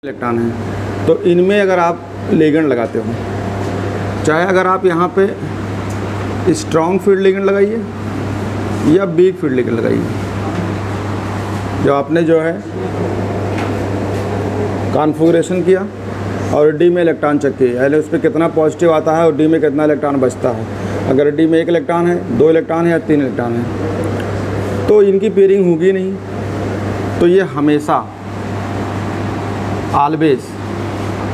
Electron है, तो इनमें अगर आप लिगेंड लगाते हो, चाहे अगर आप यहाँ पे स्ट्रॉन्ग फील्ड लिगेंड लगाइए या वीक फील्ड लिगेंड लगाइए, जो आपने जो है कॉन्फ़िगरेशन किया और डी में इलेक्ट्रॉन चेक किया, यानी उस पर कितना पॉजिटिव आता है और डी में कितना इलेक्ट्रॉन बचता है। अगर डी में 1 इलेक्ट्रॉन है, 2 इलेक्ट्रॉन है या 3 इलेक्ट्रॉन है, तो इनकी पेयरिंग होगी नहीं। तो ये हमेशा ऑलवेज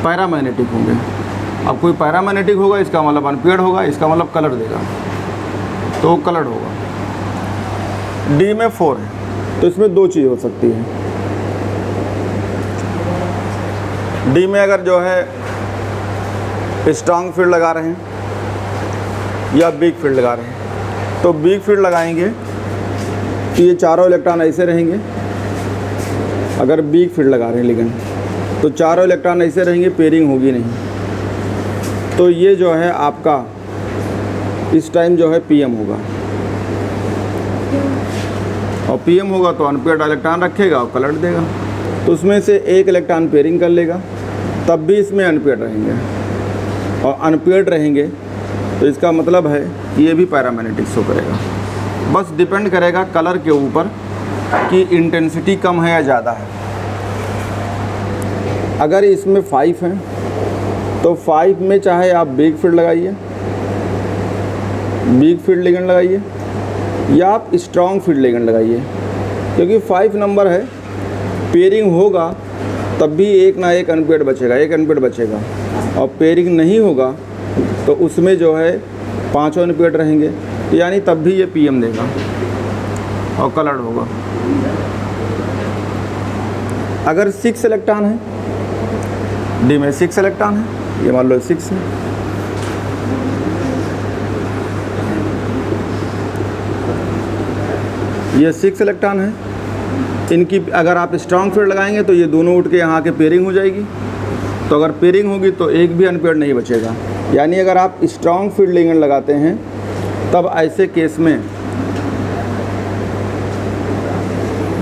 पैरामैग्नेटिक होंगे। अब कोई पैरामैग्नेटिक होगा, इसका मतलब अनपेयर्ड होगा, इसका मतलब कलर देगा, तो कलर्ड होगा। डी में 4 है, तो इसमें 2 चीज़ हो सकती है। डी में अगर जो है स्ट्रॉन्ग फील्ड लगा रहे हैं या वीक फील्ड लगा रहे हैं, तो वीक फील्ड लगाएंगे तो ये चारों इलेक्ट्रॉन ऐसे रहेंगे। अगर वीक फील्ड लगा रहे हैं लिगेंड, तो चारों इलेक्ट्रॉन ऐसे रहेंगे, पेयरिंग होगी नहीं। तो ये जो है आपका इस टाइम जो है पीएम होगा, और पीएम होगा तो अनपेयर्ड इलेक्ट्रॉन रखेगा और कलर देगा। तो उसमें से 1 इलेक्ट्रॉन पेयरिंग कर लेगा, तब भी इसमें अनपेयर्ड रहेंगे, और अनपेयर्ड रहेंगे तो इसका मतलब है कि ये भी पैरामैग्नेटिक शो करेगा। बस डिपेंड करेगा कलर के ऊपर कि इंटेंसिटी कम है या ज़्यादा है। अगर इसमें 5 हैं तो 5 में चाहे आप वीक फील्ड लगाइए, वीक फील्ड लिगेंड लगाइए, या आप स्ट्रॉन्ग फील्ड लिगेंड लगाइए, क्योंकि 5 नंबर है, पेयरिंग होगा तब भी एक ना एक अनपेयर्ड बचेगा, एक अनपेयर्ड बचेगा। और पेयरिंग नहीं होगा तो उसमें जो है 5 अनपेयर्ड रहेंगे, यानी तब भी ये पीएम देगा और कलर्ड होगा। अगर 6 इलेक्ट्रॉन है, डी में 6 इलेक्ट्रॉन है, ये मान लो 6 है, ये 6 इलेक्ट्रॉन है, इनकी अगर आप स्ट्रॉन्ग फील्ड लगाएंगे तो ये दोनों उठ के यहाँ के पेयरिंग हो जाएगी। तो अगर पेयरिंग होगी तो एक भी अनपेयर्ड नहीं बचेगा। यानी अगर आप स्ट्रॉन्ग फील्ड लिगेंड लगाते हैं तब ऐसे केस में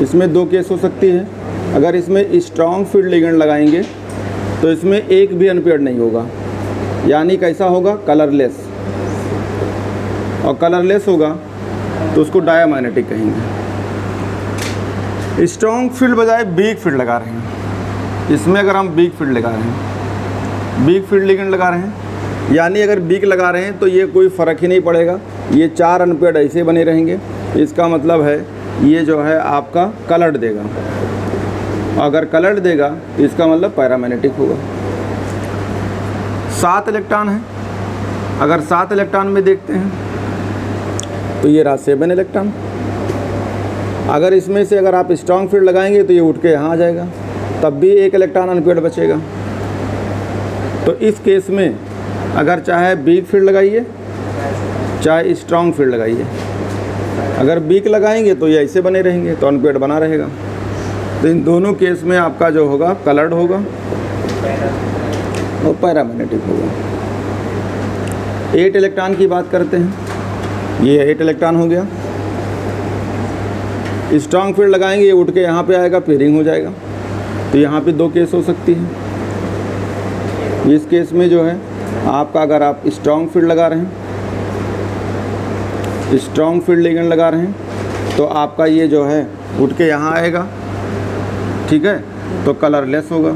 इसमें 2 केस हो सकती है। अगर इसमें स्ट्रॉन्ग फील्ड लिगेंड लगाएंगे तो इसमें एक भी अनपेयर्ड नहीं होगा, यानी कैसा होगा, कलरलेस। और कलरलेस होगा तो उसको डायामैग्नेटिक कहेंगे। स्ट्रॉन्ग फील्ड बजाय वीक फील्ड लगा रहे हैं, इसमें अगर हम वीक फील्ड लगा रहे हैं, वीक फील्ड लिगेंड लगा रहे हैं, यानी अगर वीक लगा रहे हैं तो ये कोई फ़र्क ही नहीं पड़ेगा, ये 4 अनपेयर्ड ऐसे बने रहेंगे। इसका मतलब है ये जो है आपका कलर्ड देगा। अगर कलर्ड देगा तो इसका मतलब पैरामैग्नेटिक होगा। 7 इलेक्ट्रॉन है, अगर 7 इलेक्ट्रॉन में देखते हैं तो ये रहा 7 इलेक्ट्रॉन। अगर इसमें से अगर आप स्ट्रॉन्ग फील्ड लगाएंगे तो ये उठ के यहाँ आ जाएगा, तब भी 1 इलेक्ट्रॉन अनपेयर्ड बचेगा। तो इस केस में अगर चाहे वीक फील्ड लगाइए चाहे स्ट्रॉन्ग फील्ड लगाइए, अगर वीक लगाएंगे तो ये ऐसे बने रहेंगे, तो अनपेयर्ड बना रहेगा। तो इन दोनों केस में आपका जो होगा कलर्ड होगा और पैरामैग्नेटिक होगा। 8 इलेक्ट्रॉन की बात करते हैं, ये 8 इलेक्ट्रॉन हो गया। स्ट्रॉन्ग फील्ड लगाएंगे, ये उठ के यहाँ पे आएगा, पेयरिंग हो जाएगा। तो यहाँ पे 2 केस हो सकती है। इस केस में जो है आपका, अगर आप स्ट्रॉन्ग फील्ड लगा रहे हैं, स्ट्रॉन्ग फील्ड लिगेंड लगा रहे हैं, तो आपका ये जो है उठ के यहाँ आएगा, ठीक है, तो कलरलेस होगा,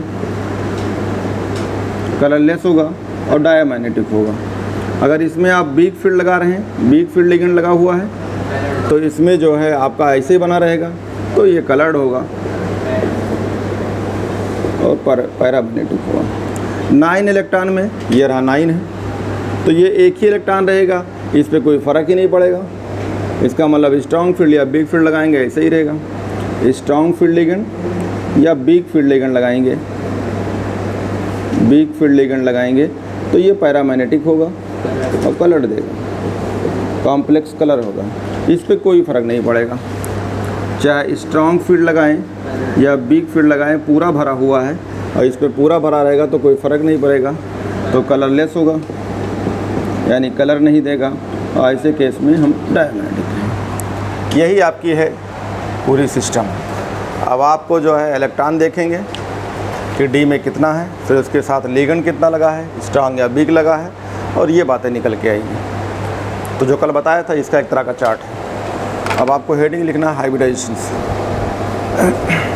कलरलेस होगा और डायामैग्नेटिक होगा। अगर इसमें आप वीक फील्ड लगा रहे हैं, वीक फील्ड लिगेंड लगा हुआ है, तो इसमें जो है आपका ऐसे ही बना रहेगा, तो ये कलर्ड होगा और पैरामैग्नेटिक होगा। 9 इलेक्ट्रॉन में ये रहा 9 है, तो ये एक ही इलेक्ट्रॉन रहेगा, इस पर कोई फ़र्क ही नहीं पड़ेगा। इसका मतलब स्ट्रॉन्ग फील्ड या वीक फील्ड लगाएंगे ऐसे ही रहेगा। स्ट्रॉन्ग फील्ड लिगेंड या वीक फील्ड लिगेंड लगाएंगे, वीक फील्ड लिगेंड लगाएंगे तो ये पैरामैग्नेटिक होगा और कलर देगा, कॉम्प्लेक्स कलर होगा। इस पर कोई फ़र्क नहीं पड़ेगा, चाहे स्ट्रॉन्ग फील्ड लगाएं या वीक फील्ड लगाएं, पूरा भरा हुआ है और इस पर पूरा भरा रहेगा तो कोई फ़र्क नहीं पड़ेगा, तो कलरलेस होगा, यानी कलर नहीं देगा, और ऐसे केस में हम डायमैग्नेटिक हैं। यही आपकी है पूरी सिस्टम। अब आपको जो है इलेक्ट्रॉन देखेंगे कि डी में कितना है, फिर उसके साथ लिगेंड कितना लगा है, स्ट्रांग या वीक लगा है, और ये बातें निकल के आएंगी। तो जो कल बताया था इसका एक तरह का चार्ट है। अब आपको हेडिंग लिखना है हाइब्रिडाइजेशन से।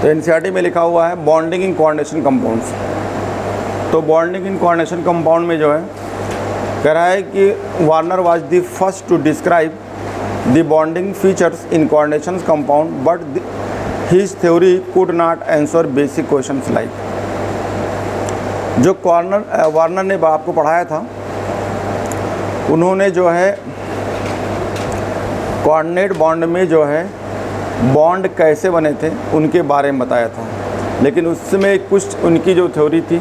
तो एनसीईआरटी में लिखा हुआ है बॉन्डिंग इन कोऑर्डिनेशन कंपाउंड्स। तो बॉन्डिंग इन कोऑर्डिनेशन कंपाउंड में जो है कह रहा है कि Werner was the first to describe the bonding features in coordination compound but his theory could not answer basic questions like. जो वार्नर ने आपको पढ़ाया था, उन्होंने जो है कोऑर्डिनेट बॉन्ड में जो है बॉन्ड कैसे बने थे उनके बारे में बताया था, लेकिन उसमें कुछ उनकी जो थ्योरी थी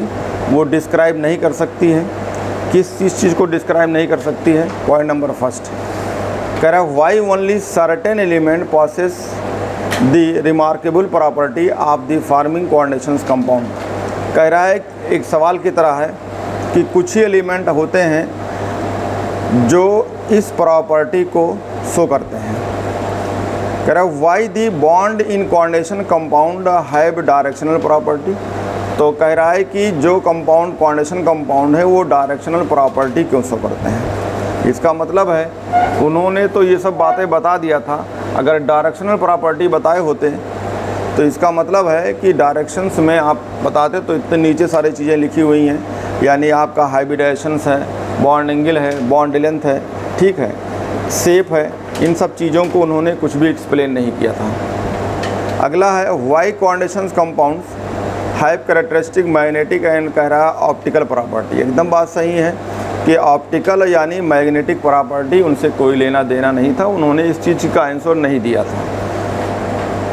वो डिस्क्राइब नहीं कर सकती है। किस चीज़ को डिस्क्राइब नहीं कर सकती है? पॉइंट नंबर फर्स्ट कह रहा है why only certain element possess the remarkable property of the forming coordination compound. कह रहा है एक सवाल की तरह है कि कुछ ही एलिमेंट होते हैं जो इस प्रॉपर्टी को शो करते हैं। कह रहा है why the bond in coordination compound have directional property. तो कह रहा है कि जो कंपाउंड कोऑर्डिनेशन कंपाउंड है वो डायरेक्शनल प्रॉपर्टी क्यों शो करते हैं। इसका मतलब है उन्होंने तो ये सब बातें बता दिया था, अगर डायरेक्शनल प्रॉपर्टी बताए होते तो इसका मतलब है कि डायरेक्शंस में आप बताते तो इतने नीचे सारी चीज़ें लिखी हुई हैं, यानी आपका हाइब्रिडाइजेशंस है, बॉन्ड एंगल है, बॉन्ड लेंथ है, ठीक है, शेप है, इन सब चीज़ों को उन्होंने कुछ भी एक्सप्लेन नहीं किया था। अगला है why coordination compounds have characteristic magnetic and कह रहा है ऑप्टिकल प्रॉपर्टी। एकदम बात सही है कि ऑप्टिकल यानी मैग्नेटिक प्रॉपर्टी उनसे कोई लेना देना नहीं था, उन्होंने इस चीज़ का आंसर नहीं दिया था।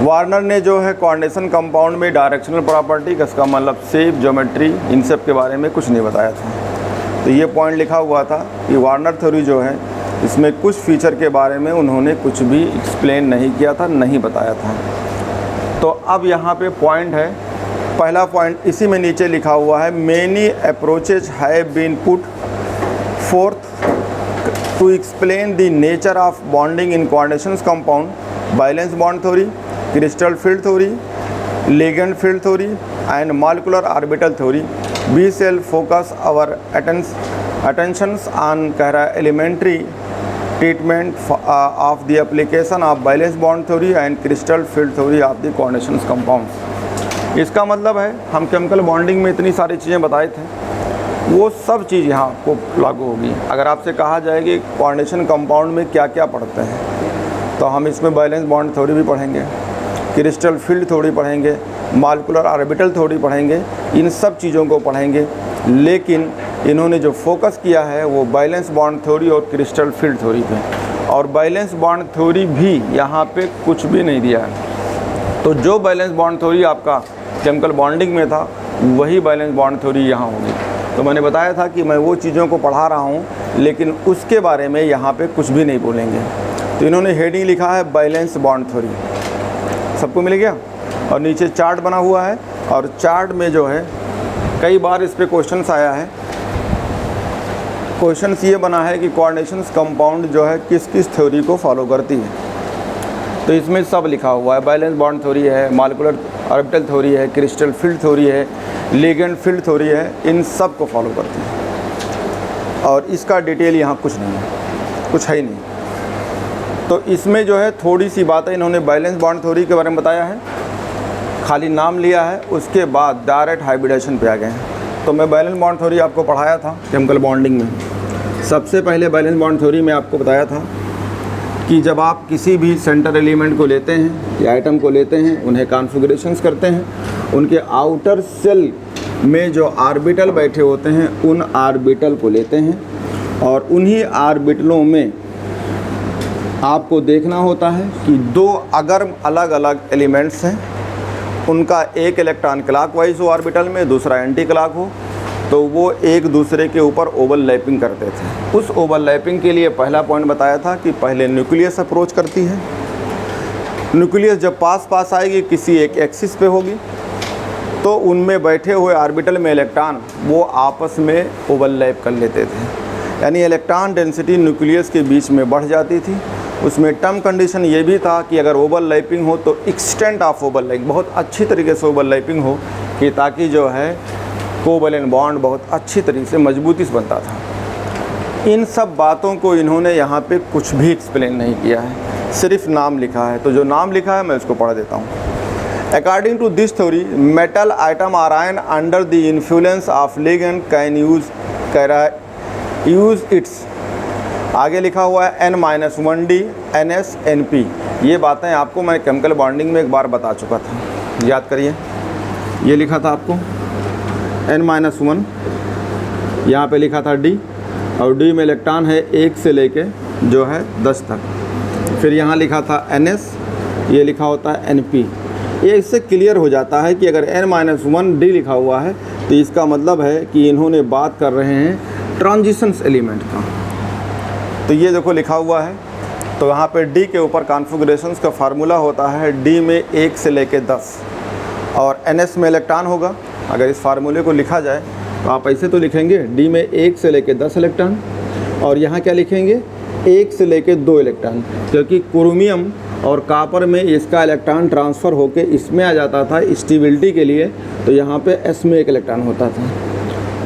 वार्नर ने जो है कोऑर्डिनेशन कंपाउंड में डायरेक्शनल प्रॉपर्टी, इसका मतलब शेप, ज्योमेट्री, इन सब के बारे में कुछ नहीं बताया था। तो ये पॉइंट लिखा हुआ था कि वार्नर थ्योरी जो है इसमें कुछ फीचर के बारे में उन्होंने कुछ भी एक्सप्लेन नहीं किया था, नहीं बताया था। तो अब यहाँ पे पॉइंट है, पहला पॉइंट इसी में नीचे लिखा हुआ है many approaches have been put forth to explain the nature of bonding in coordination compound, valence bond theory, crystal field theory, ligand field theory and molecular orbital theory. We shall focus our attentions on कह रहा है elementary treatment of the application of valence bond theory and crystal field theory of the coordination compound. इसका मतलब है हम chemical bonding में इतनी सारी चीज़ें बताए थे, वो सब चीज़ यहाँ आपको लागू होगी। अगर आपसे कहा जाए कि कोऑर्डिनेशन कंपाउंड में क्या क्या पढ़ते हैं, तो हम इसमें बैलेंस बॉन्ड थ्योरी भी पढ़ेंगे, क्रिस्टल फील्ड थ्योरी पढ़ेंगे, मॉलिक्यूलर ऑर्बिटल थ्योरी पढ़ेंगे, इन सब चीज़ों को पढ़ेंगे। लेकिन इन्होंने जो फोकस किया है वो बैलेंस बॉन्ड थ्योरी और क्रिस्टल फील्ड थ्योरी पे, और बैलेंस बॉन्ड थ्योरी भी यहाँ पे कुछ भी नहीं दिया है। तो जो बैलेंस बॉन्ड थ्योरी आपका केमिकल बॉन्डिंग में था वही बैलेंस बॉन्ड थ्योरी यहाँ होगी। तो मैंने बताया था कि मैं वो चीज़ों को पढ़ा रहा हूँ, लेकिन उसके बारे में यहाँ पे कुछ भी नहीं बोलेंगे। तो इन्होंने हेडिंग लिखा है बैलेंस बॉन्ड थ्योरी, सबको मिल गया, और नीचे चार्ट बना हुआ है, और चार्ट में जो है कई बार इस पर क्वेश्चंस आया है। क्वेश्चंस ये बना है कि कोऑर्डिनेशन कंपाउंड जो है किस किस थ्योरी को फॉलो करती है। तो इसमें सब लिखा हुआ है, बैलेंस बॉन्ड थ्योरी है, मॉलिक्यूलर ऑर्बिटल थ्योरी है, क्रिस्टल फील्ड थ्योरी है, लिगेंड फील्ड थ्योरी है, इन सब को फॉलो करती है। और इसका डिटेल यहाँ कुछ नहीं है, कुछ है ही नहीं। तो इसमें जो है थोड़ी सी बातें इन्होंने बैलेंस बॉन्ड थ्योरी के बारे में बताया है, खाली नाम लिया है, उसके बाद डायरेक्ट हाइब्रिडेशन पे आ गए हैं। तो मैं बैलेंस बॉन्ड थ्योरी आपको पढ़ाया था केमिकल बॉन्डिंग में। सबसे पहले बैलेंस बॉन्ड थ्योरी में आपको बताया था कि जब आप किसी भी सेंटर एलिमेंट को लेते हैं या आइटम को लेते हैं, उन्हें कॉन्फ़िगरेशंस करते हैं, उनके आउटर सेल में जो ऑर्बिटल बैठे होते हैं उन ऑर्बिटल को लेते हैं और उन्हीं ऑर्बिटलों में आपको देखना होता है कि दो अगर अलग अलग एलिमेंट्स हैं, उनका एक इलेक्ट्रॉन क्लॉकवाइज हो ऑर्बिटल में, दूसरा एंटी क्लॉक हो, तो वो एक दूसरे के ऊपर ओवरलैपिंग करते थे। उस ओवरलैपिंग के लिए पहला पॉइंट बताया था कि पहले न्यूक्लियस अप्रोच करती है। न्यूक्लियस जब पास आएगी, किसी एक एक्सिस पे होगी, तो उनमें बैठे हुए ऑर्बिटल में इलेक्ट्रॉन वो आपस में ओवरलैप कर लेते थे, यानी इलेक्ट्रॉन डेंसिटी न्यूक्लियस के बीच में बढ़ जाती थी। उसमें टर्म कंडीशन ये भी था कि अगर ओवरलैपिंग हो तो एक्सटेंट ऑफ ओवरलैपिंग, बहुत अच्छी तरीके से ओवरलैपिंग हो कि ताकि जो है कोवैलेंट बॉन्ड बहुत अच्छी तरीके से मजबूती से बनता था। इन सब बातों को इन्होंने यहाँ पे कुछ भी एक्सप्लेन नहीं किया है, सिर्फ नाम लिखा है। तो जो नाम लिखा है मैं उसको पढ़ देता हूँ। According to this theory, metal atom or ion under the influence of ligand can use its, आगे लिखा हुआ है N-1D NS NP। ये बातें आपको मैं केमिकल बॉन्डिंग में एक बार बता चुका था, याद करिए। ये लिखा था आपको N-1, यहाँ पे लिखा था D, और D में इलेक्ट्रॉन है 1 से लेके जो है 10 तक। फिर यहाँ लिखा था NS, ये लिखा होता है NP। ये इससे क्लियर हो जाता है कि अगर N-1D लिखा हुआ है तो इसका मतलब है कि इन्होंने बात कर रहे हैं ट्रांजिशंस एलिमेंट का। तो ये देखो लिखा हुआ है, तो यहाँ पे D के ऊपर कॉन्फ़िगरेशंस का फार्मूला होता है D में 1 से लेके 10, और NS में इलेक्ट्रॉन होगा। अगर इस फार्मूले को लिखा जाए तो आप ऐसे तो लिखेंगे D में 1 से लेके 10 इलेक्ट्रॉन, और यहाँ क्या लिखेंगे 1 से लेके 2 इलेक्ट्रॉन, क्योंकि क्रोमियम और कॉपर में इसका इलेक्ट्रॉन ट्रांसफ़र होके इसमें आ जाता था स्टेबिलिटी के लिए, तो यहाँ पे S में 1 इलेक्ट्रॉन होता था,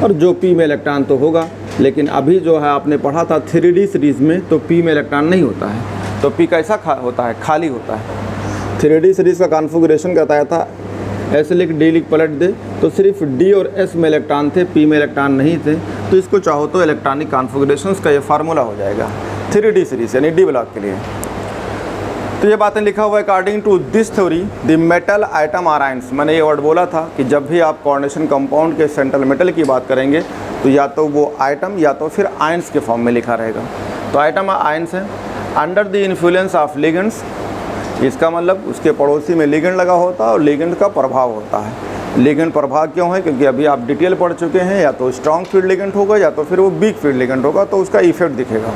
और जो P में इलेक्ट्रॉन तो होगा। लेकिन अभी जो है आपने पढ़ा था 3D सीरीज़ में, तो P में इलेक्ट्रॉन नहीं होता है, तो P कैसा होता है, खाली होता है। 3D सीरीज़ का कॉन्फ़िगरेशन बताया था, ऐसे लिख D लिख पलट दे, तो सिर्फ D और S में इलेक्ट्रॉन थे, P में इलेक्ट्रॉन नहीं थे। तो इसको चाहो तो इलेक्ट्रॉनिक कॉन्फ़िगरेशंस का ये फार्मूला हो जाएगा 3D सीरीज़ यानी D ब्लॉक के लिए। तो ये बातें लिखा हुआ है according to this theory the metal atom or ions. मैंने ये वर्ड बोला था कि जब भी आप कोऑर्डिनेशन कंपाउंड के सेंट्रल मेटल की बात करेंगे तो या तो वो आइटम या तो फिर आयंस के फॉर्म में लिखा रहेगा। तो आइटम आयंस है under the influence of ligands, इसका मतलब उसके पड़ोसी में लिगेंड लगा होता है और लिगेंड का प्रभाव होता है। लिगेंड प्रभाव क्यों है, क्योंकि अभी आप डिटेल पढ़ चुके हैं, या तो स्ट्रॉन्ग फील्ड लिगेंड होगा या तो फिर वो वीक फील्ड लिगेंड होगा, तो उसका इफेक्ट दिखेगा।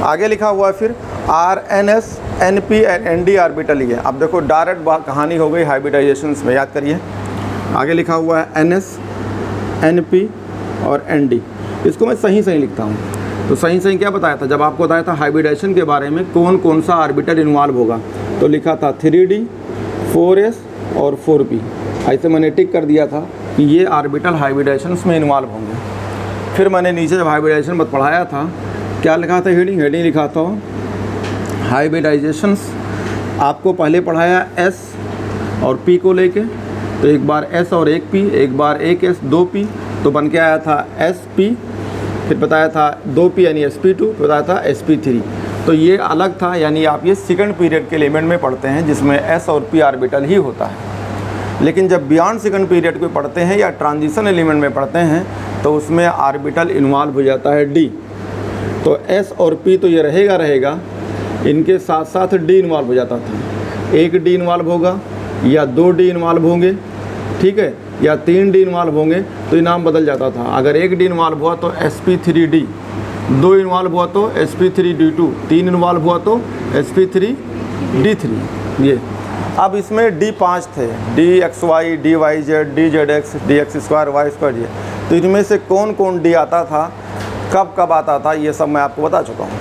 आगे लिखा हुआ है फिर RNS NP and ND orbital. ये अब देखो डायरेक्ट कहानी हो गई हाइब्रिडाइजेशंस में, याद करिए। आगे लिखा हुआ है NS NP और ND, इसको मैं सही लिखता हूँ। तो सही क्या बताया था, जब आपको बताया था हाइब्रिडाइजेशन के बारे में कौन कौन सा ऑर्बिटल इन्वॉल्व होगा, तो लिखा था 3D 4S और 4P। ऐसे मैंने टिक कर दिया था कि ये ऑर्बिटल हाइब्रिडाइजेशंस में इन्वॉल्व होंगे। फिर मैंने नीचे जब हाइब्रिडाइजेशन मत पढ़ाया था, क्या लिखा था, हेडिंग लिखा था हाइब्रिडाइजेशंस। आपको पहले पढ़ाया S और P को लेके, तो एक बार S और एक P, एक बार एक S 2P, तो बन के आया था SP। फिर बताया था 2P यानी SP2, फिर बताया था SP3। तो ये अलग था, यानी आप ये सेकंड पीरियड के एलिमेंट में पढ़ते हैं जिसमें S और P ऑर्बिटल ही होता है। लेकिन जब बियॉन्ड सेकंड पीरियड को पढ़ते हैं या ट्रांजिशन एलिमेंट में पढ़ते हैं तो उसमें ऑर्बिटल इन्वॉल्व हो जाता है D। तो S और P तो ये रहेगा, इनके साथ साथ D इन्वॉल्व हो जाता था। एक D इन्वॉल्व होगा या 2 D इन्वॉल्व होंगे, ठीक है, या 3 D इन्वॉल्व होंगे, तो ये नाम बदल जाता था। अगर एक D इन्वॉल्व हुआ तो SP3D, 2 इन्वॉल्व हुआ तो SP3D2, 3 इन्वॉल्व हुआ तो SP3D3। ये अब इसमें D 5 थे, DXY, DYZ, DZX, DX2, Y2। तो इनमें से कौन कौन D आता था, कब आता था, ये सब मैं आपको बता चुका हूँ।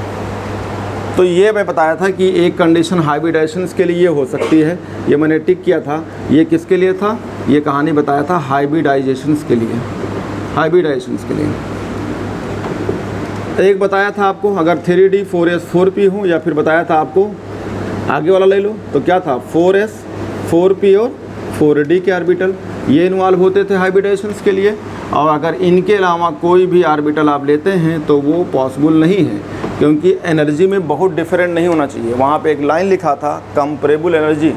तो ये मैं बताया था कि एक कंडीशन हाइब्रिडाइजेशंस के लिए हो सकती है, ये मैंने टिक किया था। ये किसके लिए था, ये कहानी बताया था हाइब्रिडाइजेशंस के लिए, हाइब्रिडाइजेशंस के लिए। एक बताया था आपको अगर 3D 4S 4P हो, या फिर बताया था आपको आगे वाला ले लो, तो क्या था 4S 4P और 4D के ऑर्बिटल ये इन्वॉल्व होते थे हाइब्रिडाइजेशंस के लिए। और अगर इनके अलावा कोई भी ऑर्बिटल आप लेते हैं तो वो पॉसिबल नहीं है, क्योंकि एनर्जी में बहुत डिफरेंट नहीं होना चाहिए। वहाँ पे एक लाइन लिखा था कंपैरेबल एनर्जी,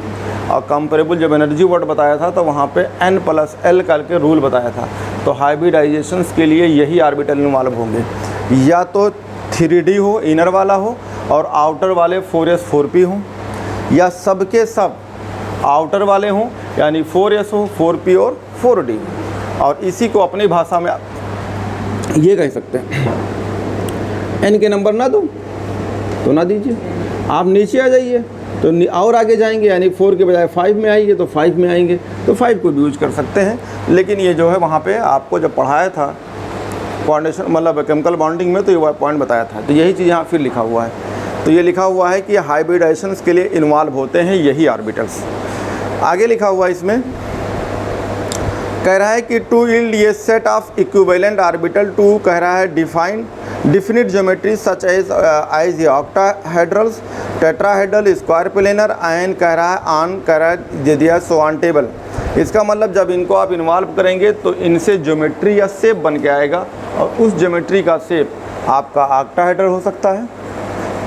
और कंपेरेबल जब एनर्जी वर्ड बताया था तो वहाँ पे N+L करके रूल बताया था। तो हाइब्रिडाइजेशंस के लिए यही ऑर्बिटल इन्वॉल्व होंगे, या तो 3D हो इनर वाला हो और आउटर वाले 4s 4p हों, या सब के सब आउटर वाले हों यानी 4s हो 4p और 4d। और इसी को अपनी भाषा में ये कह सकते हैं, n के नंबर ना दो तो ना दीजिए, आप नीचे आ जाइए तो और आगे जाएंगे यानी 4 के बजाय 5 में आएंगे तो 5 में आएंगे तो 5 को भी यूज कर सकते हैं। लेकिन ये जो है वहाँ पे आपको जब पढ़ाया था कोऑर्डिनेशन मतलब केमिकल बॉन्डिंग में तो ये पॉइंट बताया था, तो यही चीज़ यहाँ फिर लिखा हुआ है। तो ये लिखा हुआ है कि हाइब्रिडाइजेशंस के लिए इन्वॉल्व होते हैं यही ऑर्बिटल्स। आगे लिखा हुआ है इसमें कह रहा है कि टू यील्ड ये set of equivalent orbital to कह रहा है define definite geometry such as octahedrals tetrahedral square planar and कह रहा है ऑन कह रहा है दिया सो ऑन टेबल। इसका मतलब जब इनको आप इन्वॉल्व करेंगे तो इनसे ज्योमेट्री या शेप बन के आएगा, और उस ज्योमेट्री का शेप आपका ऑक्टाहेड्रल हो सकता है,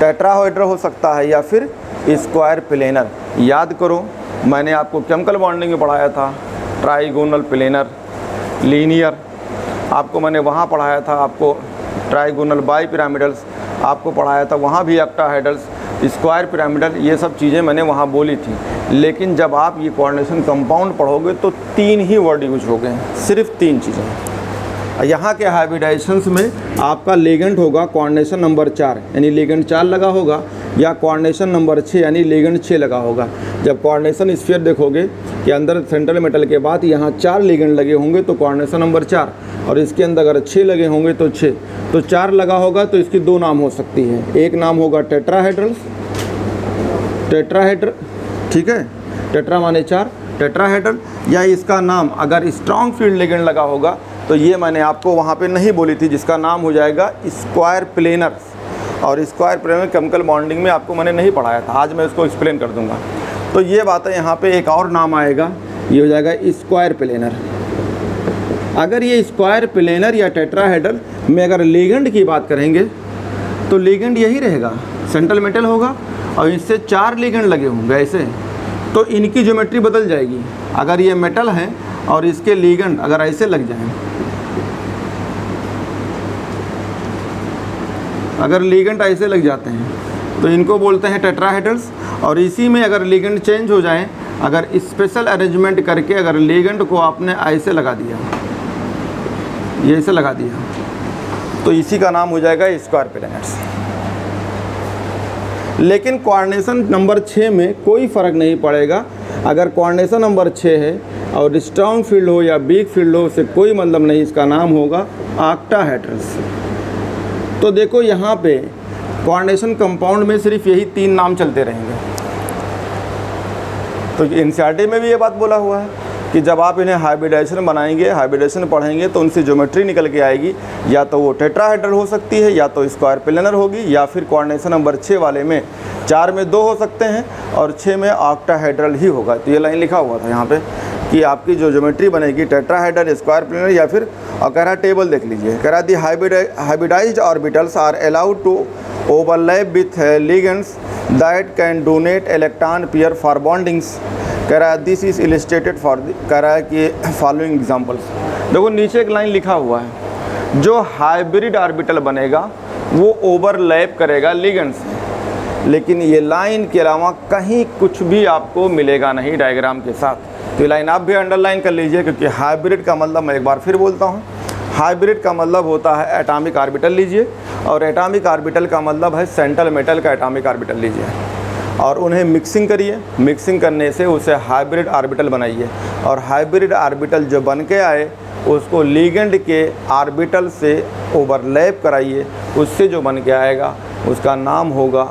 टेट्राहेड्रल हो सकता है, या फिर स्क्वायर प्लेनर। याद करो मैंने आपको केमिकल बॉन्डिंग में पढ़ाया था ट्राइगोनल प्लेनर लीनियर, आपको मैंने वहाँ पढ़ाया था, आपको ट्राइगोनल बाई पिरामिडल्स आपको पढ़ाया था, वहाँ भी ऑक्टाहेड्रल्स स्क्वायर पिरामिडल ये सब चीज़ें मैंने वहाँ बोली थी। लेकिन जब आप ये कोऑर्डिनेशन कंपाउंड पढ़ोगे तो 3 ही वर्ड यूज हो गए, सिर्फ 3 चीज़ें। यहाँ के हाइब्रिडाइजेशंस में आपका लिगेंड होगा कोऑर्डिनेशन नंबर 4 यानी लिगेंड 4 लगा होगा, या कोऑर्डिनेशन नंबर 6 यानी लिगेंड 6 लगा होगा। जब कोऑर्डिनेशन स्फीयर देखोगे कि अंदर सेंट्रल मेटल के बाद यहाँ 4 लिगेंड लगे होंगे तो कोऑर्डिनेशन नंबर 4, और इसके अंदर अगर 6 लगे होंगे तो 6, तो 4 लगा होगा तो इसकी 2 नाम हो सकती है। एक नाम होगा टेट्राहेड्रल, ठीक है, टेट्रा माने 4 टेट्राहेड्रल, या इसका नाम अगर स्ट्रॉन्ग फील्ड लिगेंड लगा होगा तो ये मैंने आपको वहाँ पे नहीं बोली थी, जिसका नाम हो जाएगा स्क्वायर प्लेनर। और स्क्वायर प्लेनर केमिकल बॉन्डिंग में आपको मैंने नहीं पढ़ाया था, आज मैं इसको एक्सप्लेन कर दूंगा। तो ये बात है, यहाँ पे एक और नाम आएगा, ये हो जाएगा स्क्वायर प्लेनर। अगर ये स्क्वायर प्लेनर या टेट्राहेड्रल में अगर लिगेंड की बात करेंगे तो लिगेंड यही रहेगा, सेंट्रल मेटल होगा और इससे 4 लिगेंड लगे होंगे ऐसे, तो इनकी ज्योमेट्री बदल जाएगी। अगर ये मेटल है और इसके लिगेंड अगर ऐसे लग जाएं, अगर लिगेंड ऐसे लग जाते हैं तो इनको बोलते हैं टेट्राहेड्रल्स। और इसी में अगर लिगेंड चेंज हो जाए, अगर स्पेशल अरेंजमेंट करके अगर लिगेंड को आपने ऐसे लगा दिया, ये ऐसे लगा दिया, तो इसी का नाम हो जाएगा स्क्वायर प्लेनर्स। लेकिन कोऑर्डिनेशन नंबर 6 में कोई फ़र्क नहीं पड़ेगा। अगर कोऑर्डिनेशन नंबर 6 है और स्ट्रॉन्ग फील्ड हो या वीक फील्ड हो, उससे कोई मतलब नहीं, इसका नाम होगा ऑक्टाहेड्रल्स। तो देखो यहाँ पे कोऑर्डिनेशन कंपाउंड में सिर्फ यही 3 नाम चलते रहेंगे। तो एनसीईआरटी में भी ये बात बोला हुआ है कि जब आप इन्हें हाइब्रिडाइजेशन बनाएंगे, हाइब्रिडाइजेशन पढ़ेंगे तो उनसे ज्योमेट्री निकल के आएगी, या तो वो टेट्राहेड्रल हो सकती है, या तो स्क्वायर प्लेनर होगी, या फिर कोऑर्डिनेशन नंबर 6 वाले में 4 में 2 हो सकते हैं और 6 में ऑक्टाहेड्रल ही होगा। तो ये लाइन लिखा हुआ था यहाँ पे कि आपकी जो ज्योमेट्री बनेगी टेट्राहेड्रल, स्क्वायर प्लेनर या फिर, और कह रहा टेबल देख लीजिए, कह रहा the hybridized orbitals are allowed to overlap with ligands that can donate electron pair for bondings. कह रहा है दिस इज इलिस्ट्रेटेड फॉर कह रहा है कि फॉलोइंग एग्जांपल्स। देखो नीचे एक लाइन लिखा हुआ है, जो हाइब्रिड ऑर्बिटल बनेगा वो ओवरलैप करेगा लिगेंड से, लेकिन ये लाइन के अलावा कहीं कुछ भी आपको मिलेगा नहीं डायग्राम के साथ। तो ये लाइन आप भी अंडरलाइन कर लीजिए, क्योंकि हाइब्रिड का मतलब, मैं एक बार फिर बोलता हूँ, हाइब्रिड का मतलब होता है एटॉमिक ऑर्बिटल लीजिए, और एटॉमिक ऑर्बिटल का मतलब है सेंट्रल मेटल का एटॉमिक ऑर्बिटल लीजिए और उन्हें मिक्सिंग करिए, मिक्सिंग करने से उसे हाइब्रिड ऑर्बिटल बनाइए, और हाइब्रिड ऑर्बिटल जो बन के आए उसको लिगेंड के ऑर्बिटल से ओवरलैप कराइए, उससे जो बन के आएगा उसका नाम होगा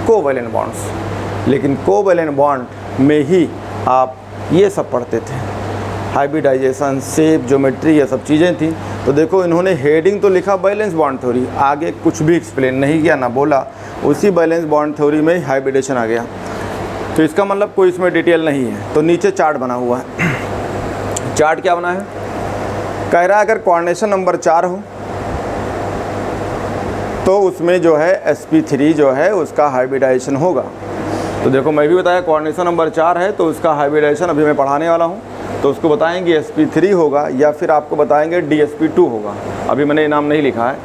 कोवैलेंट बॉन्ड्स। लेकिन कोवैलेंट बॉन्ड में ही आप ये सब पढ़ते थे, हाइब्रिडाइजेशन, शेप, ज्योमेट्री, ये सब चीज़ें थी। तो देखो इन्होंने हेडिंग तो लिखा बैलेंस बॉन्ड थ्योरी, आगे कुछ भी एक्सप्लेन नहीं किया ना बोला, उसी बैलेंस बॉन्ड थ्योरी में हाइब्रिडेशन आ गया। तो इसका मतलब कोई इसमें डिटेल नहीं है। तो नीचे चार्ट बना हुआ है, चार्ट क्या बना है, कह रहा है अगर कोऑर्डिनेशन नंबर 4 हो तो उसमें जो है sp3 जो है उसका हाइब्रिडाइजेशन होगा, तो देखो मैं भी बताया कोऑर्डिनेशन नंबर 4 है तो उसका हाइब्रिडाइजेशन अभी मैं पढ़ाने वाला हूँ। तो उसको बताएंगे sp3 होगा या फिर आपको बताएंगे dsp2 होगा। अभी मैंने नाम नहीं लिखा है,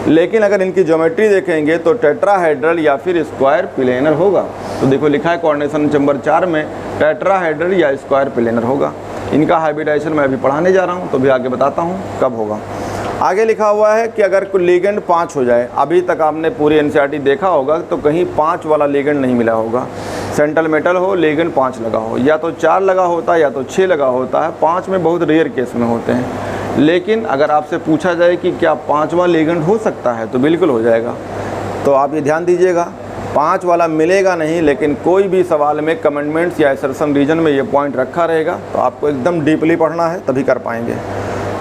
लेकिन अगर इनकी ज्योमेट्री देखेंगे तो टेट्राहेड्रल या फिर स्क्वायर प्लेनर होगा। तो देखो लिखा है कोऑर्डिनेशन नंबर 4 में टेट्राहेड्रल या स्क्वायर प्लेनर होगा। इनका हाइब्रिडाइजेशन मैं अभी पढ़ाने जा रहा हूँ, तो भी आगे बताता हूँ कब होगा। आगे लिखा हुआ है कि अगर कोई लिगेंड 5 हो जाए, अभी तक आपने पूरी एनसीईआरटी देखा होगा तो कहीं 5 वाला लिगेंड नहीं मिला होगा। सेंट्रल मेटल हो, लिगेंड 5 लगा हो, या तो 4 लगा होता है या तो 6 लगा होता है। 5 में बहुत रेयर केस में होते हैं, लेकिन अगर आपसे पूछा जाए कि क्या 5वां लिगेंड हो सकता है तो बिल्कुल हो जाएगा। तो आप ये ध्यान दीजिएगा, 5 वाला मिलेगा नहीं, लेकिन कोई भी सवाल में कमेंटमेंट्स या असर्शन रीजन में ये पॉइंट रखा रहेगा। तो आपको एकदम डीपली पढ़ना है तभी कर पाएंगे,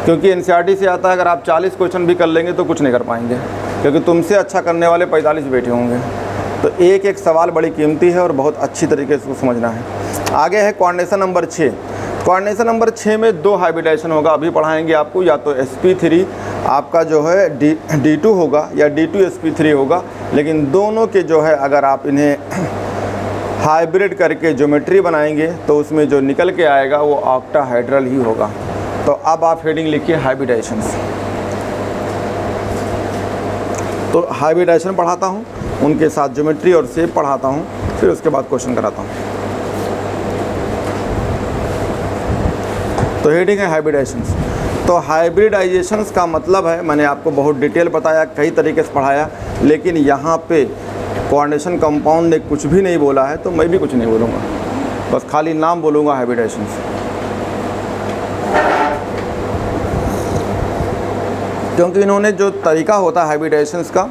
क्योंकि एनसीईआरटी से आता है अगर आप 40 क्वेश्चन भी कर लेंगे तो कुछ नहीं कर पाएंगे, क्योंकि तुमसे अच्छा करने वाले 45 बैठे होंगे। तो एक एक सवाल बड़ी कीमती है और बहुत अच्छी तरीके से समझना है। आगे है कोऑर्डिनेशन नंबर 6। कोऑर्डिनेशन नंबर 6 में 2 हाइब्रिडाइजेशन होगा, अभी पढ़ाएंगे आपको। या तो sp3 आपका जो है d2 होगा या d2 sp3 होगा, लेकिन दोनों के जो है अगर आप इन्हें हाइब्रिड करके ज्योमेट्री बनाएंगे तो उसमें जो निकल के आएगा वो ऑक्टाहेड्रल ही होगा। तो अब आप हेडिंग लिखिए हाइब्रिडाइजेशंस। तो हाइब्रिडाइजेशन पढ़ाता हूँ, उनके साथ ज्योमेट्री और शेप पढ़ाता हूँ, फिर उसके बाद क्वेश्चन कराता हूँ। तो हेडिंग है हाइब्रिडाइजेशंस। तो हाइब्रिडाइजेशंस का मतलब है, मैंने आपको बहुत डिटेल बताया, कई तरीके से पढ़ाया, लेकिन यहाँ पे कोऑर्डिनेशन कंपाउंड ने कुछ भी नहीं बोला है तो मैं भी कुछ नहीं बोलूँगा, बस खाली नाम बोलूँगा हाइब्रिडाइजेशंस। क्योंकि इन्होंने जो तरीका होता है हाइब्रिडाइजेशंस का,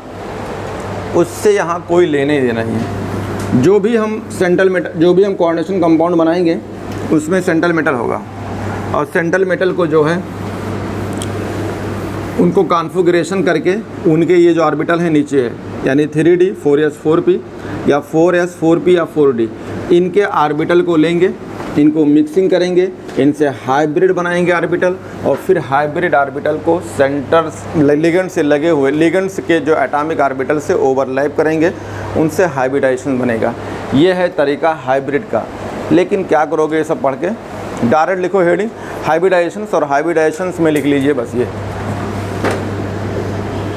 उससे यहाँ कोई लेने देना ही है। जो भी हम कोऑर्डिनेशन कंपाउंड बनाएंगे उसमें सेंट्रल मेटल होगा, और सेंट्रल मेटल को जो है उनको कॉन्फ़िगरेशन करके उनके ये जो ऑर्बिटल है नीचे है, यानी 3d 4s 4p या 4s 4p या 4d, इनके ऑर्बिटल को लेंगे, इनको मिक्सिंग करेंगे, इनसे हाइब्रिड बनाएंगे ऑर्बिटल, और फिर हाइब्रिड ऑर्बिटल को सेंटर लिगेंड से लगे हुए लिगेंड्स के जो एटॉमिक ऑर्बिटल से ओवरलैप करेंगे, उनसे हाइब्रिडाइजेशन बनेगा। ये है तरीका हाइब्रिड का। लेकिन क्या करोगे ये सब पढ़ के? डायरेक्ट लिखो हेडिंग हाइब्रिडाइजेशंस, और हाइब्रिडाइजेशंस में लिख लीजिए बस ये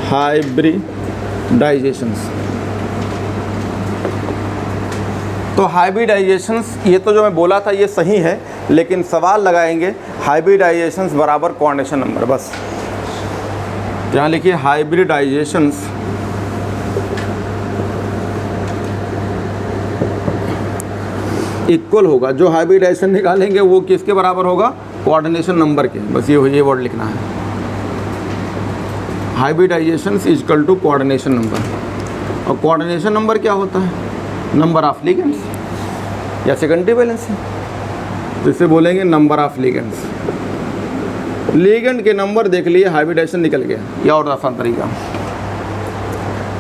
हाइब्रिडाइजेशंस। तो हाइब्रिडाइजेशंस, ये तो जो मैं बोला था ये सही है, लेकिन सवाल लगाएंगे हाइब्रिडाइजेशंस बराबर कोऑर्डिनेशन नंबर, बस यहाँ लिखिए हाइब्रिडाइजेशंस इक्वल होगा, जो हाइब्रिडाइजेशन निकालेंगे वो किसके बराबर होगा? कोऑर्डिनेशन नंबर के। बस ये वर्ड लिखना है, हाइब्रिडाइजेशंस इक्वल टू कोऑर्डिनेशन नंबर। और कोऑर्डिनेशन नंबर क्या होता है? नंबर ऑफ लिगेंड्स या सेकेंडरी बैलेंस है, तो इसे बोलेंगे नंबर ऑफ लिगेंड्स। लिगेंड के नंबर देख लिए, हाइब्रिडाइजेशन निकल गया, या और आसान तरीका।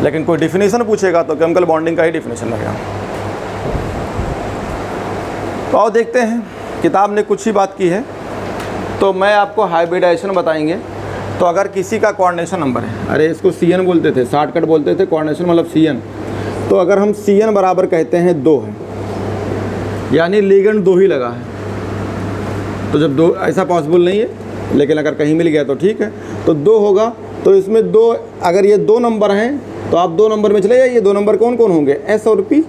लेकिन कोई डिफिनीशन पूछेगा तो केमिकल बॉन्डिंग का ही डिफिनीशन लगेगा। तो आओ देखते हैं, किताब ने कुछ ही बात की है, तो मैं आपको हाइब्रिडाइजेशन बताएंगे। तो अगर किसी का कोऑर्डिनेशन नंबर है, अरे इसको CN बोलते थे, शॉर्टकट बोलते थे, कोऑर्डिनेशन मतलब CN। तो अगर हम CN बराबर कहते हैं 2 है, यानी लिगेंड 2 ही लगा है। तो जब 2, ऐसा पॉसिबल नहीं है, लेकिन अगर कहीं मिल गया तो ठीक है। तो 2 होगा, तो इसमें 2, अगर ये 2 नंबर हैं तो आप 2 नंबर में चले जाइए। 2 नंबर कौन कौन होंगे? S और P,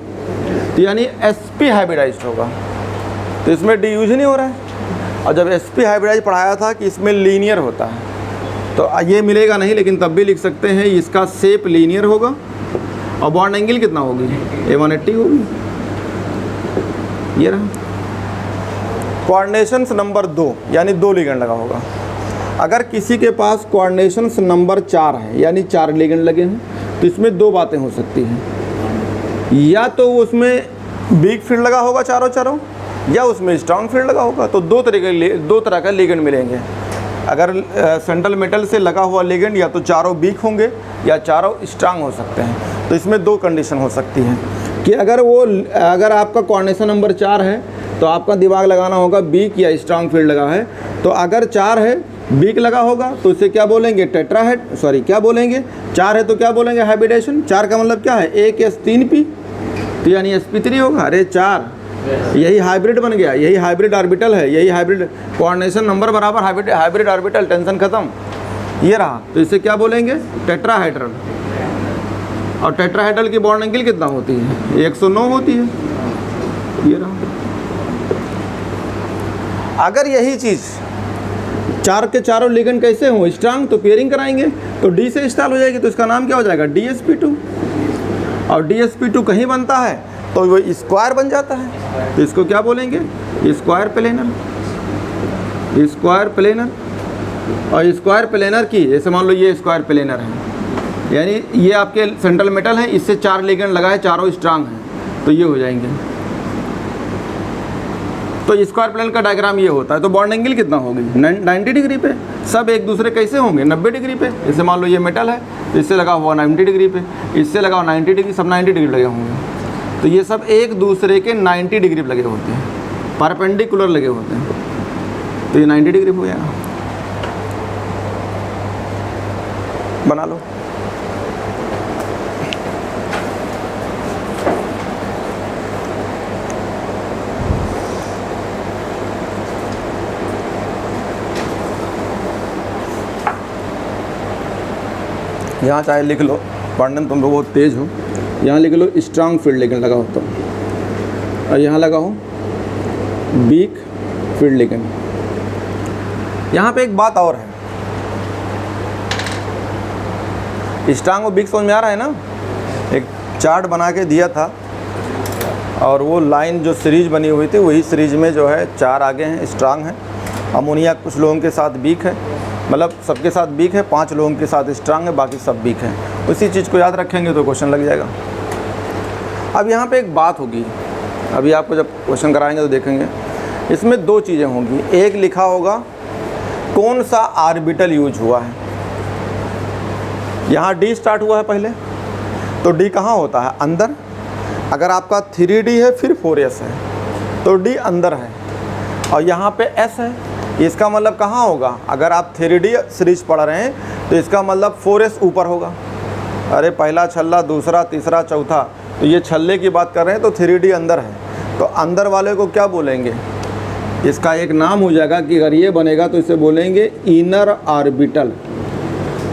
तो यानी sp हाइब्रिडाइज्ड होगा। तो इसमें D यूज नहीं हो रहा है। और जब sp हाइब्रिडाइज पढ़ाया था कि इसमें लीनियर होता है, तो ये मिलेगा नहीं, लेकिन तब भी लिख सकते हैं इसका शेप लीनियर होगा। और बॉन्ड एंगल कितना होगी? A180 होगी। ये रहा कोऑर्डिनेशंस नंबर 2, यानी 2 लिगेंड लगा होगा। अगर किसी के पास कोऑर्डिनेशंस नंबर 4 है, यानी 4 लिगेंड लगे हैं, तो इसमें 2 बातें हो सकती हैं। या तो उसमें वीक फील्ड लगा होगा चारों, या उसमें स्ट्रॉन्ग फील्ड लगा होगा। तो 2 तरह का लिगेंड मिलेंगे। अगर सेंट्रल मेटल से लगा हुआ लिगेंड, या तो चारों वीक होंगे या चारों स्ट्रांग हो सकते हैं। तो इसमें 2 कंडीशन हो सकती है कि अगर आपका कोऑर्डिनेशन नंबर 4 है तो आपका दिमाग लगाना होगा वीक या स्ट्रांग फील्ड लगा है। तो अगर 4 है, वीक लगा होगा, तो इसे क्या बोलेंगे? क्या बोलेंगे? 4 है तो क्या बोलेंगे? हाइब्रिडाइजेशन। 4 का मतलब क्या है? 1s 3p, तो यानी sp3 होगा। अरे 4, यही हाइब्रिड बन गया, यही हाइब्रिड ऑर्बिटल है, यही हाइब्रिड कोऑर्डिनेशन नंबर बराबर हाइब्रिड ऑर्बिटल, टेंशन खत्म, ये रहा। तो इसे क्या बोलेंगे? टेट्राहेड्रल। और टेट्राहेड्रल की बॉन्ड एंगल कितना होती है? 109 होती है, ये रहा। अगर यही चीज़ 4 के चारों लिगेंड कैसे हों? स्ट्रांग, तो पेयरिंग कराएंगे तो डी से स्टार्ट हो जाएगी, तो इसका नाम क्या हो जाएगा? DsP2। और DsP2 कहीं बनता है तो वो स्क्वायर बन जाता है, तो इसको क्या बोलेंगे? Square planar. स्क्वायर प्लेनर, और स्क्वायर प्लेनर की जैसे मान लो ये स्क्वायर प्लेनर है, यानी ये आपके सेंट्रल मेटल है, इससे 4 लिगेंड लगाए, चारों स्ट्रांग हैं, तो ये हो जाएंगे। तो स्क्वायर प्लेन का डायग्राम ये होता है। तो बॉन्ड एंगल कितना होगी? 90 डिग्री पे। सब एक दूसरे कैसे होंगे? 90 डिग्री पे। जैसे मान लो ये मेटल है, तो इससे लगा हुआ 90 डिग्री पे, इससे लगा हुआ 90 डिग्री, सब 90 डिग्री लगे होंगे। तो ये सब एक दूसरे के 90 डिग्री लगे होते हैं, परपेंडिकुलर लगे होते हैं, तो ये 90 डिग्री हो गया। बना लो। यहाँ चाहे लिख लो, पढ़ने में तुम लोग बहुत तेज़ हो, यहाँ लिख लो स्ट्रांग फील्ड लिगेंड लगा होता हूँ, और यहाँ लगा हो वीक फील्ड लिगेंड। यहाँ पे एक बात और है, स्ट्रांग और वीक समझ में आ रहा है ना? एक चार्ट बना के दिया था, और वो लाइन जो सीरीज बनी हुई थी, वही सीरीज में जो है 4 आगे हैं स्ट्रांग हैं, अमोनिया कुछ लोगों के साथ वीक है, मतलब सबके साथ वीक है, 5 लोगों के साथ स्ट्रांग है, बाकी सब वीक हैं। उसी चीज़ को याद रखेंगे तो क्वेश्चन लग जाएगा। अब यहाँ पे एक बात होगी, अभी आपको जब क्वेश्चन कराएंगे तो देखेंगे, इसमें 2 चीज़ें होंगी। एक लिखा होगा कौन सा ऑर्बिटल यूज हुआ है, यहाँ डी स्टार्ट हुआ है पहले, तो डी कहाँ होता है? अंदर। अगर आपका 3D है फिर 4s है, तो डी अंदर है, और यहाँ पे s है, इसका मतलब कहाँ होगा? अगर आप 3D सीरीज पढ़ रहे हैं तो इसका मतलब 4s ऊपर होगा। अरे पहला छल्ला, दूसरा, तीसरा, चौथा, तो ये छल्ले की बात कर रहे हैं, तो 3D अंदर है, तो अंदर वाले को क्या बोलेंगे? इसका एक नाम हो जाएगा कि अगर ये बनेगा तो इसे बोलेंगे इनर ऑर्बिटल।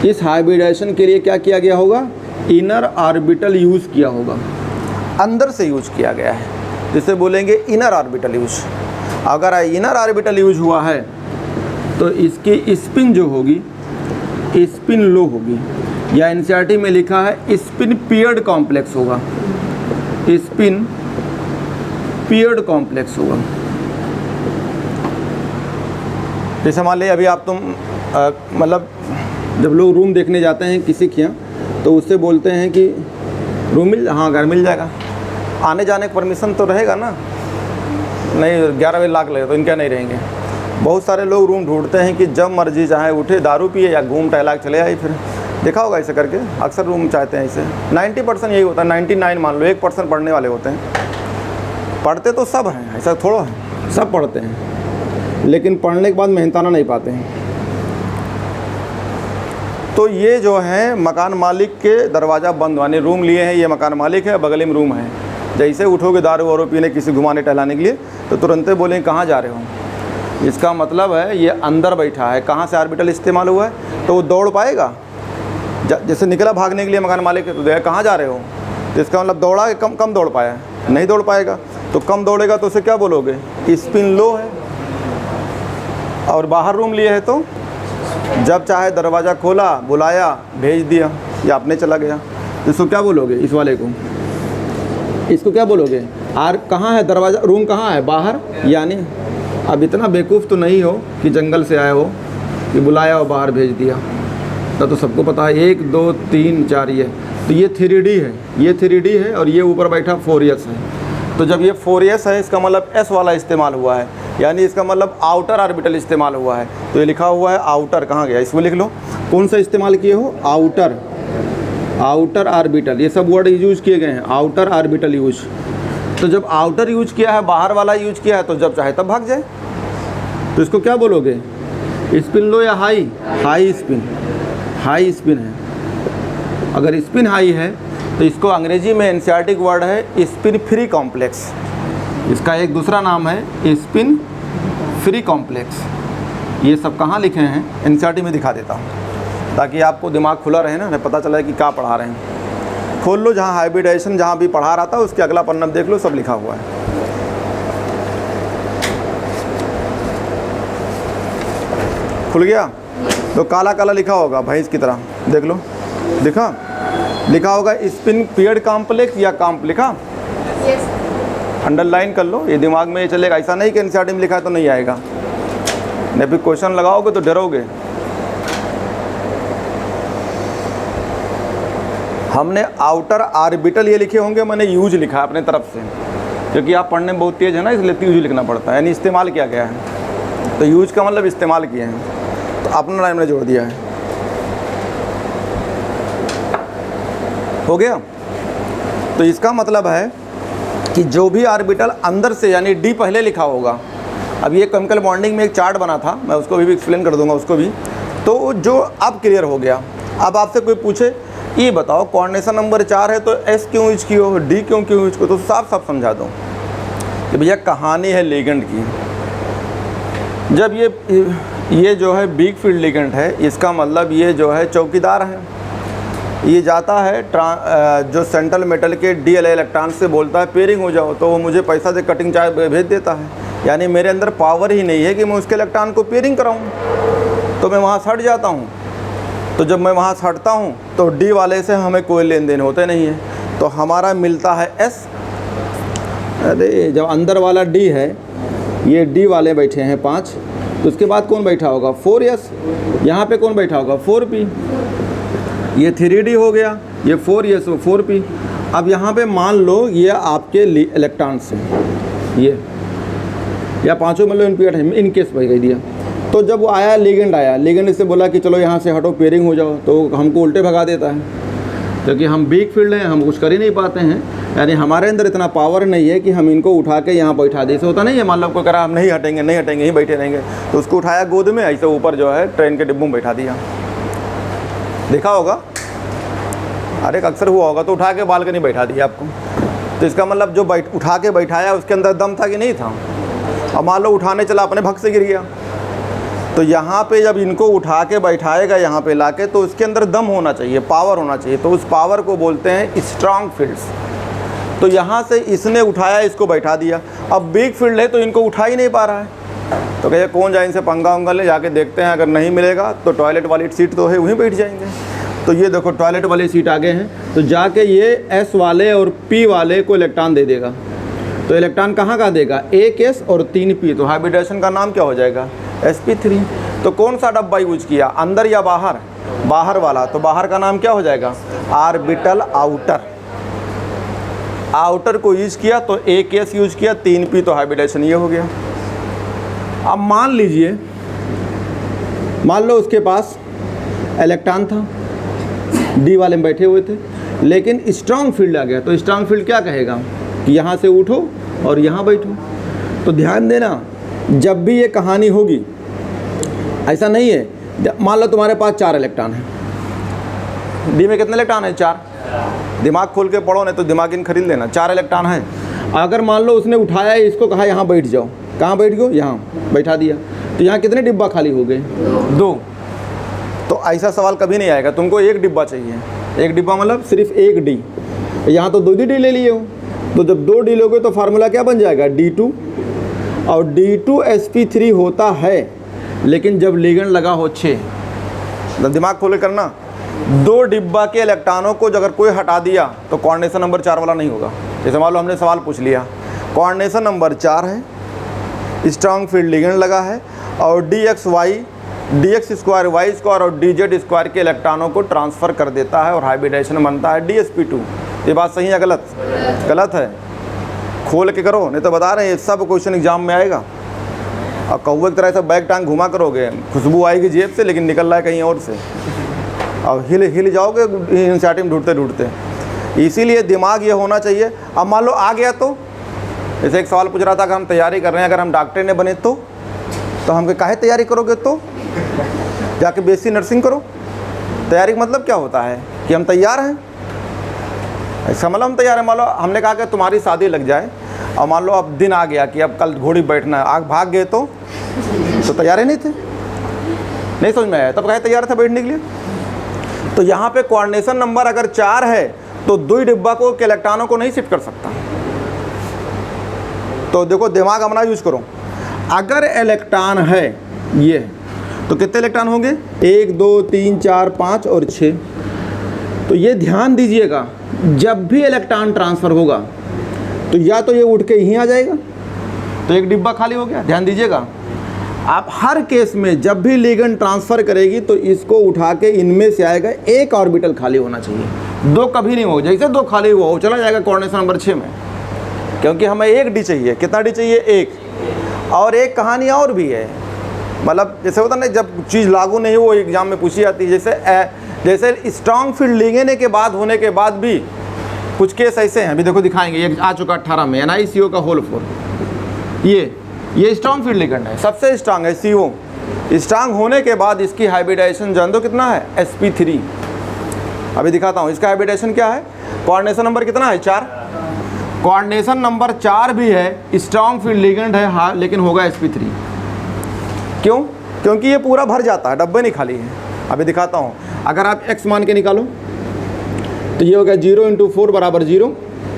इस हाइब्रिडाइजेशन के लिए क्या किया गया होगा? इनर ऑर्बिटल यूज़ किया होगा, अंदर से यूज किया गया है, जिसे बोलेंगे इनर ऑर्बिटल यूज। अगर इनर ऑर्बिटल यूज हुआ है तो इसकी स्पिन जो होगी, स्पिन लो होगी, या एनसीईआरटी में लिखा है स्पिन पीयर्ड कॉम्प्लेक्स होगा, स्पिन पीयर्ड कॉम्प्लेक्स होगा। जैसे मान लीजिए अभी आप मतलब जब लोग रूम देखने जाते हैं किसी के यहाँ, तो उससे बोलते हैं कि रूम हाँ घर मिल जाएगा, आने जाने का परमिशन तो रहेगा ना? नहीं, 11 बजे लाख लगे तो इनका नहीं रहेंगे। बहुत सारे लोग रूम ढूंढते हैं कि जब मर्जी चाहे उठे, दारू पिए या घूम टहला के चले आए। फिर देखा होगा ऐसे करके, अक्सर रूम चाहते हैं ऐसे। 90% यही होता है, 99 मान लो, 1% पढ़ने वाले होते हैं। पढ़ते तो सब हैं, ऐसा थोड़ा है, सब पढ़ते हैं, लेकिन पढ़ने के बाद मेहनताना नहीं पाते हैं। तो ये जो है मकान मालिक के दरवाज़ा बंद, यानी रूम लिए हैं, ये मकान मालिक है, बगल में रूम है। जैसे उठोगे दारू वारू पीने, किसी घुमाने टहलाने के लिए, तो तुरंत बोलेंगे कहाँ जा रहे हो। इसका मतलब है ये अंदर बैठा है। कहाँ से ऑर्बिटल इस्तेमाल हुआ है, तो वो दौड़ पाएगा। जैसे निकला भागने के लिए मकान मालिक, तो देखा कहाँ जा रहे हो, तो इसका मतलब दौड़ा है, कम दौड़ पाया, नहीं दौड़ पाएगा। तो कम दौड़ेगा तो उसे क्या बोलोगे? स्पिन लो है। और बाहर रूम लिए है तो जब चाहे दरवाज़ा खोला, बुलाया, भेज दिया, या अपने चला गया, तो इसको क्या बोलोगे? इस वाले को, इसको क्या बोलोगे? कहाँ है दरवाज़ा, रूम कहाँ है? बाहर। यानी अब इतना बेवकूफ़ तो नहीं हो कि जंगल से आए हो कि बुलाया और बाहर भेज दिया, तो सबको पता है 1 2 3 4 ये, तो ये 3D है, ये 3D है, और ये ऊपर बैठा 4s है। तो जब ये 4s है, इसका मतलब s वाला इस्तेमाल हुआ है, यानी इसका मतलब आउटर ऑर्बिटल इस्तेमाल हुआ है। तो ये लिखा हुआ है आउटर, कहाँ गया? इसमें लिख लो कौन सा इस्तेमाल किए हो? आउटर, आउटर ऑर्बिटल, ये सब वर्ड यूज किए गए हैं, आउटर ऑर्बिटल यूज। तो जब आउटर यूज किया है, बाहर वाला यूज किया है, तो जब चाहे तब भाग जाए। तो इसको क्या बोलोगे? स्पिन लो या high? High spin, high spin है। अगर स्पिन हाई है तो इसको अंग्रेजी में एनसीईआरटी वर्ड है स्पिन फ्री कॉम्प्लेक्स। इसका एक दूसरा नाम है स्पिन फ्री कॉम्प्लेक्स। ये सब कहाँ लिखे हैं एनसीईआरटी में दिखा देता हूँ ताकि आपको दिमाग खुला रहे ना, पता चला कि क्या पढ़ा रहे हैं। खोल लो, जहाँ हाइब्रिडाइजेशन जहाँ भी पढ़ा रहा था उसके अगला पन्ना देख लो, सब लिखा हुआ है। खुल गया? तो काला काला लिखा होगा भैंस की तरह, देख लो, लिखा होगा स्पिन पेयर्ड कॉम्प्लेक्स या लिखा, अंडरलाइन कर लो, ये दिमाग में ये चलेगा। ऐसा नहीं कि एनसीईआरटी में लिखा है तो नहीं आएगा, नहीं फिर क्वेश्चन लगाओगे तो डरोगे। हमने आउटर ऑर्बिटल ये लिखे होंगे, मैंने यूज लिखा अपने तरफ से, क्योंकि आप पढ़ने में बहुत तेज है ना, इसलिए यूज लिखना पड़ता है, यानी इस्तेमाल किया गया है। तो यूज का मतलब इस्तेमाल किए हैं, तो अपना नाम ने जोड़ दिया है। हो गया? तो इसका मतलब है कि जो भी ऑर्बिटल अंदर से, यानी डी पहले लिखा होगा। अब ये केमिकल बॉन्डिंग में एक चार्ट बना था, मैं उसको भी एक्सप्लेन कर दूंगा उसको भी। तो जो अब क्लियर हो गया। अब आपसे कोई पूछे ये बताओ कोऑर्डिनेशन नंबर 4 है तो एस क्यों यूज किए हो, डी क्यों यूज किए, तो साफ साफ समझा दो कि भैया कहानी है लिगेंड की। जब ये जो है बिग फील्ड लिगेंड है, इसका मतलब ये जो है चौकीदार है। ये जाता है जो सेंट्रल मेटल के DLA इलेक्ट्रॉन से बोलता है पेयरिंग हो जाओ, तो वो मुझे पैसा से कटिंग चार्ज भेज देता है। यानी मेरे अंदर पावर ही नहीं है कि मैं उसके इलेक्ट्रॉन को पेयरिंग कराऊं, तो मैं वहाँ सट जाता हूँ। तो जब मैं वहाँ सटता हूँ तो डी वाले से हमें कोई लेन देन होते नहीं है, तो हमारा मिलता है एस। अरे जब अंदर वाला डी है, ये डी वाले बैठे हैं 5, तो उसके बाद कौन बैठा होगा 4s, यहाँ पे कौन बैठा होगा 4p। ये 3d हो गया, ये 4s 4p। अब यहाँ पे मान लो ये आपके इलेक्ट्रॉन से ये या पांचों मतलब इनपीएट है, इन केस भाई कह दिया। तो जब वो आया लिगेंड से बोला कि चलो यहाँ से हटो पेयरिंग हो जाओ, तो हमको उल्टे भगा देता है, क्योंकि हम वीक फील्ड हैं, हम कुछ कर ही नहीं पाते हैं। यानी हमारे अंदर इतना पावर नहीं है कि हम इनको उठा के यहाँ बैठा दे। ऐसे होता नहीं है, मान लो कोई कह रहा हम नहीं हटेंगे यहीं बैठे रहेंगे, तो उसको उठाया गोद में ऐसे ऊपर जो है ट्रेन के डिब्बों में बैठा दिया, देखा होगा, अरे अक्सर हुआ होगा। तो उठा के बालकनी बैठा दिया आपको, तो इसका मतलब जो उठा के बैठाया उसके अंदर दम था कि नहीं था। अब मान लो उठाने चला, अपने भग से गिर गया, तो यहाँ पे जब इनको उठा के बैठाएगा यहाँ पे लाके, तो उसके अंदर दम होना चाहिए, पावर होना चाहिए, तो उस पावर को बोलते हैं स्ट्रांग फील्ड्स। तो यहाँ से इसने उठाया, इसको बैठा दिया। अब बिग फील्ड है तो इनको उठा ही नहीं पा रहा है, तो कहिए कौन जाए इनसे पंगा उंगा ले, जाके देखते हैं, अगर नहीं मिलेगा तो टॉयलेट वाली सीट तो है वहीं बैठ जाएंगे। तो ये देखो टॉयलेट वाली सीट आगे हैं, तो जाके ये एस वाले और पी वाले को इलेक्ट्रॉन दे देगा। तो इलेक्ट्रॉन कहाँ का देगा, एक एस और 3 पी, तो हाइब्रिडाइजेशन का नाम क्या हो जाएगा sp3। तो कौन सा डब्बा यूज किया, अंदर या बाहर, बाहर वाला, तो बाहर का नाम क्या हो जाएगा ऑर्बिटल आउटर। आउटर को यूज किया तो एक एस यूज किया, 3 पी, तो हाइब्रिडाइजेशन ये हो गया। अब मान लीजिए, मान लो उसके पास इलेक्ट्रॉन था, डी वाले में बैठे हुए थे, लेकिन स्ट्रांग फील्ड आ गया। तो स्ट्रांग फील्ड क्या कहेगा कि यहाँ से उठो और यहाँ बैठो। तो ध्यान देना, जब भी ये कहानी होगी, ऐसा नहीं है, मान लो तुम्हारे पास 4 इलेक्ट्रॉन है, डी में कितने इलेक्ट्रॉन है 4, दिमाग खोल के पढ़ो, नहीं तो दिमाग इन खरीद लेना। 4 इलेक्ट्रॉन है, अगर मान लो उसने उठाया, इसको कहा यहाँ बैठ जाओ, कहाँ बैठ गयो, यहाँ बैठा दिया, तो यहाँ कितने डिब्बा खाली हो गए 2। तो ऐसा सवाल कभी नहीं आएगा, तुमको एक डिब्बा चाहिए, एक डिब्बा मतलब सिर्फ एक डी, यहाँ तो 2 डी ले लिए हो, तो जब 2 डी लोगे तो फार्मूला क्या बन जाएगा D2, और D2sp3 होता है, लेकिन जब लिगेंड लगा हो 6, तो दिमाग खोले करना, 2 डिब्बा के इलेक्ट्रॉनों को अगर कोई हटा दिया तो कोऑर्डिनेशन नंबर 4 वाला नहीं होगा। जैसे मान लो हमने सवाल पूछ लिया, कोऑर्डिनेशन नंबर 4 है, स्ट्रांग फील्ड लिगेंड लगा है, और dx स्क्वायर वाई स्क्वायर और dz स्क्वायर के इलेक्ट्रॉनों को ट्रांसफ़र कर देता है, और हाइब्रिडाइजेशन बनता है dsp2। ये बात सही है गलत? गलत है, खोल के करो, नहीं तो बता रहे हैं सब क्वेश्चन एग्जाम में आएगा। और कौवे की तरह से बैग टांग घुमा करोगे, खुशबू आएगी जेब से, लेकिन निकल रहा है कहीं और से, और हिल जाओगे एनसीईआरटी में ढूंढते ढूंढते। इसीलिए दिमाग ये होना चाहिए। अब मान लो आ गया, तो जैसे एक सवाल पूछ रहा था कि हम तैयारी कर रहे हैं, अगर हम डॉक्टर ने बने तो हम काहे तैयारी करोगे, तो जाके BSc नर्सिंग करो। तैयारी का मतलब क्या होता है कि हम तैयार हैं, इसका मतलब हम तैयार है। मान लो हमने कहा कि तुम्हारी शादी लग जाए और मान लो अब दिन आ गया कि अब कल घोड़ी बैठना है, आग भाग गए तो तैयार ही नहीं थे, नहीं समझ में आया, तब कहे तैयार था बैठने के लिए। तो यहाँ पे कोऑर्डिनेशन नंबर अगर 4 है तो 2 डिब्बा को के इलेक्ट्रॉनों को नहीं शिफ्ट कर सकता। तो देखो दिमाग अपना यूज करो, अगर इलेक्ट्रॉन है ये तो कितने इलेक्ट्रॉन होंगे, 1 2 3 4 5 और 6। तो ये ध्यान दीजिएगा, जब भी इलेक्ट्रॉन ट्रांसफ़र होगा तो या तो ये उठ के यहीं आ जाएगा तो एक डिब्बा खाली हो गया। ध्यान दीजिएगा, आप हर केस में जब भी लिगेंड ट्रांसफ़र करेगी तो इसको उठा के इनमें से आएगा, एक ऑर्बिटल खाली होना चाहिए, 2 कभी नहीं हो। जैसे 2 खाली हुआ वो चला जाएगा कोऑर्डिनेशन नंबर 6 में, क्योंकि हमें 1 डी चाहिए। कितना डी चाहिए, 1। और एक कहानी और भी है, मतलब जैसे होता ना जब चीज़ लागू नहीं वो एग्जाम में पूछी जाती है। जैसे स्ट्रॉन्ग फील्ड लिगेंड के बाद होने के बाद भी कुछ केस ऐसे हैं, अभी देखो दिखाएंगे। ये आ चुका 18 में NiCO का होल 4, ये स्ट्रॉन्ग फील्ड लिगेंड है, सबसे स्ट्रांग है CO। स्ट्रांग होने के बाद इसकी हाइब्रिडाइजेशन जान दो कितना है, sp3। अभी दिखाता हूँ इसका हाइब्रिडाइजेशन क्या है। कोऑर्डिनेशन नंबर कितना है, 4। कोऑर्डिनेशन नंबर 4 भी है, स्ट्रॉन्ग फील्ड लिगेंड है हाँ, लेकिन होगा sp3। क्यों, क्योंकि ये पूरा भर जाता है, डब्बे नहीं खाली है। अभी दिखाता हूँ, अगर आप x मान के निकालो तो ये हो गया 0 × 4 बराबर 0,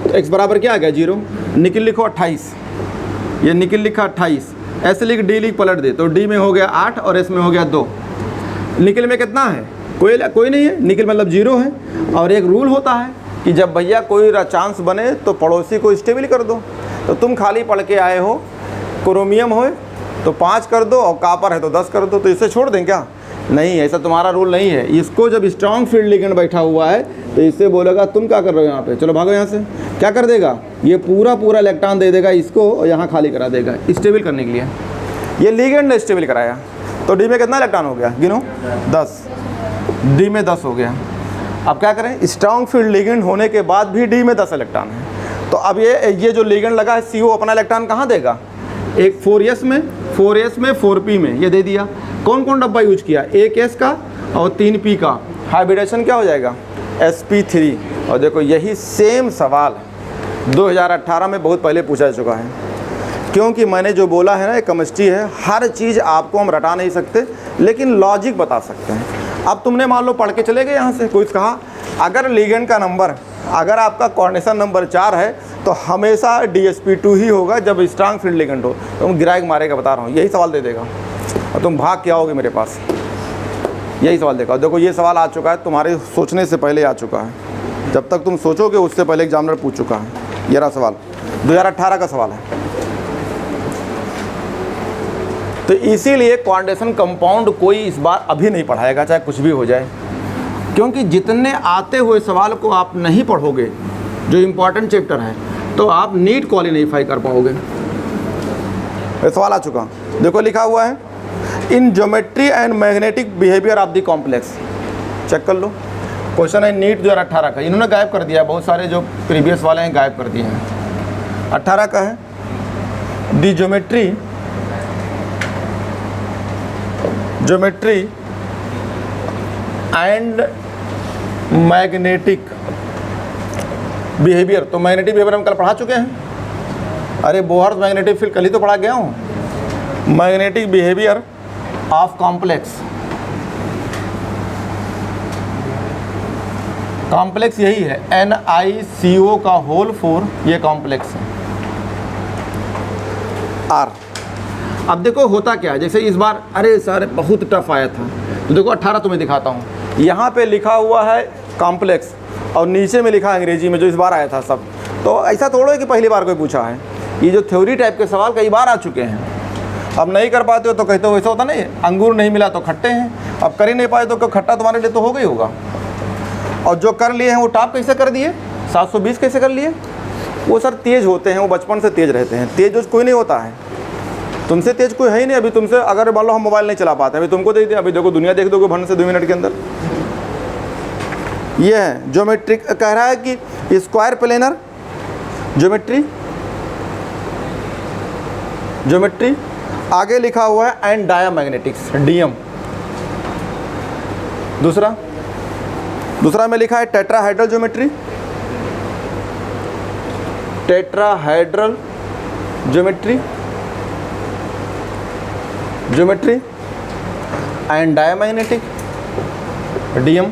तो x बराबर क्या आ गया 0। निकल लिखो 28, ये निकल लिखा 28, ऐसे लिख डी लिख पलट दे तो डी में हो गया 8 और एस में हो गया 2। निकल में कितना है, कोई नहीं है, निकल मतलब 0 है। और एक रूल होता है कि जब भैया कोई चांस बने तो पड़ोसी को स्टेबल कर दो। तो तुम खाली पढ़ के आए हो, क्रोमियम हो तो 5 कर दो और कापर है तो 10 कर दो, तो इसे छोड़ दें क्या, नहीं, ऐसा तुम्हारा रूल नहीं है। इसको जब स्ट्रॉन्ग फील्ड लिगेंड बैठा हुआ है तो इससे बोलेगा तुम क्या कर रहे हो यहाँ पे, चलो भागो यहाँ से। क्या कर देगा, ये पूरा इलेक्ट्रॉन दे देगा इसको और यहाँ खाली करा देगा स्टेबल करने के लिए। ये लिगेंड ने स्टेबल कराया, तो डी में कितना इलेक्ट्रॉन हो गया, गिनो 10, डी में 10 हो गया। अब क्या करें, स्ट्रॉन्ग फील्ड लिगेंड होने के बाद भी डी में 10 इलेक्ट्रॉन है। तो अब ये जो लिगेंड लगा है CO अपना इलेक्ट्रॉन कहाँ देगा, एक 4s में 4p में, ये दे दिया। कौन कौन डब्बा यूज किया, एक s का और 3p का, हाइब्रिडेशन क्या हो जाएगा sp3। और देखो यही सेम सवाल 2018 में बहुत पहले पूछा जा चुका है। क्योंकि मैंने जो बोला है ना, ये केमिस्ट्री है, हर चीज़ आपको हम रटा नहीं सकते लेकिन लॉजिक बता सकते हैं। अब तुमने मान लो पढ़ के चले गए यहाँ से, कोई कहा अगर लिगेंड का नंबर, अगर आपका कोऑर्डिनेशन नंबर 4 है तो हमेशा DsP2 ही होगा जब स्ट्रॉन्ग फील्ड लिगेंड हो। तुम गिराएग मारेगा, बता रहा हूँ, यही सवाल दे देगा और तुम भाग के आओगे मेरे पास, यही सवाल देगा। देखो ये सवाल आ चुका है, तुम्हारे सोचने से पहले आ चुका है, जब तक तुम सोचोगे उससे पहले एग्जामिनर पूछ चुका है। ये रहा सवाल, 2018 का सवाल है। तो इसीलिए कोऑर्डिनेशन कंपाउंड कोई इस बार अभी नहीं पढ़ाएगा, चाहे कुछ भी हो जाए, क्योंकि जितने आते हुए सवाल को आप नहीं पढ़ोगे, जो इम्पोर्टेंट चैप्टर है, तो आप नीट क्वालिफाई कर पाओगे। ये सवाल आ चुका, देखो लिखा हुआ है in geometry and magnetic behaviour of the complex. Check कर लो, क्वेश्चन है नीट 2018 का। इन्होंने गायब कर दिया, बहुत सारे जो प्रीवियस वाले हैं गायब कर दिए हैं। 18 का है दी ज्योमेट्री एंड मैग्नेटिक बिहेवियर। तो मैग्नेटिक बिहेवियर हम कल पढ़ा चुके हैं। अरे बोहर्स मैग्नेटिक फील्ड कल ही तो पढ़ा गया हूँ। Magnetic behaviour of complex, complex यही है NiCO का होल 4, ये कॉम्प्लेक्स है R। अब देखो होता क्या है, जैसे इस बार अरे सर बहुत टफ आया था, तो देखो 18 तुम्हें दिखाता हूँ। यहाँ पे लिखा हुआ है कॉम्प्लेक्स और नीचे में लिखा है अंग्रेजी में जो इस बार आया था सब। तो ऐसा थोड़ा है कि पहली बार कोई पूछा है, ये जो थ्योरी टाइप के सवाल कई बार आ चुके हैं। अब नहीं कर पाते हो तो कहते हो वैसा होता नहीं, अंगूर नहीं मिला तो खट्टे हैं। अब कर ही नहीं पाए तो खट्टा तुम्हारे लिए तो हो गई होगा। और जो कर लिए हैं वो टॉप कैसे कर दिए, 720 कैसे कर लिए। वो सर तेज़ होते हैं, वो बचपन से तेज़ रहते हैं, तेज़ कोई नहीं होता है। तुमसे तेज कोई है ही नहीं। अभी तुमसे अगर मान लो हम मोबाइल नहीं चला पाते, अभी तुमको दे दिया, अभी देखो दुनिया देख दोगे भन से 2 मिनट के अंदर। ये है ज्योमेट्रिक, कह रहा है कि स्क्वायर प्लेनर ज्योमेट्री आगे लिखा हुआ है एंड डायामैग्नेटिक्स DM। दूसरा में लिखा है tetrahedral geometry, tetrahedral geometry and diamagnetic DM.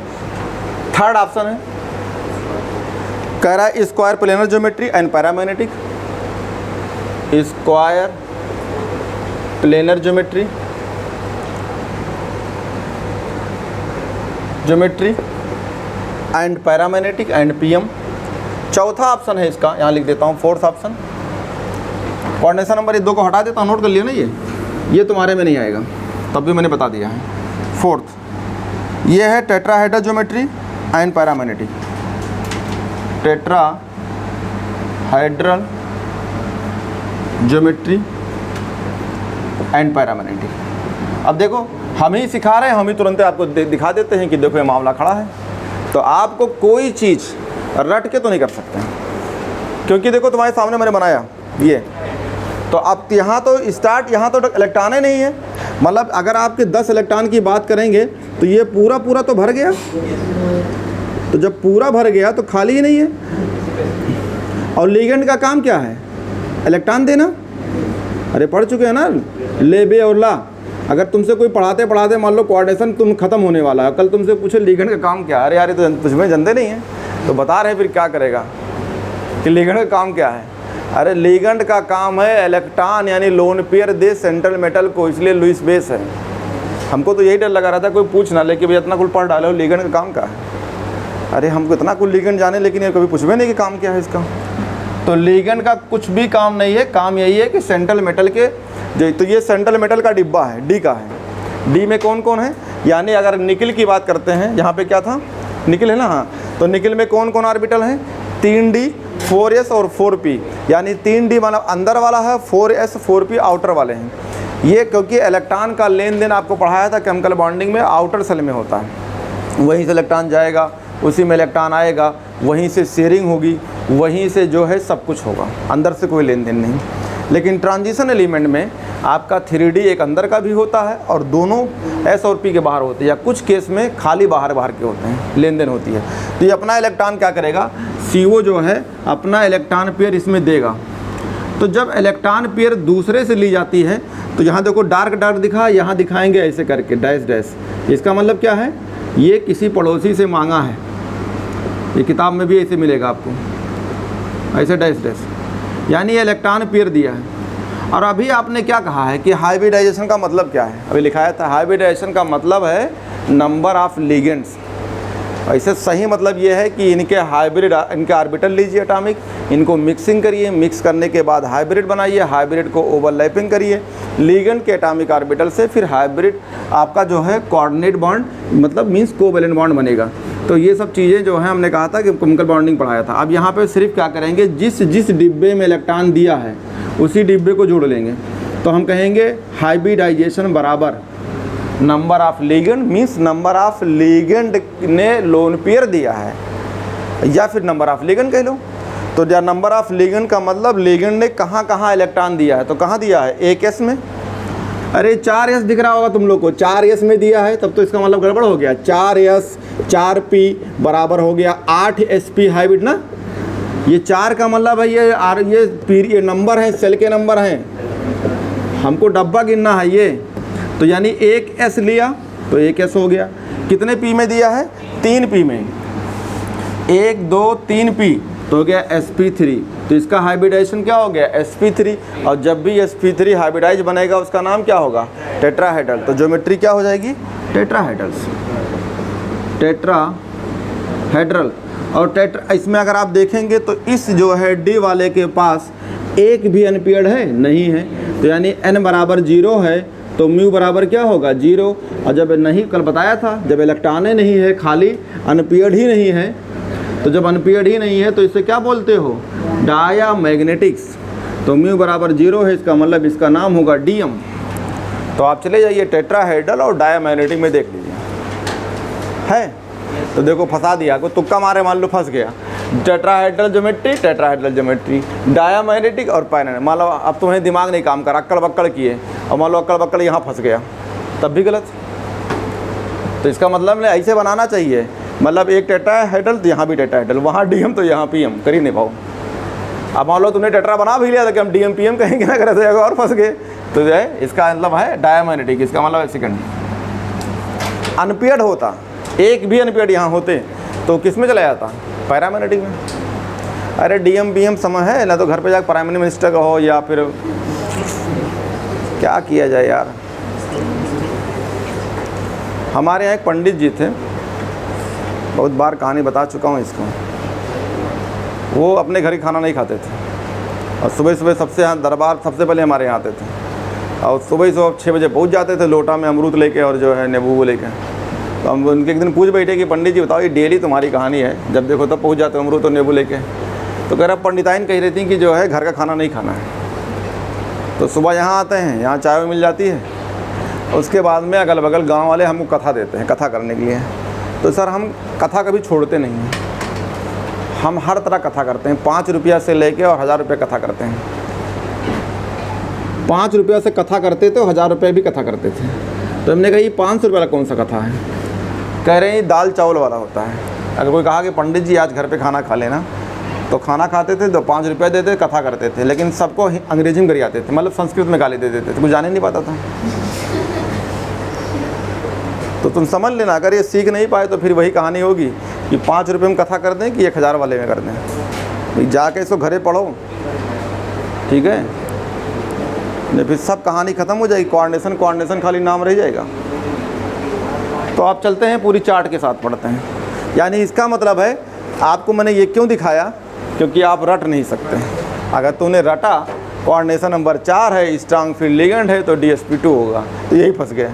Third option है कह रहा है square planar geometry and paramagnetic, square planar geometry and paramagnetic and PM. चौथा ऑप्शन है इसका, यहाँ लिख देता हूँ फोर्थ ऑप्शन। कोऑर्डिनेशन नंबर ये 2 को हटा देता हूँ, नोट कर लिया ना, ये तुम्हारे में नहीं आएगा, तब भी मैंने बता दिया है। फोर्थ ये है tetrahedral geometry and paramagnetic, tetrahedral geometry and paramagnetic. अब देखो हम ही सिखा रहे हैं, हम ही तुरंत आपको दिखा देते हैं कि देखो ये मामला खड़ा है, तो आपको कोई चीज़ रट के तो नहीं कर सकते हैं, क्योंकि देखो तुम्हारे सामने मैंने बनाया ये, तो अब यहाँ तो स्टार्ट, यहाँ तो इलेक्ट्रॉन ही नहीं है, मतलब अगर आपके 10 इलेक्ट्रॉन की बात करेंगे तो ये पूरा तो भर गया, तो जब पूरा भर गया तो खाली ही नहीं है। और लिगेंड का काम क्या है? इलेक्ट्रॉन देना। अरे पढ़ चुके हैं ना ले बे और ला। अगर तुमसे कोई पढ़ाते पढ़ाते मान लो कोऑर्डिनेशन तुम खत्म होने वाला है, कल तुमसे पूछे लिगेंड का काम क्या है, अरे यार ये तो तुझमें जानते नहीं है, तो बता रहे हैं फिर क्या करेगा कि लिगेंड का काम क्या है। अरे लिगेंड का काम है इलेक्ट्रॉन यानी लोन पेयर दे सेंट्रल मेटल को, इसलिए लुईस बेस है। हमको तो यही डर लगा रहा था कोई पूछ ना ले कि भाई इतना कुल पढ़ डालो लिगेंड का काम क्या है। अरे हमको इतना कुल लिगेंड जाने, लेकिन ये कभी पूछवे नहीं कि काम क्या है इसका। तो लिगेंड का कुछ भी काम नहीं है, काम यही है कि सेंट्रल मेटल के जो, तो ये सेंट्रल मेटल का डिब्बा है, डी का है। डी में कौन कौन है, यानी अगर निकिल की बात करते हैं, यहाँ पे क्या था निकिल है ना, हाँ, तो निकिल में कौन कौन ऑर्बिटल हैं, 3D 4s और 4p, यानी 3D मतलब अंदर वाला है, 4s 4p आउटर वाले हैं। ये क्योंकि इलेक्ट्रॉन का लेन देन आपको पढ़ाया था केमिकल बॉन्डिंग में, आउटर सेल में होता है, वहीं से इलेक्ट्रॉन जाएगा, उसी में इलेक्ट्रॉन आएगा, वहीं से शेयरिंग होगी, वहीं से जो है सब कुछ होगा, अंदर से कोई लेन देन नहीं। लेकिन ट्रांजिशन एलिमेंट में आपका 3D एक अंदर का भी होता है और दोनों S और P के बाहर होते हैं, या कुछ केस में खाली बाहर के होते हैं, लेन देन होती है। तो ये अपना इलेक्ट्रॉन क्या करेगा, CO जो है अपना इलेक्ट्रॉन पेयर इसमें देगा। तो जब इलेक्ट्रॉन पेयर दूसरे से ली जाती है, तो यहाँ देखो डार्क दिखा, यहाँ दिखाएंगे ऐसे करके डैश डैश। इसका मतलब क्या है, ये किसी पड़ोसी से मांगा है, ये किताब में भी ऐसे मिलेगा आपको, ऐसे डैश डैश, यानी ये इलेक्ट्रॉन पेयर दिया है। और अभी आपने क्या कहा है कि हाइब्रिडाइजेशन का मतलब क्या है, अभी लिखाया था हाइब्रिडाइजेशन का मतलब है नंबर ऑफ लिगेंड्स। ऐसे सही मतलब ये है कि इनके ऑर्बिटल लीजिए एटॉमिक, इनको मिक्सिंग करिए, मिक्स करने के बाद हाइब्रिड बनाइए, हाइब्रिड को ओवरलैपिंग करिए लिगेंड के एटॉमिक ऑर्बिटल से, फिर हाइब्रिड आपका जो है कोऑर्डिनेट बॉन्ड मतलब मींस कोवैलेंट बॉन्ड बनेगा। तो ये सब चीज़ें जो है हमने कहा था कि केमिकल बॉन्डिंग पढ़ाया था। अब यहाँ पे सिर्फ क्या करेंगे, जिस डिब्बे में इलेक्ट्रॉन दिया है उसी डिब्बे को जोड़ लेंगे। तो हम कहेंगे हाइब्रिडाइजेशन बराबर number of ligand, means number of ligand ने लोन पेयर दिया है, या फिर नंबर ऑफ लिगेंड कह लो। तो या नंबर ऑफ लिगेंड का मतलब लिगेंड ने कहाँ कहाँ इलेक्ट्रॉन दिया है, तो कहाँ दिया है, एक S में। अरे 4s दिख रहा होगा तुम लोग को, 4s में दिया है, तब तो इसका मतलब गड़बड़ हो गया। 4s 4p बराबर हो गया 8sp हाइब्रिड ना। ये 4 का मतलब है ये नंबर है, सेल के नंबर हैं, हमको डब्बा गिनना है ये। तो यानी एक S लिया तो एक S हो गया। कितने P में दिया है, 3p में, 1 2 3p तो हो गया sp3। तो इसका हाइब्रिडाइजेशन क्या हो गया, sp3। और जब भी sp3 हाइब्रिडाइज बनेगा उसका नाम क्या होगा, टेट्राहेड्रल। तो ज्योमेट्री क्या हो जाएगी, टेट्राहेड्रल। और इसमें अगर आप देखेंगे तो इस जो है D वाले के पास एक भी अनपेयर्ड है नहीं है, तो यानी n बराबर 0 है, तो म्यू बराबर क्या होगा, 0। और जब नहीं, कल बताया था, जब इलेक्ट्रॉन नहीं है, खाली अनपेयर्ड ही नहीं है, तो जब अनपेयर्ड ही नहीं है तो इसे क्या बोलते हो, डायामैग्नेटिक्स। तो म्यू बराबर 0 है, इसका मतलब इसका नाम होगा डीएम। तो आप चले जाइए टेट्राहेड्रल और डायामैग्नेटिक में देख लीजिए, है तो देखो फंसा दिया, को तुक्का मारे मान लो फंस गया। टेट्राहेड्रल ज्योमेट्री, डायामैग्नेटिक और पैरेलल। मान लो अब तुम्हें दिमाग नहीं काम करा, अक्कड़ बक्कड़ किए, और मान लो अक्कड़ बक्कड़ यहाँ फंस गया, तब भी गलत। तो इसका मतलब ऐसे बनाना चाहिए, मतलब एक टेट्राहेड्रल तो यहाँ भी टेट्राहेड्रल, वहाँ डीएम तो यहाँ पीएम, कर ही नहीं पाओ। अब मान लो तुमने टेट्रा बना भी लिया था कि हम DMPM कहेंगे ना, अगर ऐसे जगह और फंस गए तो जो है इसका मतलब है डायमैग्नेटिक, इसका मतलब है सेकंड। अनपेयर्ड होता, एक भी अनपेयर्ड यहाँ होते तो किस में चला जाता? पैरामैग्नेटिक में। अरे DMPM समय है ना, तो घर पे जाकर प्राइम मिनिस्टर का हो या फिर क्या किया जाए यार। हमारे यहाँ एक पंडित जी थे, बहुत बार कहानी बता चुका हूँ इसको। वो अपने घर ही खाना नहीं खाते थे और सुबह सुबह सबसे यहाँ दरबार सबसे पहले हमारे यहाँ आते थे और सुबह 6 बजे पहुँच जाते थे लोटा में अमरूद लेके और जो है नींबू लेके। तो हम उनके एक दिन पूछ बैठे कि पंडित जी बताओ, ये डेली तुम्हारी कहानी है, जब देखो तब पहुँच जाते अमरूद और नींबू लेके। तो कह रहा पंडिताइन कह रही थी कि जो है घर का खाना नहीं खाना है। तो सुबह यहाँ आते हैं, यहाँ चाय मिल जाती है, उसके बाद में अगल बगल गाँव वाले हमको कथा देते हैं कथा करने के लिए। तो सर हम कथा कभी छोड़ते नहीं हैं, हम हर तरह कथा करते हैं, 5 रुपया से लेके और 1000 रुपये कथा करते हैं। 5 रुपया से कथा करते थे और 1000 रुपये भी कथा करते थे। तो हमने कहा ये 500 रुपये वाला कौन सा कथा है? कह रहे हैं दाल चावल वाला होता है। अगर कोई कहा कि पंडित जी आज घर पे खाना खा लेना, तो खाना खाते थे तो 5 रुपये देते, कथा करते थे, लेकिन सबको अंग्रेजी में गरियाते थे, मतलब संस्कृत में गाली दे देते थे, कुछ जाने नहीं पाता था। तो तुम समझ लेना, अगर ये सीख नहीं पाए तो फिर वही कहानी होगी कि 5 रुपये में कथा कर दें कि 1000 वाले में कर दें। भाई जाके इसको घरे पढ़ो, ठीक है, नहीं फिर सब कहानी ख़त्म हो जाएगी, कोऑर्डिनेशन खाली नाम रह जाएगा। तो आप चलते हैं पूरी चार्ट के साथ पढ़ते हैं। यानी इसका मतलब है आपको मैंने ये क्यों दिखाया, क्योंकि आप रट नहीं सकते। अगर तूने रटा कोऑर्डिनेशन नंबर 4 है, स्ट्रांग फील्ड लिगेंड है, तो DSP2 होगा, तो यही फंस गए।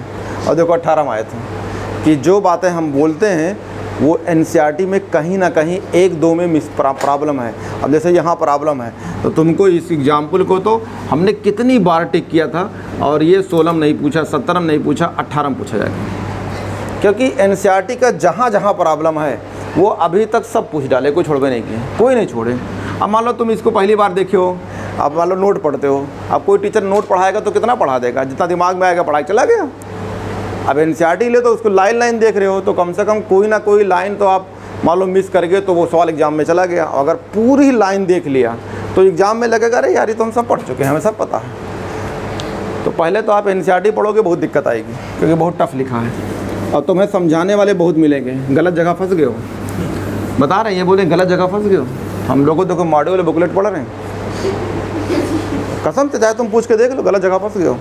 और देखो 18 में आए थे कि जो बातें हम बोलते हैं वो NCERT में कहीं ना कहीं 1-2 में प्रॉब्लम है। अब जैसे यहाँ प्रॉब्लम है, तो तुमको इस एग्जाम्पल को तो हमने कितनी बार टिक किया था, और ये 16 में नहीं पूछा, 17 में नहीं पूछा, 18 में पूछा जाएगा। क्योंकि NCERT का जहाँ जहाँ प्रॉब्लम है वो अभी तक सब पूछ डाले, कोई छोड़वे नहीं किए, कोई नहीं छोड़े। अब मान लो तुम इसको पहली बार देखे हो, अब मान लो नोट पढ़ते हो, अब कोई टीचर नोट पढ़ाएगा तो कितना पढ़ा देगा, जितना दिमाग में आएगा पढ़ाई चला गया। अब NCERT ले तो उसको लाइन देख रहे हो, तो कम से कम कोई ना कोई लाइन तो आप मान लो मिस कर गए तो वो सवाल एग्जाम में चला गया। अगर पूरी लाइन देख लिया तो एग्जाम में लगेगा अरे यार ये तो हम सब पढ़ चुके हैं, हमें सब पता है। तो पहले तो आप NCERT पढ़ोगे, बहुत दिक्कत आएगी, क्योंकि बहुत टफ लिखा है और तुम्हें समझाने वाले बहुत मिलेंगे। गलत जगह फंस गए हो, बता रहे हैं, ये बोले गलत जगह फंस गए हो। हम लोगों देखो मॉड्यूल बुकलेट पढ़ रहे हैं, कसम से चाहे तुम पूछ के देख लो, गलत जगह फंस गए हो।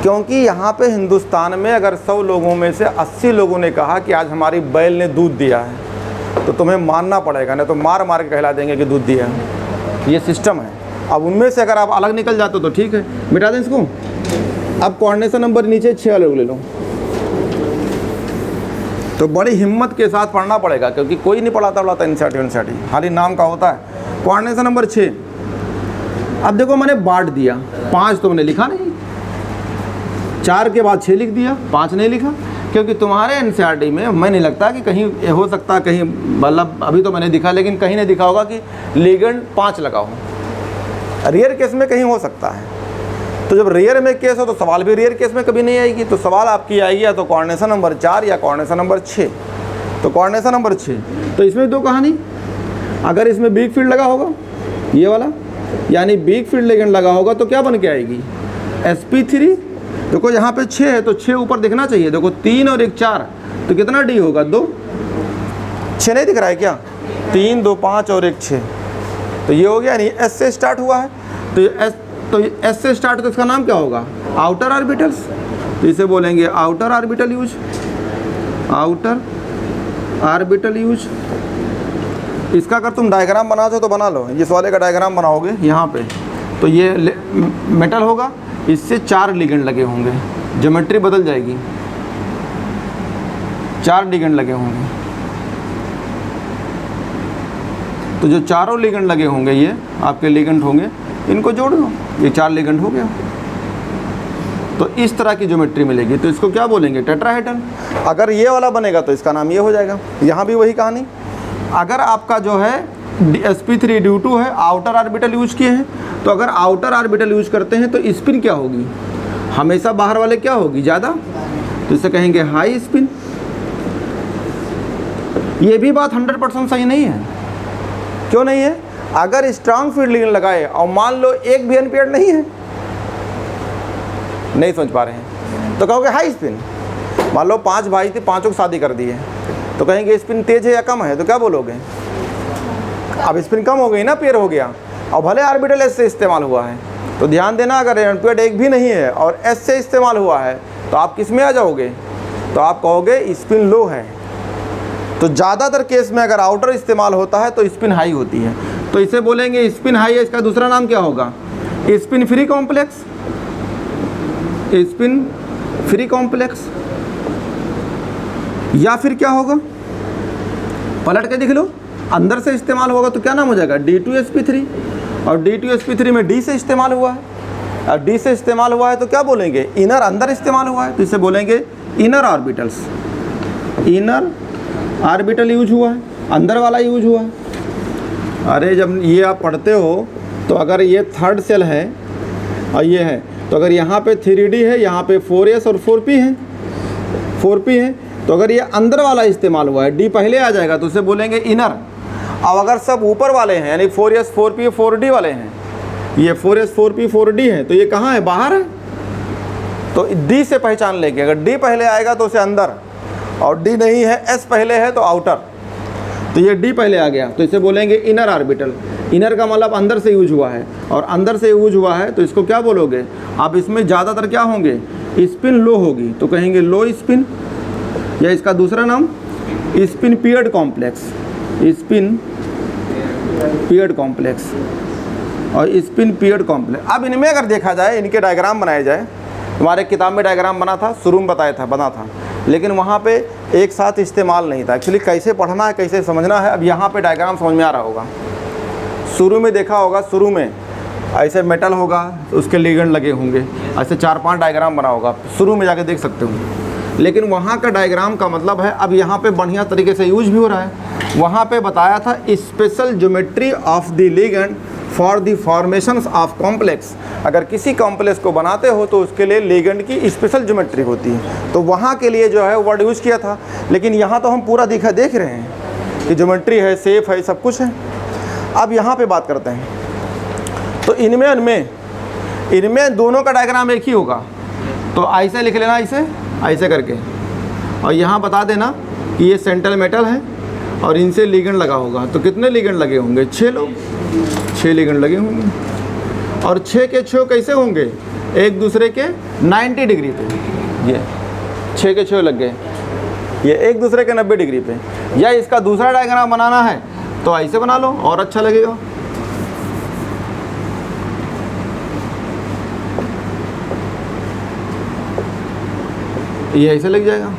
क्योंकि यहाँ पे हिंदुस्तान में अगर 100 लोगों में से 80 लोगों ने कहा कि आज हमारी बैल ने दूध दिया है, तो तुम्हें मानना पड़ेगा, नहीं तो मार मार के कहला देंगे कि दूध दिया है। ये सिस्टम है। अब उनमें से अगर आप अलग निकल जाते हो तो ठीक है, मिटा दें इसको। अब कोऑर्डिनेशन नंबर नीचे 6 लोग ले लो, तो बड़ी हिम्मत के साथ पढ़ना पड़ेगा, क्योंकि कोई नहीं पढ़ाता NCERT, खाली नाम का होता है। Coordination number 6। अब देखो मैंने बांट दिया, 5 तो मैंने लिखा नहीं, 4 के बाद 6 लिख दिया, 5 नहीं लिखा, क्योंकि तुम्हारे NCERT में मैं नहीं लगता कि कहीं हो सकता, कहीं मतलब अभी तो मैंने दिखा, लेकिन कहीं नहीं दिखा होगा कि लिगेंड 5 लगा हो। रेयर केस में कहीं हो सकता है। तो जब रेयर में केस हो तो सवाल भी रेयर केस में कभी नहीं आएगी, तो सवाल आपकी आएगी या तो कोऑर्डिनेशन नंबर 4 या कोऑर्डिनेशन नंबर 6। तो कोऑर्डिनेशन नंबर 6, तो इसमें 2 कहानी। अगर इसमें बिग फील्ड लगा होगा ये वाला, यानी बिग फील्ड लिगेंड लगा होगा, तो क्या बन के आएगी sp3। देखो यहाँ पे 6 है तो 6 ऊपर दिखना चाहिए। देखो 3 और 1 4, तो कितना D होगा 2। 6 नहीं दिख रहा है क्या? 3 2 5 और 1 6, तो ये हो गया। नहीं S से स्टार्ट हुआ है, तो S से स्टार्ट, तो इसका नाम क्या होगा? Outer orbitals. तो इसे बोलेंगे outer orbital use, outer orbital use. इसका अगर तुम डायग्राम बना दो तो बना लो, इस वाले का डायग्राम बनाओगे यहाँ पे, तो ये मेटल होगा, इससे 4 लिगेंड लगे होंगे, ज्योमेट्री बदल जाएगी, 4 लिगेंड लगे होंगे। तो जो चारों लिगेंड लगे होंगे ये आपके लिगेंड होंगे, इनको जोड़ लो, ये 4 लिगेंड हो गया। तो इस तरह की ज्योमेट्री मिलेगी, तो इसको क्या बोलेंगे? टेट्राहेड्रल। अगर ये वाला बनेगा तो इसका नाम ये हो जाएगा। यहाँ भी वही कहानी। अगर आपका जो है sp3d2 है, आउटर ऑर्बिटल यूज किए हैं, तो अगर आउटर ऑर्बिटल यूज करते हैं तो स्पिन क्या होगी? हमेशा बाहर वाले क्या होगी? ज़्यादा, तो इसे कहेंगे हाई स्पिन। ये भी बात 100% सही नहीं है। क्यों नहीं है? अगर स्ट्रांग फील्ड लिगेंड लगाए और मान लो एक भी अनपेयर्ड नहीं है, नहीं समझ पा रहे हैं, तो कहोगे हाई स्पिन। मान लो 5 भाई थे, 5 को शादी कर दी है, तो कहेंगे स्पिन तेज है या कम है, तो क्या बोलोगे? अब स्पिन कम हो गई ना, पेयर हो गया, और भले ऑर्बिटल एस से इस्तेमाल हुआ है। तो ध्यान देना, अगर अनपेयर्ड एक भी नहीं है और एस से इस्तेमाल हुआ है तो आप किस में आ जाओगे? तो आप कहोगे स्पिन लो है। तो ज़्यादातर केस में अगर आउटर इस्तेमाल होता है तो स्पिन हाई होती है, तो इसे बोलेंगे स्पिन हाई है। इसका दूसरा नाम क्या होगा? Spin free complex, spin free complex. या फिर क्या होगा, पलट के देख लो, अंदर से इस्तेमाल होगा तो क्या नाम हो जाएगा? D2sp3, और D2sp3 में D से इस्तेमाल हुआ है, और D से इस्तेमाल हुआ है तो क्या बोलेंगे? इनर, अंदर इस्तेमाल हुआ है तो इसे बोलेंगे inner orbitals. Inner orbital use हुआ है, अंदर वाला यूज हुआ है। अरे जब ये आप पढ़ते हो तो अगर ये थर्ड सेल है और ये है, तो अगर यहाँ पे 3D है, यहाँ पे 4s और 4p है, 4p है, तो अगर ये अंदर वाला इस्तेमाल हुआ है, D पहले आ जाएगा तो उसे बोलेंगे इनर। अब अगर सब ऊपर वाले हैं, यानी 4s 4p 4d वाले हैं, ये 4s 4p 4d है, तो ये कहाँ है? बाहर है। तो D से पहचान लेंगे, अगर D पहले आएगा तो उसे अंदर, और D नहीं है, S पहले है तो आउटर। तो ये D पहले आ गया तो इसे बोलेंगे इनर ऑर्बिटल। इनर का मतलब अंदर से यूज हुआ है, और अंदर से यूज हुआ है तो इसको क्या बोलोगे? आप इसमें ज़्यादातर क्या होंगे? स्पिन लो होगी तो कहेंगे लो स्पिन, या इसका दूसरा नाम spin peered complex, spin peered complex और स्पिन पियर्ड कॉम्प्लेक्स। अब इनमें अगर देखा जाए, इनके डायग्राम बनाए जाए, हमारे किताब में डायग्राम बना था, शुरू में बताया था, बना था, लेकिन वहाँ पे एक साथ इस्तेमाल नहीं था। एक्चुअली कैसे पढ़ना है, कैसे समझना है, अब यहाँ पे डायग्राम समझ में आ रहा होगा। शुरू में देखा होगा, शुरू में ऐसे मेटल होगा तो उसके लिगेंड लगे होंगे, ऐसे 4-5 डायग्राम बना होगा, शुरू में जाके देख सकते हो। लेकिन वहाँ का डायग्राम का मतलब है, अब यहाँ पे बढ़िया तरीके से यूज भी हो रहा है। वहाँ पे बताया था special geometry of the ligand for the formations of complex. अगर किसी कॉम्प्लेक्स को बनाते हो तो उसके लिए लिगेंड की स्पेशल ज्योमेट्री होती है, तो वहाँ के लिए जो है वर्ड यूज किया था। लेकिन यहाँ तो हम पूरा देख रहे हैं कि ज्योमेट्री है, शेप है, सब कुछ है। अब यहाँ पे बात करते हैं, तो इनमें दोनों का डायग्राम एक ही होगा, तो ऐसे लिख लेना, ऐसे करके, और यहाँ बता देना कि ये सेंट्रल मेटल है और इनसे लिगेंड लगा होगा। तो कितने लिगेंड लगे होंगे? 6 लोग, 6 लिगेंड लगे होंगे। और 6 के 6 कैसे होंगे? एक दूसरे के 90 डिग्री पे, ये 6 के 6 लग गए, ये एक दूसरे के 90 डिग्री पे। या इसका दूसरा डायग्राम बनाना है तो ऐसे बना लो, और अच्छा लगेगा। ये ऐसे लग जाएगा।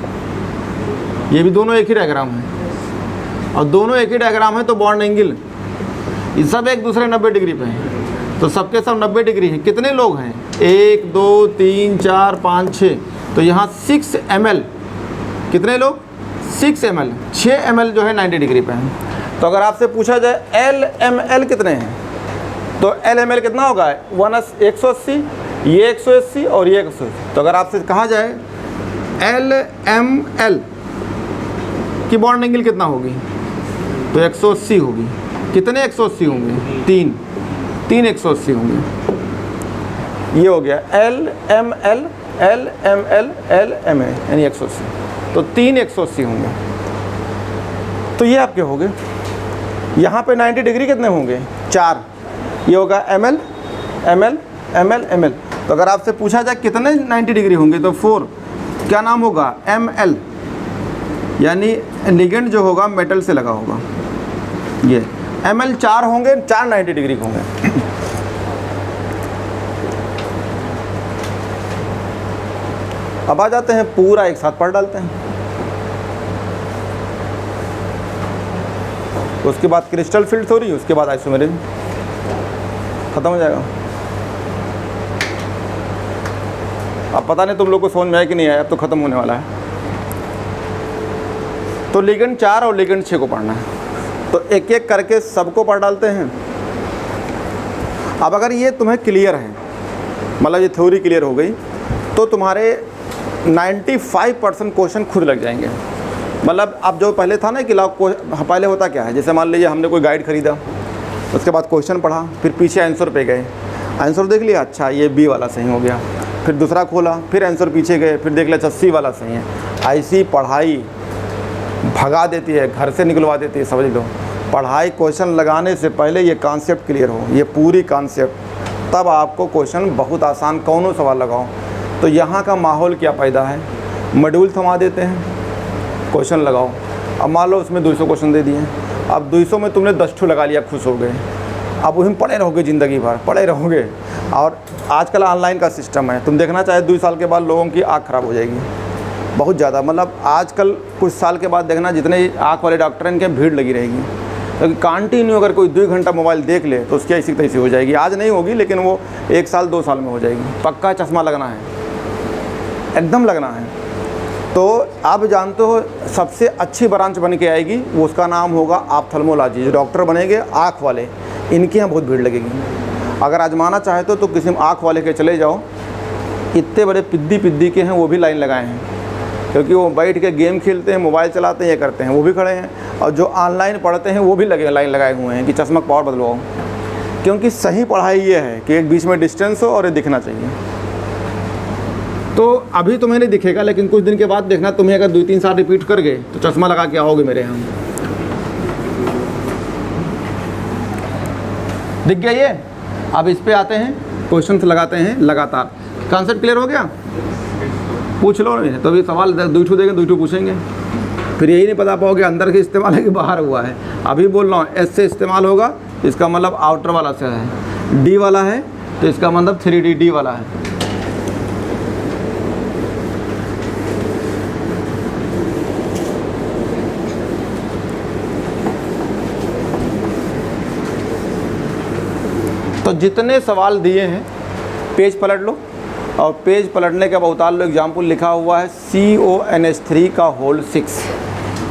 ये भी दोनों एक ही डायग्राम है, और दोनों एक ही डायग्राम है तो बॉन्ड एंगल ये सब एक दूसरे 90 डिग्री पे हैं, तो सबके सब 90 डिग्री हैं। कितने लोग हैं? 1 2 3 4 5 6, तो यहाँ 6 ml, कितने लोग? 6 ml, 6 ml जो है 90 डिग्री पे है। तो अगर आपसे पूछा जाए LML कितने हैं, तो LML कितना होगा? 180, ये 180 और ये 180। तो अगर आपसे कहा जाए LML की बॉन्ड एंगल कितना होगी, तो 180 होगी। कितने 180 होंगे? 3 180 होंगे। ये हो गया LML, LML, LMA, यानी 180, तो 3 180 होंगे। तो ये आपके हो गए। यहाँ पे 90 डिग्री कितने होंगे? 4। ये होगा ML, ML, ML, ML। तो अगर आपसे पूछा जाए कितने 90 डिग्री होंगे, तो 4, क्या नाम होगा? ML, यानी लिगेंड जो होगा मेटल से लगा होगा। ये ML 4 होंगे, 4 90 डिग्री के होंगे। अब आ जाते हैं, पूरा एक साथ पढ़ डालते हैं। उसके बाद क्रिस्टल फील्ड थ्योरी, उसके बाद आइसोमेरिज्म, खत्म हो जाएगा। अब पता नहीं तुम लोग को समझ में आया कि नहीं आया, अब तो ख़त्म होने वाला है। तो लिगेंड 4 और लिगेंड 6 को पढ़ना है, तो एक एक करके सबको पढ़ डालते हैं। अब अगर ये तुम्हें क्लियर है, मतलब ये थ्योरी क्लियर हो गई, तो तुम्हारे 95% क्वेश्चन खुद लग जाएंगे। मतलब अब जो पहले था ना कि पहले होता क्या है, जैसे मान लीजिए हमने कोई गाइड खरीदा, उसके बाद क्वेश्चन पढ़ा, फिर पीछे आंसर पे गए, आंसर देख लिया, अच्छा ये बी वाला सही हो गया, फिर दूसरा खोला, फिर आंसर पीछे गए, फिर देख लिया अच्छा सी वाला सही है। ऐसी पढ़ाई भगा देती है, घर से निकलवा देती है, समझ लो। पढ़ाई क्वेश्चन लगाने से पहले ये कॉन्सेप्ट क्लियर हो, ये पूरी कॉन्सेप्ट, तब आपको क्वेश्चन बहुत आसान कौनों सवाल लगाओ। तो यहाँ का माहौल क्या पैदा है, मॉड्यूल थमा देते हैं, क्वेश्चन लगाओ। अब मान लो उसमें 200 क्वेश्चन दे दिए, अब 200 में तुमने 10 ठो लगा लिया, खुश हो गए, अब वहीं पढ़े रहोगे, ज़िंदगी भर पढ़े रहोगे। और आजकल ऑनलाइन का सिस्टम है, तुम देखना चाहे 2 साल के बाद लोगों की आँख ख़राब हो जाएगी बहुत ज़्यादा। मतलब आजकल कुछ साल के बाद देखना जितने आँख वाले डॉक्टर हैं इनके भीड़ लगी रहेगी, क्योंकि कंटिन्यू अगर कोई 2 घंटा मोबाइल देख ले तो उसकी ऐसी तैसी हो जाएगी। आज नहीं होगी लेकिन वो 1 साल 2 साल में हो जाएगी। पक्का चश्मा लगना है, एकदम लगना है। तो आप जानते हो सबसे अच्छी ब्रांच बन के आएगी, वो उसका नाम होगा ऑप्थेल्मोलॉजी। जो डॉक्टर बनेंगे आँख वाले, इनके यहाँ बहुत भीड़ लगेगी। अगर आजमाना चाहे तो किसी आँख वाले के चले जाओ, इतने बड़े पिद्दी के हैं, वो भी लाइन लगाए हैं, क्योंकि वो बैठ के गेम खेलते हैं, मोबाइल चलाते हैं, ये करते हैं, वो भी खड़े हैं। और जो ऑनलाइन पढ़ते हैं वो भी लाइन लगाए हुए हैं कि चश्मा पावर बदलवाओ। क्योंकि सही पढ़ाई ये है कि एक बीच में डिस्टेंस हो और ये दिखना चाहिए। तो अभी तुम्हें नहीं दिखेगा, लेकिन कुछ दिन के बाद देखना, तुम्हें अगर 2-3 साल रिपीट कर गए तो चश्मा लगा के आओगे मेरे यहाँ। दिख गया ये? अब इस पे आते हैं, क्वेश्चन लगाते हैं लगातार। कॉन्सेप्ट क्लियर हो गया? पूछ लो नहीं तो अभी सवाल 2 देंगे, 2 पूछेंगे, फिर यही नहीं पता पाओगे अंदर के इस्तेमाल है कि बाहर हुआ है। अभी बोल रहा हूँ एस से इस्तेमाल होगा, इसका मतलब आउटर वाला से है, डी वाला है तो इसका मतलब 3D डी वाला है। तो जितने सवाल दिए हैं पेज पलट लो, और पेज पलटने के बाद उतार लो, एग्जाम्पल लिखा हुआ है CONH3 का होल 6।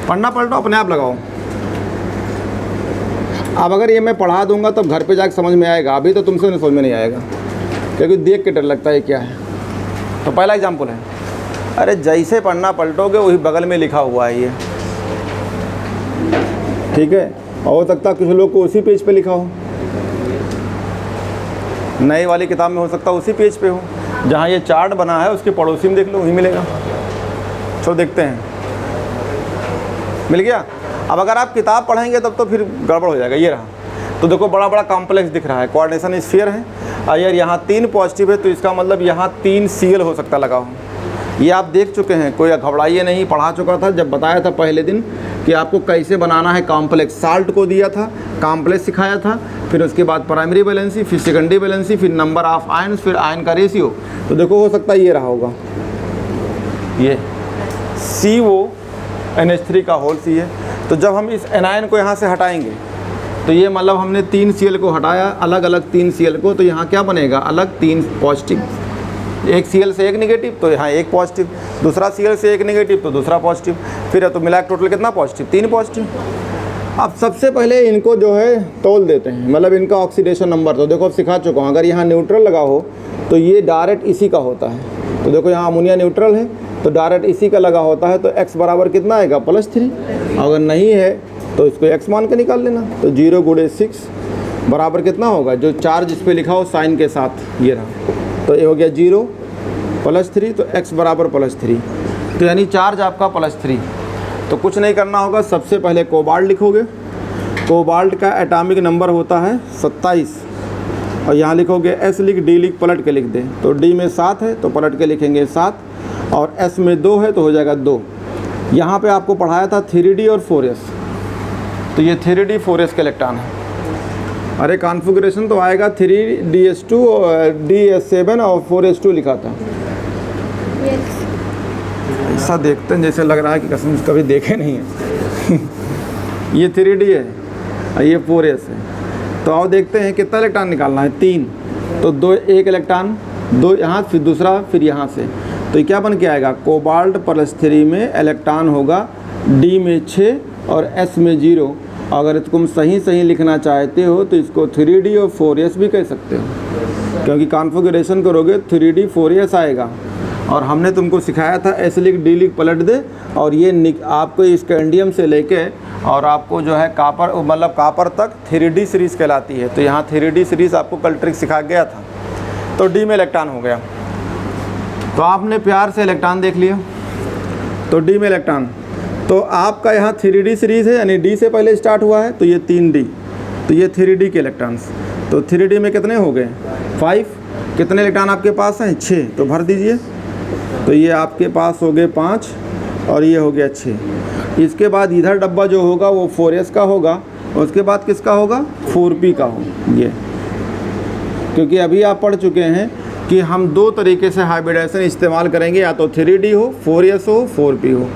पढ़ना पलटो, अपने आप लगाओ। अब अगर ये मैं पढ़ा दूंगा तो घर पे जाकर समझ में आएगा, अभी तो तुमसे समझ में नहीं आएगा, क्योंकि देख के डर लगता है क्या है। तो पहला एग्जाम्पल है, अरे जैसे पढ़ना पलटोगे वही बगल में लिखा हुआ है ये, ठीक है। हो सकता है कुछ लोग को उसी पेज पे लिखा हो, नई वाली किताब में हो सकता है उसी पेज पे हो, जहाँ ये चार्ट बना है उसके पड़ोसी में देख लो, वहीं मिलेगा। चलो देखते हैं, मिल गया। अब अगर आप किताब पढ़ेंगे तब तो फिर गड़बड़ हो जाएगा। ये रहा, तो देखो बड़ा बड़ा कॉम्प्लेक्स दिख रहा है, कोऑर्डिनेशन स्फीयर है, और यार यहाँ 3 पॉजिटिव है, तो इसका मतलब यहाँ 3 CL हो सकता लगा हो। ये आप देख चुके हैं, कोई घबराइए नहीं, पढ़ा चुका था जब बताया था पहले दिन कि आपको कैसे बनाना है कॉम्प्लेक्स। साल्ट को दिया था, कॉम्प्लेक्स सिखाया था, फिर उसके बाद प्राइमरी बैलेंसी, फिर सेकेंडरी बैलेंसी, फिर नंबर ऑफ आयन्स, फिर आयन का रेशियो। तो देखो हो सकता है ये रहा होगा, ये CONH3 का होल C है। तो जब हम इस एनायन को यहाँ से हटाएंगे तो ये मतलब हमने 3 CL को हटाया, अलग अलग 3 CL को, तो यहाँ क्या बनेगा, अलग 3 पॉजिटिव। एक CL से 1 निगेटिव तो यहाँ 1 पॉजिटिव, दूसरा CL से 1 निगेटिव तो दूसरा पॉजिटिव, फिर तो मिला टोटल कितना पॉजिटिव, 3 पॉजिटिव। अब सबसे पहले इनको जो है तोल देते हैं, मतलब इनका ऑक्सीडेशन नंबर। तो देखो अब सिखा चुका हूँ, अगर यहाँ न्यूट्रल लगा हो तो ये डायरेक्ट इसी का होता है। तो देखो यहाँ अमोनिया न्यूट्रल है तो डायरेक्ट इसी का लगा होता है, तो x बराबर कितना आएगा, +3। अगर नहीं है तो इसको x मान के निकाल लेना। तो 0 × 6 बराबर कितना होगा, जो चार्ज इस पर लिखा हो साइन के साथ, ये रहा। तो ये हो गया 0 +3, तो x बराबर +3, तो यानी चार्ज आपका +3। तो कुछ नहीं करना होगा, सबसे पहले कोबाल्ट लिखोगे। कोबाल्ट का एटॉमिक नंबर होता है 27, और यहाँ लिखोगे S लिख, D लिख, पलट के लिख दे। तो D में 7 है तो पलट के लिखेंगे 7, और S में 2 है तो हो जाएगा 2। यहाँ पे आपको पढ़ाया था 3D और 4S, तो ये 3D 4S के इलेक्ट्रॉन है। अरे कॉन्फ़िगरेशन तो आएगा 3DS2 और DS7 और 4S2 लिखा था। ऐसा देखते हैं जैसे लग रहा है कि कसम कभी देखे नहीं है। ये 3D है, ये 4S है। तो आओ देखते हैं कितना इलेक्ट्रॉन निकालना है, 3। तो 1 इलेक्ट्रॉन, 2 यहाँ, फिर दूसरा, फिर यहाँ से। तो ये क्या बन के आएगा, कोबाल्ट +3 में इलेक्ट्रॉन होगा D में 6 और S में 0। अगर तुम सही लिखना चाहते हो तो इसको 3D और 4S भी कह सकते हो, क्योंकि कॉन्फ़िगरेशन करोगे 3D 4S आएगा। और हमने तुमको सिखाया था एसिलिक डीलिक पलट दे, और ये आपको स्कैंडियम से लेके और आपको जो है कापर, मतलब कापर तक 3D सीरीज़ कहलाती है। तो यहाँ 3D सीरीज़ आपको कल ट्रिक सिखा गया था। तो डी में इलेक्ट्रॉन हो गया। तो आपने प्यार से इलेक्ट्रॉन देख लिया, तो डी में इलेक्ट्रॉन। तो आपका यहाँ 3D सीरीज़ है, यानी डी से पहले स्टार्ट हुआ है, तो ये 3D, तो ये 3D के इलेक्ट्रॉन्स। तो 3D में कितने हो गए 5, कितने इलेक्ट्रॉन आपके पास हैं 6, तो भर दीजिए। तो ये आपके पास हो गए 5 और ये हो गया 6। इसके बाद इधर डब्बा जो होगा वो 4s का होगा, और उसके बाद किसका होगा 4p का हो ये, क्योंकि अभी आप पढ़ चुके हैं कि हम दो तरीके से हाइब्रिडाइजेशन इस्तेमाल करेंगे, या तो 3D हो, 4s हो, 4p हो।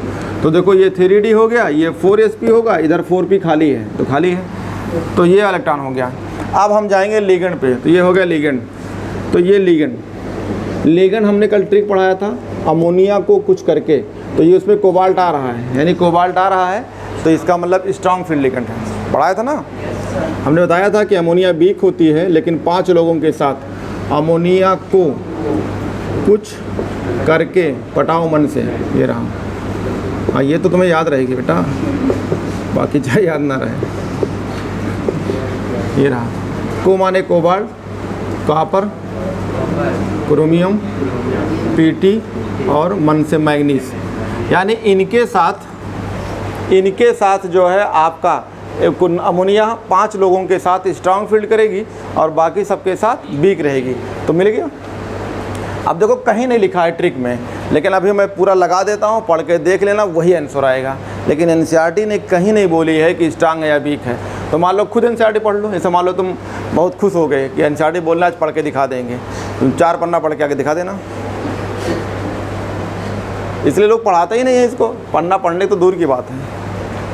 तो देखो ये 3D हो गया, ये 4sp होगा, इधर 4p खाली है, तो खाली है, तो ये इलेक्ट्रॉन हो गया। अब हम जाएंगे लिगेंड पे, तो ये हो गया लिगेंड। तो ये लिगेंड हमने कल ट्रिक पढ़ाया था अमोनिया को कुछ करके, तो ये उसमें कोबाल्ट आ रहा है, यानी कोबाल्ट आ रहा है, तो इसका मतलब स्ट्रॉन्ग फील्ड लिगेंड है। पढ़ाया था ना, हमने बताया था कि अमोनिया वीक होती है, लेकिन 5 लोगों के साथ अमोनिया को कुछ करके पटाओ मन से, ये रहा। हाँ ये तो तुम्हें याद रहेगी बेटा, बाकी चाहे याद ना रहे। ये रहा, को माने कोबाल्ट, कॉपर, क्रोमियम, पीटी और मन से मैग्नीज, यानी इनके साथ जो है आपका अमोनिया 5 लोगों के साथ स्ट्रांग फील्ड करेगी और बाकी सबके साथ वीक रहेगी। तो मिल गया। अब देखो कहीं नहीं लिखा है ट्रिक में, लेकिन अभी मैं पूरा लगा देता हूँ, पढ़ के देख लेना, वही आंसर आएगा। लेकिन एनसीईआरटी ने कहीं नहीं बोली है कि स्ट्रांग है या वीक है। तो मान लो खुद एनसीईआरटी पढ़ लो, ऐसे मान लो तुम बहुत खुश हो गए कि एनसीईआरटी बोलना आज पढ़ के दिखा देंगे, तुम 4 पन्ना पढ़ के आके दिखा देना। इसलिए लोग पढ़ाते ही नहीं है इसको, पढ़ना पढ़ने तो दूर की बात है,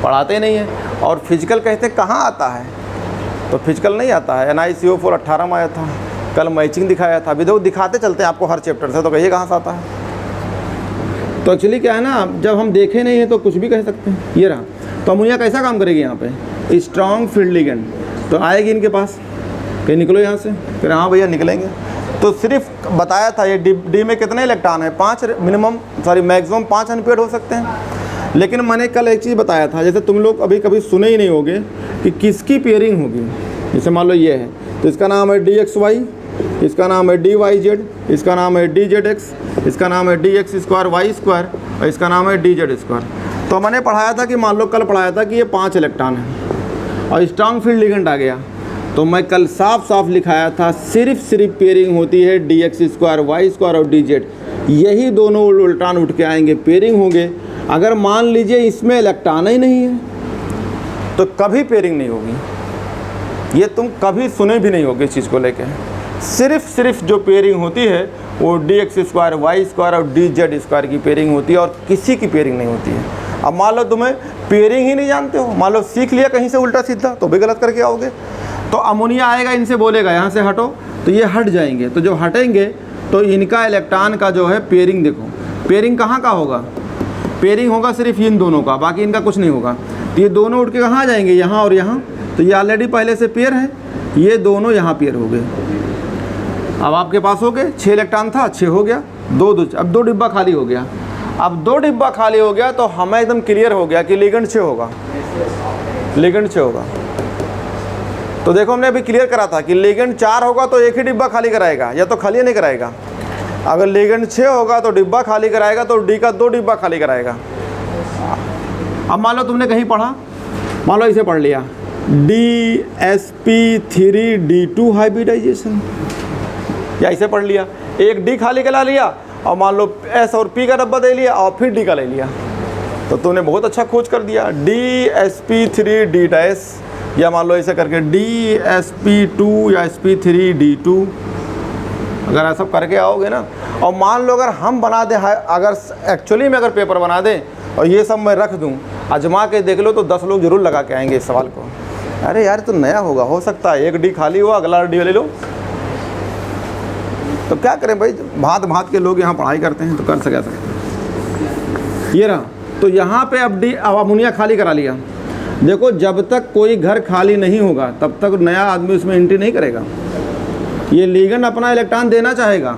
पढ़ाते ही नहीं है। और फिजिकल कहते कहाँ आता है, तो फिजिकल नहीं आता है। NiCO4 18 में आया था, कल मैचिंग दिखाया था। अभी देखो दिखाते चलते हैं आपको हर चैप्टर से, तो कहिए कहाँ से आता है। तो एक्चुअली क्या है ना, जब हम देखे नहीं है तो कुछ भी कह सकते हैं। ये रहा, तो अमोनिया कैसा काम करेगी यहाँ पे, स्ट्रॉन्ग फील्ड लिगेंड। तो आएगी इनके पास, कहीं निकलो यहाँ से, फिर हाँ भैया निकलेंगे। तो सिर्फ बताया था ये डी में कितने इलेक्ट्रॉन है, 5 मैक्सिमम 5 अनपेड हो सकते हैं। लेकिन मैंने कल एक चीज़ बताया था, जैसे तुम लोग अभी कभी सुने ही नहीं होगे कि किसकी पेयरिंग होगी। जैसे मान लो ये है, तो इसका नाम है DXY, इसका नाम है DYZ, इसका नाम है DZX, इसका नाम है DX2Y2 और इसका नाम है DZ2। तो मैंने पढ़ाया था कि मान लो कल पढ़ाया था कि ये 5 इलेक्ट्रॉन है और स्ट्रॉन्ग फील्ड लिगेंड आ गया। तो मैं कल साफ लिखाया था सिर्फ पेयरिंग होती है DX2Y2 और DZ, यही दोनों इलेक्ट्रॉन उठ के आएंगे, पेयरिंग होंगे। अगर मान लीजिए इसमें इलेक्ट्रॉन ही नहीं है तो कभी पेयरिंग नहीं होगी। ये तुम कभी सुने भी नहीं होगे इस चीज़ को लेके। सिर्फ जो पेयरिंग होती है वो DX2Y2 और DZ2 की पेयरिंग होती है और किसी की पेयरिंग नहीं होती है। अब मान लो तुम्हें पेयरिंग ही नहीं जानते हो, मान लो सीख लिया कहीं से उल्टा सीधा, तो भी गलत करके आओगे। तो अमोनिया आएगा, इनसे बोलेगा यहाँ से हटो, तो ये हट जाएंगे। तो जब हटेंगे तो इनका इलेक्ट्रॉन का जो है पेयरिंग, देखो पेयरिंग कहाँ का होगा, पेयरिंग होगा सिर्फ इन दोनों का, बाकी इनका कुछ नहीं होगा। तो ये दोनों उठ के कहाँ जाएंगे, यहाँ और यहाँ। तो ये ऑलरेडी पहले से पेयर है, ये दोनों यहाँ पेयर हो गए। अब आपके पास हो गए 6 इलेक्ट्रॉन था, 6 हो गया, 2 अब 2 डिब्बा खाली हो गया। अब 2 डिब्बा खाली हो गया तो हमें एकदम क्लियर हो गया कि लिगेंड 6 होगा, लिगेंड 6 होगा। तो देखो हमने अभी क्लियर करा था कि लिगेंड 4 होगा तो एक ही डिब्बा खाली कराएगा, या तो खाली नहीं कराएगा। अगर लिगेंड 6 होगा तो डिब्बा खाली कराएगा, तो डी का 2 डिब्बा खाली कराएगा। अब मान लो तुमने कहीं पढ़ा, मान लो इसे पढ़ लिया DsP3D2 हाइब्रिडाइजेशन, या इसे पढ़ लिया, एक डी खाली करा लिया और मान लो S और P का डब्बा दे लिया और फिर डी का ले लिया, तो तुमने बहुत अच्छा खोज कर दिया। DsP3D', या मान लो ऐसे करके DsP2 या sp3d2, अगर ऐसा करके आओगे ना। और मान लो अगर हम बना दें, अगर एक्चुअली में अगर पेपर बना दें और ये सब मैं रख दूं, आजमा के देख लो, तो 10 लोग जरूर लगा के आएंगे इस सवाल को। अरे यार तो नया होगा, हो सकता है एक डी खाली हुआ, अगला डी ले लो। तो क्या करें भाई, भांत के लोग यहाँ पढ़ाई करते हैं, तो कर सकते हैं। ये रहा, तो यहाँ पे अब अमोनिया खाली करा लिया। देखो जब तक कोई घर खाली नहीं होगा तब तक नया आदमी उसमें एंट्री नहीं करेगा। ये लिगेंड अपना इलेक्ट्रॉन देना चाहेगा,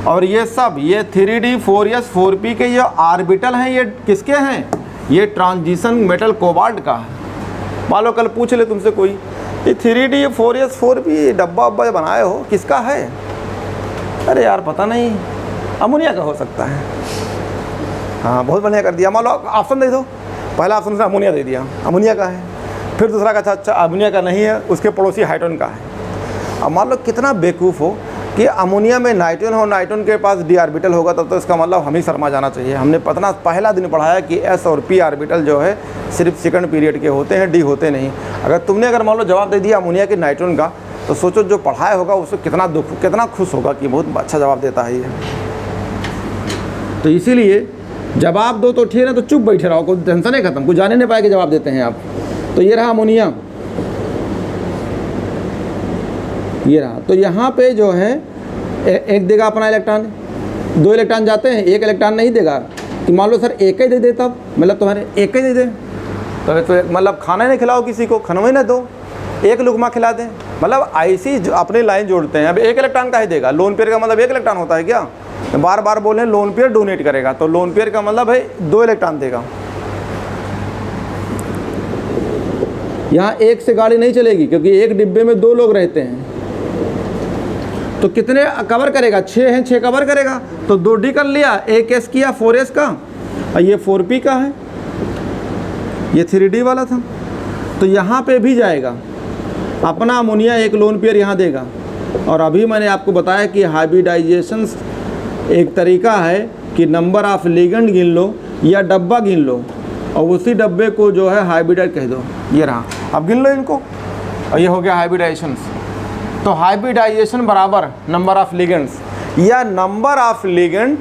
और ये सब ये 3d 4s 4p के ये ऑर्बिटल हैं, ये किसके हैं? ये ट्रांजिशन मेटल कोबाल्ट का है। मान लो कल पूछ ले तुमसे कोई, ये 3d 4s 4p डब्बा वब्बा बनाए हो किसका है? अरे यार पता नहीं, अमोनिया का हो सकता है। हाँ बहुत बढ़िया कर दिया। मान लो ऑप्शन दे दो, पहला ऑप्शन से अमोनिया दे दिया, अमोनिया का है। फिर दूसरा का अच्छा अमोनिया का नहीं है, उसके पड़ोसी हाइड्रोजन का है। अब मान लो कितना बेवकूफ़ हो कि अमोनिया में नाइट्रोजन हो, नाइट्रोजन के पास डी ऑर्बिटल होगा, तब तो इसका मतलब हम ही शर्मा जाना चाहिए। हमने पता पहला दिन पढ़ाया कि एस और पी ऑर्बिटल जो है सिर्फ सेकंड पीरियड के होते हैं, डी होते नहीं। अगर मान लो जवाब दे दिया अमोनिया के नाइट्रोजन का, तो सोचो जो पढ़ाया होगा उसको कितना दुख, कितना खुश होगा कि बहुत अच्छा जवाब देता है ये। तो इसीलिए जवाब दो तो ठीक है, तो चुप बैठे रहो, कोई टेंशन नहीं, खत्म, कुछ जाने नहीं पाए कि जवाब देते हैं आप। तो ये रहा अमोनिया, ये रहा। तो यहाँ पे जो है एक देगा अपना इलेक्ट्रॉन, 2 इलेक्ट्रॉन जाते हैं, 1 इलेक्ट्रॉन नहीं देगा। कि मान लो सर एक ही दे दे, तब मतलब तुम्हारे एक ही दे दे, तो मतलब खाना नहीं खिलाओ किसी को, खाना ही ना दो, एक लुकमा खिला दें, मतलब ऐसी अपनी लाइन जोड़ते हैं। अब 1 इलेक्ट्रॉन का ही देगा, लोन पेयर का मतलब 1 इलेक्ट्रॉन होता है क्या? बार बार बोले लोन पेयर डोनेट करेगा, तो लोन पेयर का मतलब है 2 इलेक्ट्रॉन देगा। यहाँ एक से गाड़ी नहीं चलेगी, क्योंकि एक डिब्बे में 2 लोग रहते हैं। तो कितने कवर करेगा? 6 हैं, 6 कवर करेगा, तो 2D कर लिया, 1s किया 4s का, और ये 4p का है, ये 3d वाला था। तो यहाँ पे भी जाएगा अपना अमोनिया, एक लोन पेयर यहाँ देगा। और अभी मैंने आपको बताया कि हाइब्रिडाइजेशन एक तरीका है कि नंबर ऑफ लिगेंड गिन लो या डब्बा गिन लो, और उसी डब्बे को जो है हाइब्रिडाइज कह दो। ये रहा, अब गिन लो इनको, और ये हो गया हाइब्रिडाइजेशन। तो हाइब्रिडाइजेशन बराबर नंबर ऑफ लिगेंड्स, या नंबर ऑफ लिगेंड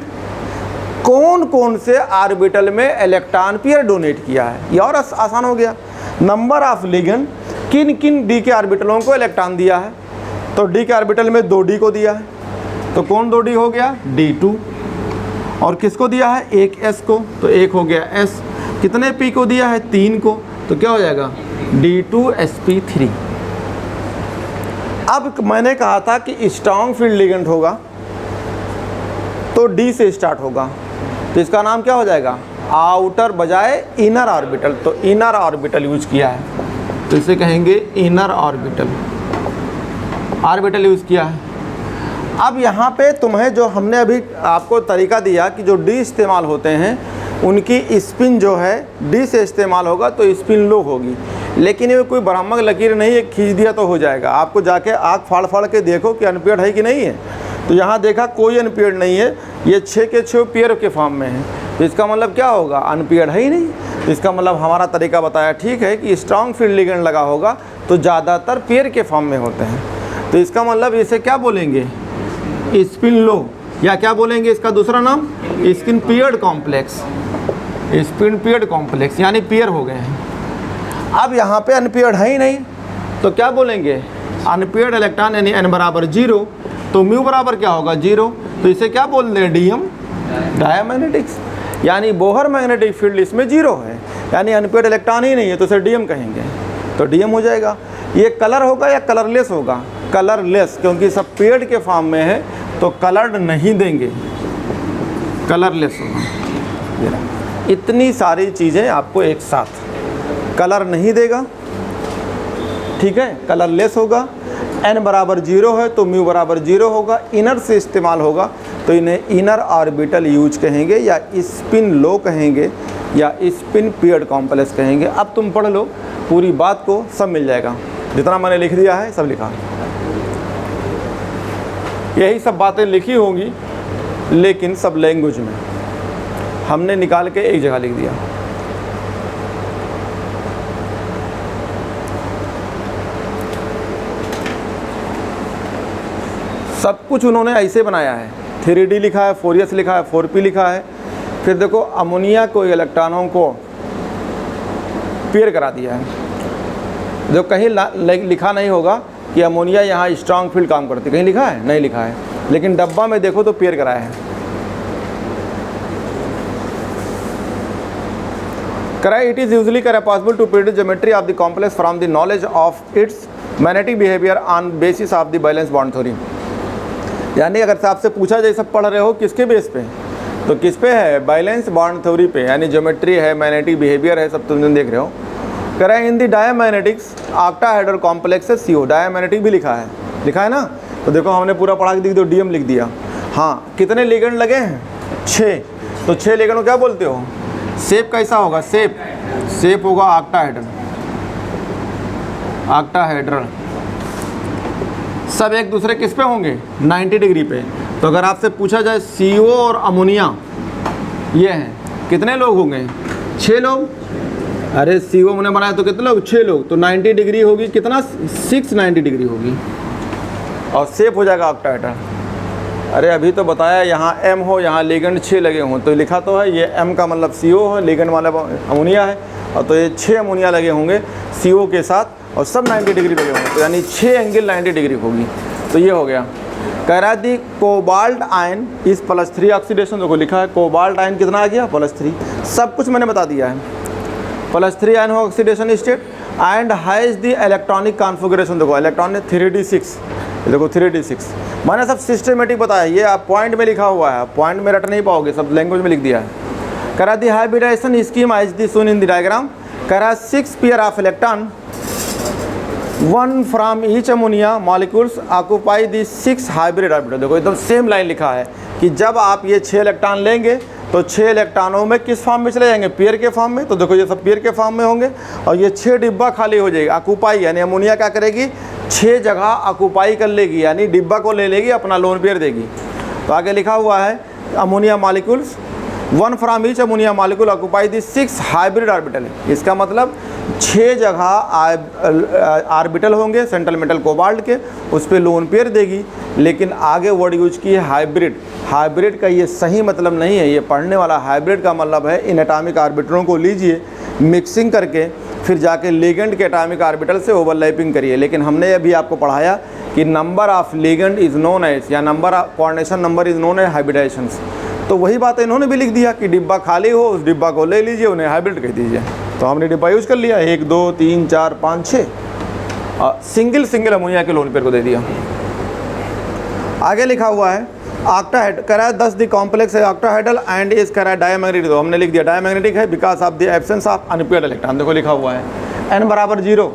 कौन कौन से ऑर्बिटल में इलेक्ट्रॉन पेयर डोनेट किया है। ये और आसान हो गया। नंबर ऑफ लिगेंड किन किन डी के ऑर्बिटलों को इलेक्ट्रॉन दिया है, तो डी के ऑर्बिटल में 2D को दिया है, तो कौन 2D हो गया? D2। और किसको दिया है? 1s को, तो 1 हो गया s। कितने p को दिया है? 3 को, तो क्या हो जाएगा? D2sp3। अब मैंने कहा था कि स्ट्रॉन्ग फील्ड लिगेंड होगा तो D से स्टार्ट होगा, तो इसका नाम क्या हो जाएगा? आउटर बजाय इनर ऑर्बिटल, तो इनर ऑर्बिटल यूज किया है, तो इसे कहेंगे इनर ऑर्बिटल, ऑर्बिटल यूज किया है। अब यहाँ पे तुम्हें जो हमने अभी आपको तरीका दिया कि जो D इस्तेमाल होते हैं उनकी स्पिन जो है D से इस्तेमाल होगा तो स्पिन लो होगी। लेकिन ये कोई ब्राह्मक लकीर नहीं है, खींच दिया तो हो जाएगा। आपको जाके आँख फाड़ फाड़ के देखो कि अनपेयर्ड है कि नहीं है, तो यहाँ देखा कोई अनपेयर्ड नहीं है, ये 6 के 6 पेयर के फॉर्म में है, तो इसका मतलब क्या होगा? अनपेयर्ड है ही नहीं। तो इसका मतलब हमारा तरीका बताया ठीक है कि स्ट्रॉन्ग फील्ड लिगेंड लगा होगा तो ज़्यादातर पेयर के फॉर्म में होते हैं। तो इसका मतलब इसे क्या बोलेंगे? स्पिन लो, या क्या बोलेंगे इसका दूसरा नाम? Spin paired complex, spin paired complex, यानी पेयर हो गए हैं। अब यहाँ पे अनपेयर्ड है ही नहीं, तो क्या बोलेंगे? अनपेयर्ड इलेक्ट्रॉन, यानी n बराबर 0, तो म्यू बराबर क्या होगा? 0। तो इसे क्या बोल रहे हैं? डीएम, डायमैग्नेटिक्स, यानी बोहर मैग्नेटिक फील्ड इसमें 0 है, यानी अनपेयर्ड इलेक्ट्रॉन ही नहीं है, तो इसे डीएम कहेंगे, तो डीएम हो जाएगा। ये कलर होगा या कलरलेस होगा? कलरलेस, क्योंकि सब पेयर्ड के फॉर्म में है तो कलर्ड नहीं देंगे, कलरलेस होगा। इतनी सारी चीज़ें आपको एक साथ, कलर नहीं देगा, ठीक है, कलरलेस होगा, n बराबर 0 है तो म्यू बराबर 0 होगा, इनर से इस्तेमाल होगा तो इन्हें इनर ऑर्बिटल यूज कहेंगे, या स्पिन लो कहेंगे, या स्पिन पेयर्ड कॉम्प्लेक्स कहेंगे। अब तुम पढ़ लो पूरी बात को, सब मिल जाएगा, जितना मैंने लिख दिया है सब लिखा, यही सब बातें लिखी होंगी, लेकिन सब लैंग्वेज में हमने निकाल के एक जगह लिख दिया। सब कुछ उन्होंने ऐसे बनाया है, 3D लिखा है, 4s लिखा है, 4p लिखा है। फिर देखो अमोनिया को इलेक्ट्रॉनों को पेयर करा दिया है। जो कहीं लिखा नहीं होगा कि अमोनिया यहाँ स्ट्रॉन्ग फील्ड काम करती, कहीं लिखा है? नहीं लिखा है, लेकिन डब्बा में देखो तो पेयर कराया है। It is usually possible to predict geometry of the complex from the knowledge of its magnetic behaviour on basis of the valence bond theory. यानी अगर आपसे पूछा जाए सब पढ़ रहे हो किसके बेस पे, तो किस पे है, बैलेंस बॉन्ड थ्योरी पे, यानी ज्योमेट्री है, मैग्नेटिक बिहेवियर है, सब तुम देख रहे हो। कह रहे हैं इन दी डायमैग्नेटिक्स ऑक्टाहेड्रल कॉम्प्लेक्स CO, डायमैग्नेटिक भी लिखा है ना। तो देखो हमने पूरा पढ़ा के दिख दो, DM लिख दिया। हाँ, कितने लिगेंड लगे हैं, 6। तो 6 लिगेंड को क्या बोलते हो, शेप कैसा होगा, शेप होगा ऑक्टाहेड्रल। सब एक दूसरे किस पे होंगे, 90 डिग्री पे। तो अगर आपसे पूछा जाए CO और अमोनिया ये हैं, कितने लोग होंगे, 6 लोग। अरे CO हमने बनाया तो कितने लोग, 6 लोग। तो 90 डिग्री होगी कितना, 690 डिग्री होगी और शेप हो जाएगा ऑक्टाहेड्रल। अरे अभी तो बताया यहाँ M हो, यहाँ लिगेंड 6 लगे हों, तो लिखा तो है ये M का मतलब CO है, लिगेंड वाला अमोनिया है, और तो ये 6 अमोनिया लगे होंगे CO के साथ और सब 90 डिग्री लगे होंगे, तो यानी 6 एंगल 90 डिग्री होगी। तो ये हो गया। कह रहा थी कोबाल्ट आयन इस +3 ऑक्सीडेशन, देखो लिखा है कोबाल्ट आयन कितना आ गया, +3। सब कुछ मैंने बता दिया है। +3 आयन हो oxidation state and has the electronic configuration, देखो इलेक्ट्रॉनिक 3d6, देखो 3d6 मैंने सब सिस्टमेटिक बताया, ये आप पॉइंट में लिखा हुआ है, पॉइंट में रट नहीं पाओगे, सब लैंग्वेज में लिख दिया है। कह रहा the hybridization scheme as the shown in the diagram. कह रहा 6 pair of electron 1 from each ammonia molecules occupy the 6 hybrid orbital. देखो एकदम सेम लाइन लिखा है कि जब आप ये 6 इलेक्ट्रॉन लेंगे तो 6 इलेक्ट्रॉनों में किस फॉर्म में चले जाएंगे, पेयर के फॉर्म में। तो देखो ये सब पेयर के फॉर्म में होंगे और ये 6 डिब्बा खाली हो जाएगी। ऑक्यूपाई यानी अमोनिया क्या करेगी, 6 जगह ऑक्यूपाई कर लेगी, यानी डिब्बा को ले लेगी, अपना लोन पेयर देगी। तो आगे लिखा हुआ है ammonia molecules 1 from each ammonia molecule occupy the 6 hybrid orbital. इसका मतलब 6 जगह ऑर्बिटल होंगे सेंट्रल मेटल कोबाल्ट के, उस पर लोन पेयर देगी। लेकिन आगे वर्ड यूज की है हाइब्रिड। हाइब्रिड का ये सही मतलब नहीं है, ये पढ़ने वाला हाइब्रिड का मतलब है इन एटॉमिक ऑर्बिटलों को लीजिए, मिक्सिंग करके फिर जाके लिगेंड के एटॉमिक ऑर्बिटल से ओवरलैपिंग करिए। लेकिन हमने अभी आपको पढ़ाया कि number of ligand is known as, या number of coordination number is known as hybridizations. तो वही बात इन्होंने भी लिख दिया कि डिब्बा खाली हो, उस डिब्बा को ले लीजिए, उन्हें हाइब्रिड कह दीजिए। तो हमने डिब्बा यूज़ कर लिया, 1 2 3 4 5 6 सिंगल अमोनिया के लोन पेयर को दे दिया। आगे लिखा हुआ है ऑक्टाहेड, कह रहा है 10 दी कॉम्प्लेक्स है ऑक्टाहेड्रल एंड इज कह रहा है डायमैग्नेटिक। तो हमने लिख दिया डायमैग्नेटिक है because of the absence of unpaired electron. देखो लिखा हुआ है n बराबर 0।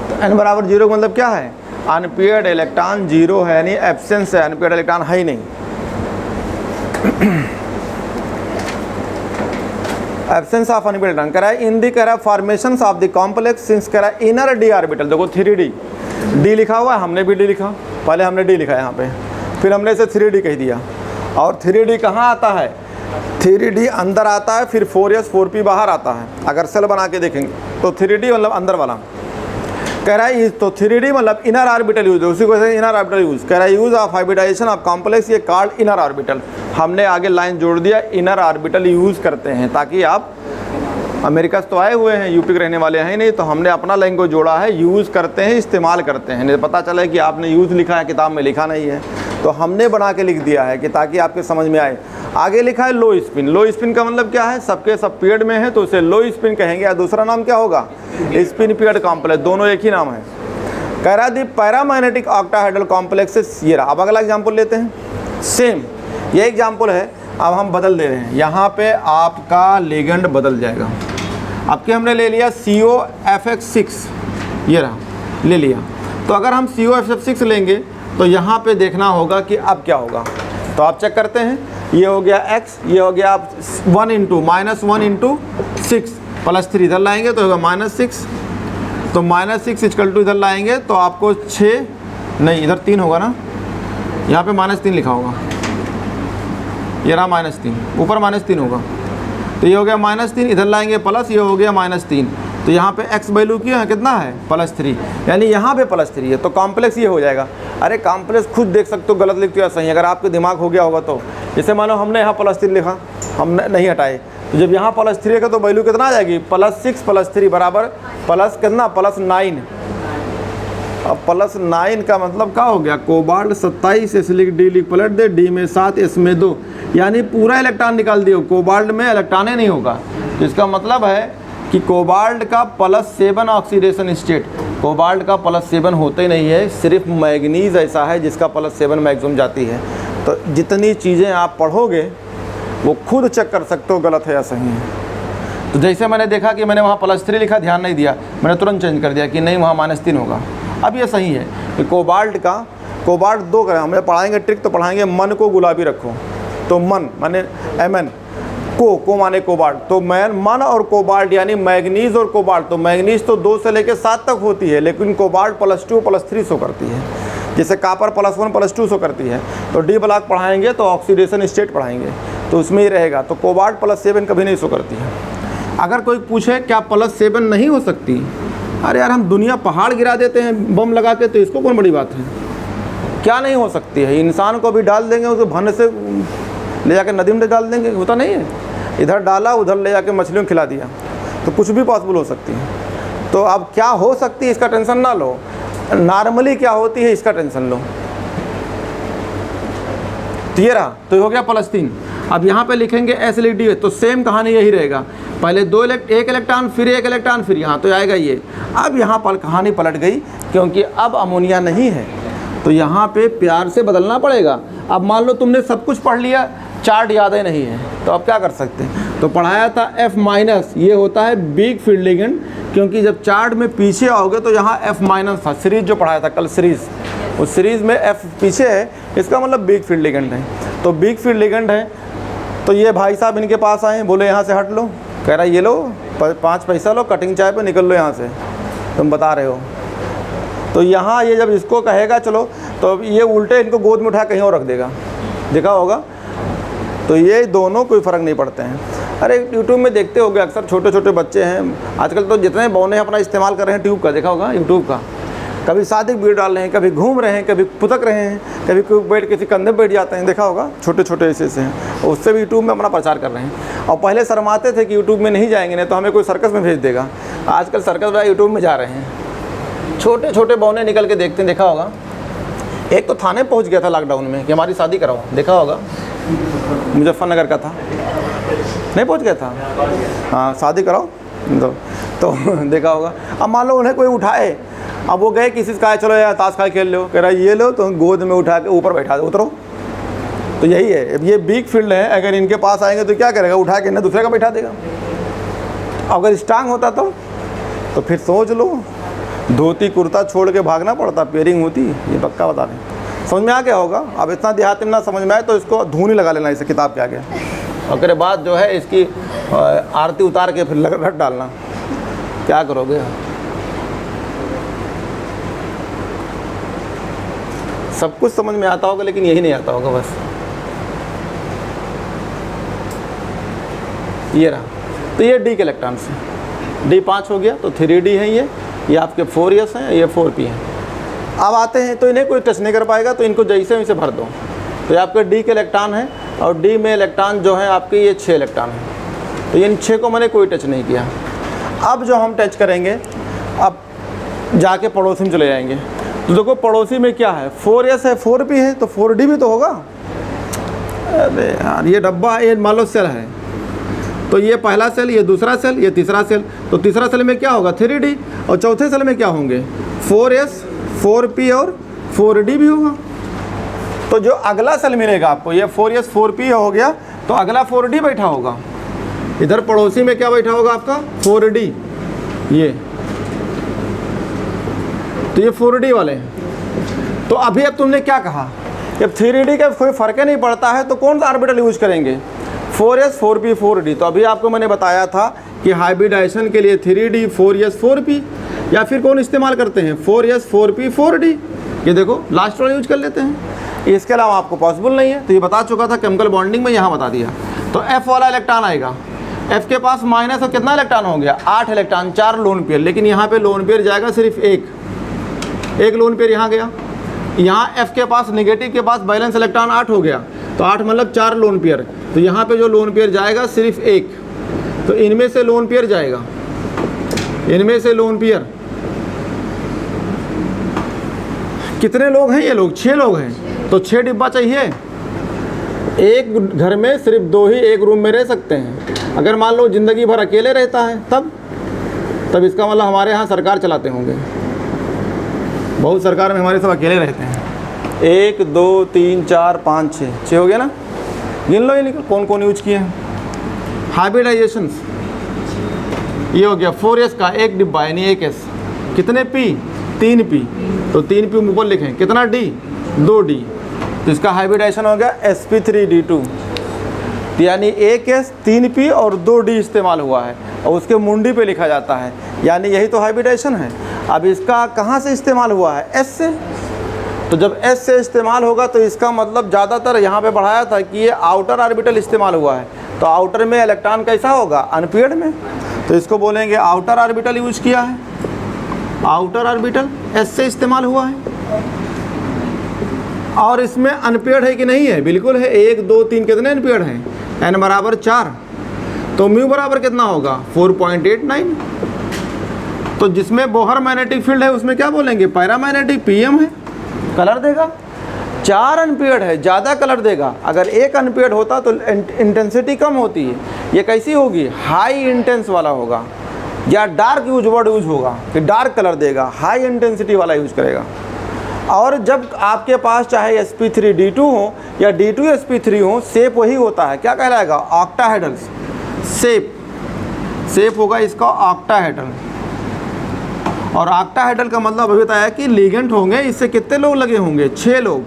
तो n बराबर 0 का मतलब क्या है, अनपेयर्ड इलेक्ट्रॉन 0 है, यानी एब्सेंस है, अनपेयर्ड इलेक्ट्रॉन है ही नहीं। एब्सेंस ऑफ अनपेयर्ड इलेक्ट्रॉन कह रहा है इन दी कह रहा है formations of the complex since कह रहा है इनर डी ऑर्बिटल। देखो 3d डी लिखा हुआ है, हमने भी डी लिखा, पहले हमने डी लिखा यहाँ पे, फिर हमने इसे 3d कह दिया। और 3d कहाँ आता है, 3d अंदर आता है, फिर 4s 4p बाहर आता है। अगर सेल बना के देखेंगे तो 3d मतलब अंदर वाला कह रहा है। तो 3d मतलब इनर ऑर्बिटल यूज है, उसी को इनर ऑर्बिटल यूज कह रहा है। Use of hybridisation of complex ये कॉल्ड इनर ऑर्बिटल। हमने आगे लाइन जोड़ दिया, इनर ऑर्बिटल यूज़ करते हैं, ताकि आप अमेरिका से तो आए हुए हैं, यूपी के रहने वाले हैं नहीं, तो हमने अपना लैंग्वेज जोड़ा है, यूज़ करते हैं, इस्तेमाल करते हैं। नहीं पता चले कि आपने यूज़ लिखा है, किताब में लिखा नहीं है, तो हमने बना के लिख दिया है कि ताकि आपके समझ में आए। आगे लिखा है लो स्पिन। लो स्पिन का मतलब क्या है, सबके सब पेयर्ड में है तो उसे लो स्पिन कहेंगे, या दूसरा नाम क्या होगा, स्पिन पेयर्ड कॉम्प्लेक्स, दोनों एक ही नाम है। कह रहा दी पैरामैग्नेटिक ऑक्टाहेड्रल कॉम्प्लेक्सेस ये रहा। अब अगला एग्जाम्पल लेते हैं, सेम ये एग्जाम्पल है, अब हम बदल दे रहे हैं, यहाँ पे आपका लिगेंड बदल जाएगा। अब के हमने ले लिया COFX6, ये रहा, ले लिया। तो अगर हम COFX6 लेंगे तो यहाँ पे देखना होगा कि अब क्या होगा। तो आप चेक करते हैं, ये हो गया x, ये हो गया आप 1 इंटू -1 × 6 +3 इधर लाएंगे तो होगा -6। तो -6 = इधर लाएंगे तो आपको 6 नहीं, इधर 3 होगा ना, यहाँ पे -3 लिखा होगा, ये रहा -3, ऊपर -3 होगा। तो ये हो गया -3, इधर लाएंगे प्लस, ये हो गया -3। तो यहाँ पे x वैल्यू क्या है, कितना है, +3, यानी यहाँ पे +3 है। तो कॉम्प्लेक्स ये हो जाएगा। अरे कॉम्प्लेक्स खुद देख सकते हो, गलत लिखते हो या सही, अगर आपके दिमाग हो गया होगा तो। जैसे मानो हमने यहाँ +3 लिखा, हम नहीं हटाए, तो जब यहाँ +3 का तो वैल्यू कितना आ जाएगी, +6 + 3 बराबर प्लस कितना, +9। अब +9 का मतलब क्या हो गया, कोबाल्ट 27, S लिख D लिख पलट दे, D में 7 S में 2, यानी पूरा इलेक्ट्रॉन निकाल दियो। कोबाल्ट में इलेक्ट्रॉन नहीं होगा, तो इसका मतलब है कि कोबाल्ट का +7 ऑक्सीडेशन स्टेट, कोबाल्ट का +7 होते ही नहीं है, सिर्फ मैग्नीज ऐसा है जिसका +7 मैक्सिमम जाती है। तो जितनी चीज़ें आप पढ़ोगे वो खुद चेक कर सकते हो गलत है या सही है। तो जैसे मैंने देखा कि मैंने वहाँ +3 लिखा, ध्यान नहीं दिया, मैंने तुरंत चेंज कर दिया कि नहीं वहाँ -3 होगा। अब ये सही है कि कोबाल्ट 2 करें, हमें पढ़ाएंगे ट्रिक तो पढ़ाएंगे मन को गुलाबी रखो। तो मन माने Mn, को माने कोबाल्ट, तो मन और कोबाल्ट यानी मैग्नीज और कोबाल्ट। तो मैग्नीज तो 2 से लेकर 7 तक होती है, लेकिन कोबाल्ट +2 +3 शो करती है, जैसे कापर +1 +2 शो करती है। तो डी ब्लॉक पढ़ाएंगे तो ऑक्सीडेशन स्टेट पढ़ाएंगे, तो उसमें ही रहेगा। तो कोबाल्ट +7 कभी नहीं शो करती है। अगर कोई पूछे क्या +7 नहीं हो सकती, अरे यार हम दुनिया पहाड़ गिरा देते हैं बम लगा के, तो इसको कौन बड़ी बात है, क्या नहीं हो सकती है। इंसान को भी डाल देंगे, उसे भन से ले जाकर नदी में डाल देंगे, होता नहीं है। इधर डाला उधर ले जाके मछलियों को खिला दिया, तो कुछ भी पॉसिबल हो सकती है। तो अब क्या हो सकती है इसका टेंशन ना लो, नॉर्मली क्या होती है इसका टेंशन लो। तो ये रहा, तो हो गया +3। अब यहाँ पे लिखेंगे SLD, तो सेम कहानी यही रहेगा, पहले एक इलेक्ट्रॉन फिर एक इलेक्ट्रॉन फिर यहाँ, तो आएगा ये। अब यहाँ पर कहानी पलट गई, क्योंकि अब अमोनिया नहीं है, तो यहाँ पे प्यार से बदलना पड़ेगा। अब मान लो तुमने सब कुछ पढ़ लिया, चार्ट याद ही नहीं है, तो अब क्या कर सकते हैं। तो पढ़ाया था F-, ये होता है बिग फील्ड लिगेंड, क्योंकि जब चार्ट में पीछे आओगे तो यहाँ F- था। सीरीज़ जो पढ़ाया था कल सीरीज़, उस सीरीज़ में F पीछे है, इसका मतलब बिग फील्ड लिगेंड है। तो बिग फील्ड लिगेंड है, तो ये भाई साहब इनके पास आए, बोले यहाँ से हट लो, कह रहा ये लो 5 पैसा लो, कटिंग चाय पे निकल लो यहाँ से, तुम बता रहे हो। तो यहाँ ये जब इसको कहेगा चलो, तो ये उल्टे इनको गोद में उठा कहीं और रख देगा, देखा होगा। तो ये दोनों कोई फ़र्क नहीं पड़ते हैं। अरे यूट्यूब में देखते होगे अक्सर, छोटे छोटे बच्चे हैं आजकल, तो जितने बौने अपना इस्तेमाल कर रहे हैं ट्यूब का, देखा होगा यूट्यूब का, कभी शादी वीडियो डाल रहे हैं, कभी घूम रहे हैं, कभी पुतक रहे हैं, कभी कोई बैठ किसी कंधे बैठ जाते हैं, देखा होगा। छोटे छोटे ऐसे हैं, उससे भी यूट्यूब में अपना प्रचार कर रहे हैं। और पहले शर्माते थे कि यूट्यूब में नहीं जाएंगे, नहीं तो हमें कोई सर्कस में भेज देगा। आजकल सर्कस वाला यूट्यूब में जा रहे हैं, छोटे छोटे बौने निकल के देखते हैं, देखा होगा। एक तो थाने पहुँच गया था लॉकडाउन में कि हमारी शादी कराओ, देखा होगा, मुजफ्फरनगर का था, नहीं पहुँच गया था, हाँ शादी कराओ तो देखा होगा। अब मान लो उन्हें कोई उठाए, अब वो गए किसी से कहा चलो यार ताश खा खेल लो, कह रहा ये लो, तो गोद में उठा के ऊपर बैठा दो, उतरो। तो यही है, अब ये बिग फील्ड है, अगर इनके पास आएंगे तो क्या करेगा, उठा के ना दूसरे का बैठा देगा। अगर स्ट्रांग होता तो फिर सोच लो, धोती कुर्ता छोड़ के भागना पड़ता, पेयरिंग होती, ये पक्का बता दें। समझ में आ गया होगा। अब इतना देहाती में ना समझ में आए तो इसको धून ही लगा लेना इसे किताब के आगे, और उसके बाद जो है इसकी आरती उतार के फिर रख डालना, क्या करोगे। सब कुछ समझ में आता होगा, लेकिन यही नहीं आता होगा बस। ये रहा, तो ये डी के इलेक्ट्रॉन से डी 5 हो गया, तो 3D है ये आपके 4s हैं, ये 4p हैं। अब आते हैं तो इन्हें कोई टच नहीं कर पाएगा, तो इनको जैसे वैसे भर दो। तो ये आपके डी के इलेक्ट्रॉन है, और डी में इलेक्ट्रॉन जो है आपके ये 6 इलेक्ट्रॉन है, तो इन 6 को मैंने कोई टच नहीं किया। अब जो हम टच करेंगे, अब जाके पड़ोसी में चले जाएंगे, तो देखो पड़ोसी में क्या है, 4s है, 4p है, तो 4d भी तो होगा। अरे यार ये डब्बा, ये मान लो सेल है, तो ये पहला सेल, ये दूसरा सेल, ये तीसरा सेल, तो तीसरा सेल में क्या होगा 3d, और चौथे सेल में क्या होंगे 4s 4p और 4d भी होगा। तो जो अगला सेल मिलेगा आपको, ये 4s 4p हो गया, तो अगला 4d बैठा होगा। इधर पड़ोसी में क्या बैठा होगा आपका 4d, ये तो ये 4d वाले हैं। तो अभी अब तुमने क्या कहा, जब 3d का कोई फ़र्क नहीं पड़ता है तो कौन सा ऑर्बिटल यूज करेंगे, 4s 4p 4d। तो अभी आपको मैंने बताया था कि हाइब्रिडाइजेशन के लिए 3d 4s 4p, या फिर कौन इस्तेमाल करते हैं 4s 4p 4d। ये देखो लास्ट वाला यूज कर लेते हैं, इसके अलावा आपको पॉसिबल नहीं है। तो ये बता चुका था केमिकल बॉन्डिंग में, यहाँ बता दिया। तो F वाला इलेक्ट्रॉन आएगा, F के पास माइनस और कितना इलेक्ट्रॉन हो गया 8 इलेक्ट्रॉन, 4 लोन पेयर, लेकिन यहाँ पे लोन पेयर जाएगा सिर्फ एक लोन पेयर यहाँ गया। यहाँ F के पास नेगेटिव के पास बैलेंस इलेक्ट्रॉन 8 हो गया, तो 8 मतलब 4 लोन पेयर, तो यहाँ पे जो लोन पेयर जाएगा सिर्फ 1, तो इनमें से लोन पेयर जाएगा, इनमें से लोन पेयर कितने लोग हैं, ये लोग 6 लोग हैं, तो 6 डिब्बा चाहिए। एक घर में सिर्फ 2 ही एक रूम में रह सकते हैं। अगर मान लो ज़िंदगी भर अकेले रहता है तब इसका मतलब हमारे यहाँ सरकार चलाते होंगे, बहुत सरकार में हमारे सब अकेले रहते हैं, 1 2 3 4 5 6 हो गया ना। गिन लो ये निकल कौन कौन यूज किए हैं। हाइब्रिडाइजेशन ये हो गया 4s का एक डिब्बा यानी 1s, कितने p 3p, तो 3p ऊपर लिखें, कितना d 2d, तो इसका हाइब्रिडाइजेशन हो गया sp3d2, तो यानी 1s 3p और 2d इस्तेमाल हुआ है और उसके मुंडी पे लिखा जाता है, यानी यही तो हाइब्रिडाइजेशन है। अब इसका कहाँ से इस्तेमाल हुआ है, s से, तो जब s से इस्तेमाल होगा तो इसका मतलब ज़्यादातर यहाँ पे बढ़ाया था कि ये आउटर ऑर्बिटल इस्तेमाल हुआ है, तो आउटर में इलेक्ट्रॉन कैसा होगा, अनपेयर्ड में, तो इसको बोलेंगे आउटर ऑर्बिटल यूज किया है, आउटर ऑर्बिटल s से इस्तेमाल हुआ है। और इसमें अनपेयर्ड है कि नहीं है, बिल्कुल है, 1 2 3 कितने अनपेयर्ड हैं, n बराबर 4, तो म्यू बराबर कितना होगा 4.89, तो जिसमें बोहर मैग्नेटिक फील्ड है उसमें क्या बोलेंगे, पैरामैग्नेटिक पीएम है, कलर देगा। 4 अनपेयर्ड है, ज़्यादा कलर देगा, अगर 1 अनपेयर्ड होता तो इंटेंसिटी कम होती है, ये कैसी होगी, हाई इंटेंस वाला होगा, या डार्क यूज वर्ड यूज होगा कि डार्क कलर देगा, हाई इंटेंसिटी वाला यूज करेगा। और जब आपके पास चाहे sp3d2 हो या d2sp3 हो, शेप वही होता है, क्या कहलाएगा, ऑक्टाहेड्रल शेप होगा इसका ऑक्टाहेड्रल। और ऑक्टाहेड्रल का मतलब अभी बताया कि लिगेंड होंगे, इससे कितने लोग लगे होंगे, 6 लोग,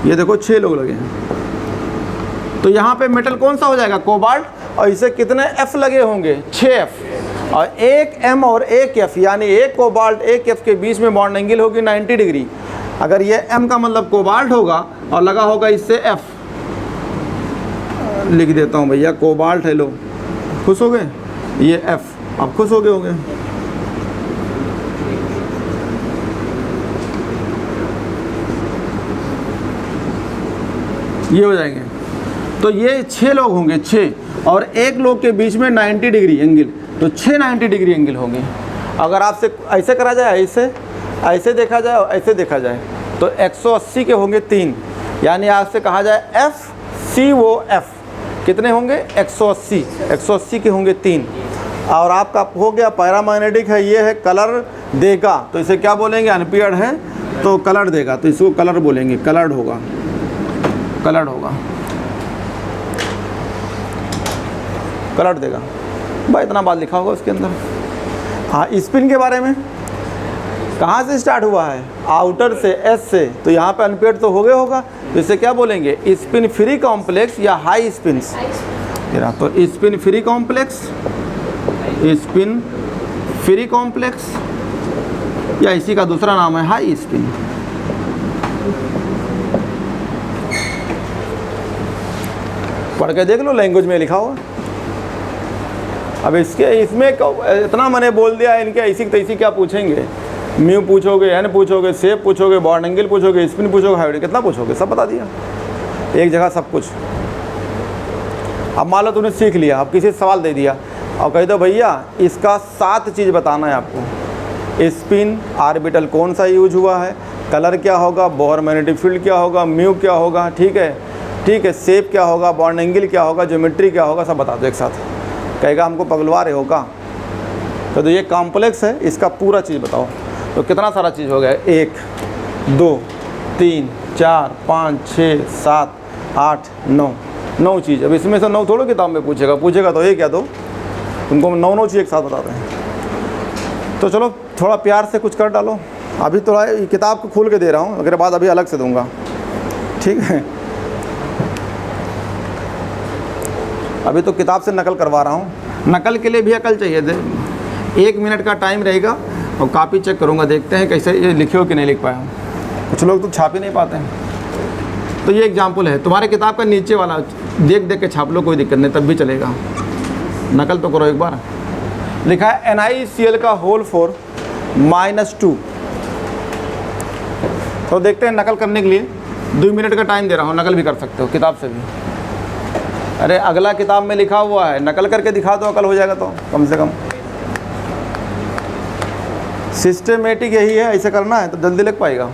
ये देखो 6 लोग लगे हैं, तो यहाँ पे मेटल कौन सा हो जाएगा, कोबाल्ट, और इसे कितने F लगे होंगे, 6F, और एक M और एक F, यानी एक कोबाल्ट एक F के बीच में बॉन्ड एंगल होगी 90 डिग्री। अगर ये M का मतलब कोबाल्ट होगा और लगा होगा इससे F, लिख देता हूँ भैया, कोबाल्ट है, लो खुश हो गए, ये F, अब खुश हो गए होंगे। ये हो जाएंगे, तो ये 6 लोग होंगे, 6, और एक लोग के बीच में 90 डिग्री एंगल, तो 6 90 डिग्री एंगल होंगे। अगर आपसे ऐसे करा जाए, ऐसे देखा जाए और ऐसे देखा जाए, तो 180 के होंगे 3, यानी आपसे कहा जाए FCOF, कितने होंगे 180 के होंगे 3, और आपका हो गया पैरामैग्नेटिक है, ये है कलर देगा, तो इसे क्या बोलेंगे, अनपेयर्ड है तो कलर देगा, तो इसको कलर बोलेंगे, कलर्ड होगा, कलर्ड होगा, कलर देगा भाई, इतना बात लिखा होगा उसके अंदर। हाँ, स्पिन के बारे में कहाँ से स्टार्ट हुआ है, आउटर से, S से, तो यहाँ पे अनपेयर्ड तो हो गया होगा, तो इसे क्या बोलेंगे, स्पिन फ्री कॉम्प्लेक्स या हाई स्पिन्स, तो spin free complex, spin free complex, या इसी का दूसरा नाम है हाई स्पिन। पढ़ के देख लो, लैंग्वेज में लिखा हुआ। अब इसमें इतना मैंने बोल दिया, इनके ऐसी तैसी क्या पूछेंगे, म्यू पूछोगे, एन पूछोगे, शेप पूछोगे, बॉन्ड एंगल पूछोगे, स्पिन पूछोगे, हाइब्रिड कितना पूछोगे, सब बता दिया एक जगह सब कुछ। अब मान लो तुमने सीख लिया, अब किसी से सवाल दे दिया और कह दो भैया इसका 7 चीज़ बताना है आपको, स्पिन ऑर्बिटल कौन सा यूज हुआ है, कलर क्या होगा, बोहर मैग्नेटिक फील्ड क्या होगा, म्यू क्या होगा, ठीक है, शेप क्या होगा, बॉन्ड एंगल क्या होगा, ज्योमेट्री क्या होगा, सब बता दो एक साथ। कहेगा हमको पगलवा रहे होगा, तो ये कॉम्प्लेक्स है, इसका पूरा चीज़ बताओ, तो कितना सारा चीज़ हो गया, 1 2 3 4 5 6 7 8 9 चीज़। अब इसमें से 9 थोड़ा किताब में पूछेगा तो 1 या 2, उनको 9 चीज़ एक साथ बताते हैं। तो चलो थोड़ा प्यार से कुछ कर डालो, अभी थोड़ा किताब को खोल के दे रहा हूँ, अगर बाद अभी अलग से दूंगा, ठीक है। अभी तो किताब से नकल करवा रहा हूँ, नकल के लिए भी अकल चाहिए, 1 मिनट का टाइम रहेगा और कापी चेक करूँगा, देखते हैं कैसे ये लिखे हो कि नहीं लिख पाया हूँ, कुछ लोग तो छाप ही नहीं पाते हैं। तो ये एग्जाम्पल है, तुम्हारे किताब का नीचे वाला देख के छाप लो, कोई दिक्कत नहीं, तब भी चलेगा, नकल तो करो एक बार। लिखा है NiCl का होल 4 -2, तो देखते हैं नकल करने के लिए 2 मिनट का टाइम दे रहा हूँ, नकल भी कर सकते हो किताब से भी। अरे अगला किताब में लिखा हुआ है, नकल करके दिखा दो, अकल हो जाएगा तो कम से कम। सिस्टमेटिक यही है, ऐसे करना है तो जल्दी लग पाएगा।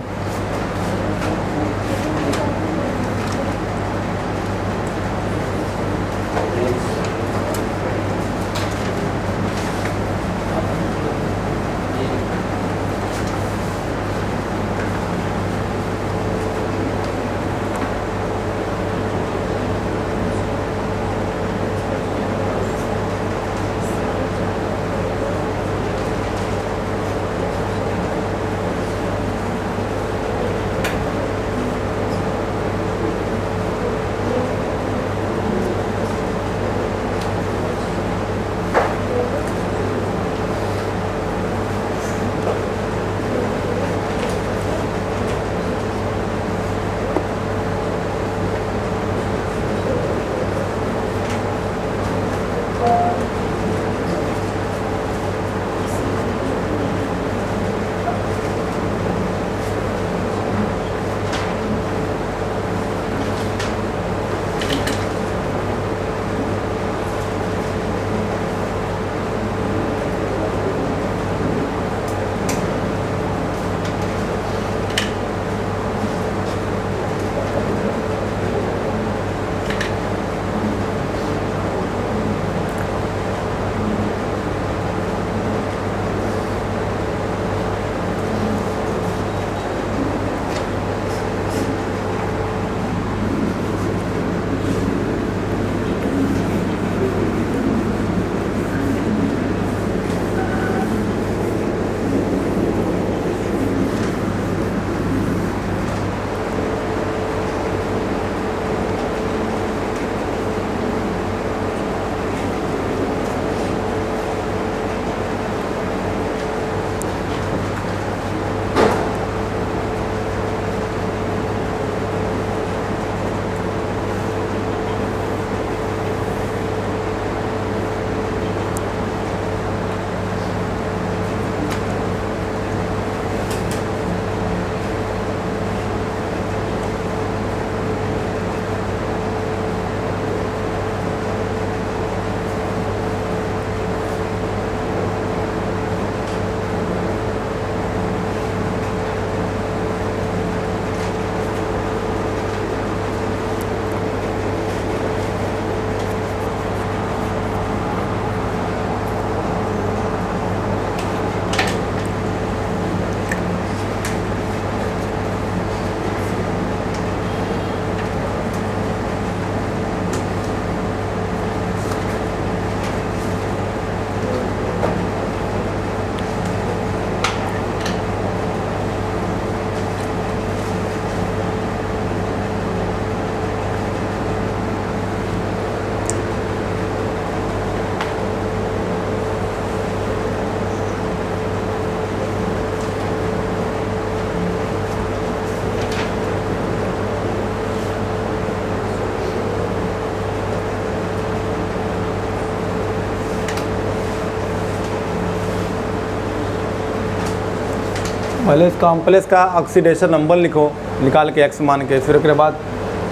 पहले इस कॉम्प्लेक्स का ऑक्सीडेशन नंबर लिखो निकाल के एक्स मान के, फिर उसके बाद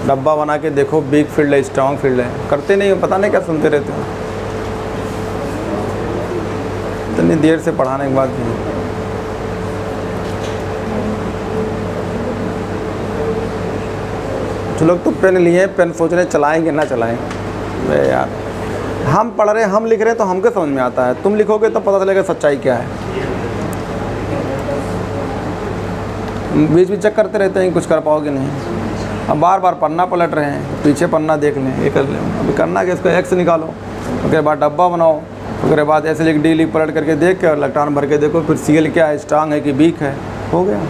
डब्बा बना के देखो वीक फील्ड है स्ट्रॉन्ग फील्ड है। करते नहीं हो, पता नहीं क्या सुनते रहते हो इतनी देर से पढ़ाने के बाद भी। जो लोग तो पेन लिए, पेन सोच रहे चलाएंगे ना चलाएं। अरे यार, हम पढ़ रहे हैं, हम लिख रहे हैं तो हमको समझ में आता है, तुम लिखोगे तो पता चलेगा सच्चाई क्या है। बीच बीच चेक करते रहते हैं, कुछ कर पाओगे नहीं। अब बार बार पन्ना पलट रहे हैं, पीछे पन्ना देख लें, ये कर लें। अभी करना कि इसको एक्स निकालो, उसके बाद डब्बा बनाओ, उसके बाद ऐसे लिख डी लिख पलट करके देख के और इलेक्ट्रॉन भर के देखो, फिर सीएल क्या है, स्ट्रांग है कि वीक है, हो गया।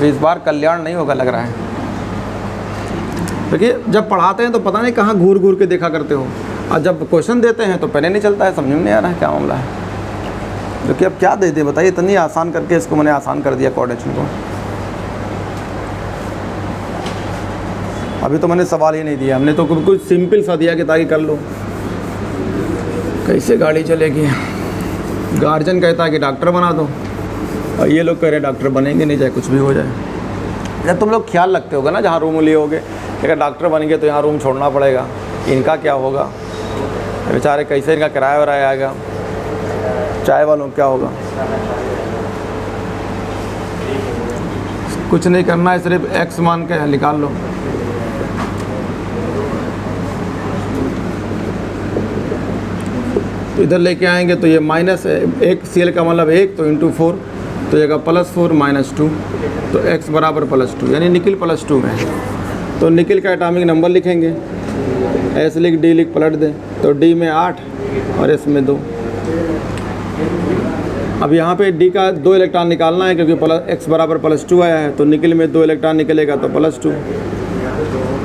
इस बार कल्याण नहीं होगा लग रहा है, क्योंकि जब पढ़ाते हैं तो पता नहीं कहाँ घूर घूर के देखा करते हो, और जब क्वेश्चन देते हैं तो पहले नहीं चलता है, समझ में नहीं आ रहा है क्या मामला है। क्योंकि अब क्या दे दे बताइए, इतनी आसान करके इसको मैंने आसान कर दिया कोऑर्डिनेशन को। अभी तो मैंने सवाल ही नहीं दिया, हमने तो कुछ सिंपल सा दिया कि ताकि कर लो। कैसे गाड़ी चलेगी। गार्जियन कहता है कि डॉक्टर बना दो, और ये लोग कह रहे डॉक्टर बनेंगे नहीं, चाहे कुछ भी हो जाए। जब तुम लोग ख्याल रखते होगे ना, जहाँ रूम लिए होगे, अगर डॉक्टर बनेंगे तो यहाँ रूम छोड़ना पड़ेगा, इनका क्या होगा, बेचारे कैसे इनका किराया वराया आएगा, चाय वालों क्या होगा। कुछ नहीं करना है, सिर्फ एक्स मान के निकाल लो। तो इधर लेके आएंगे तो ये माइनस एक सीएल का मतलब 1 तो इंटू 4 तो ये +4 -2 तो x बराबर +2, यानी निकिल +2 में। तो निकिल का एटॉमिक नंबर लिखेंगे, S लिख D लिख पलट दें, तो D में 8 और S में 2। अब यहाँ पे D का 2 इलेक्ट्रॉन निकालना है, क्योंकि x बराबर +2 आया है, तो निकिल में 2 इलेक्ट्रॉन निकलेगा तो +2।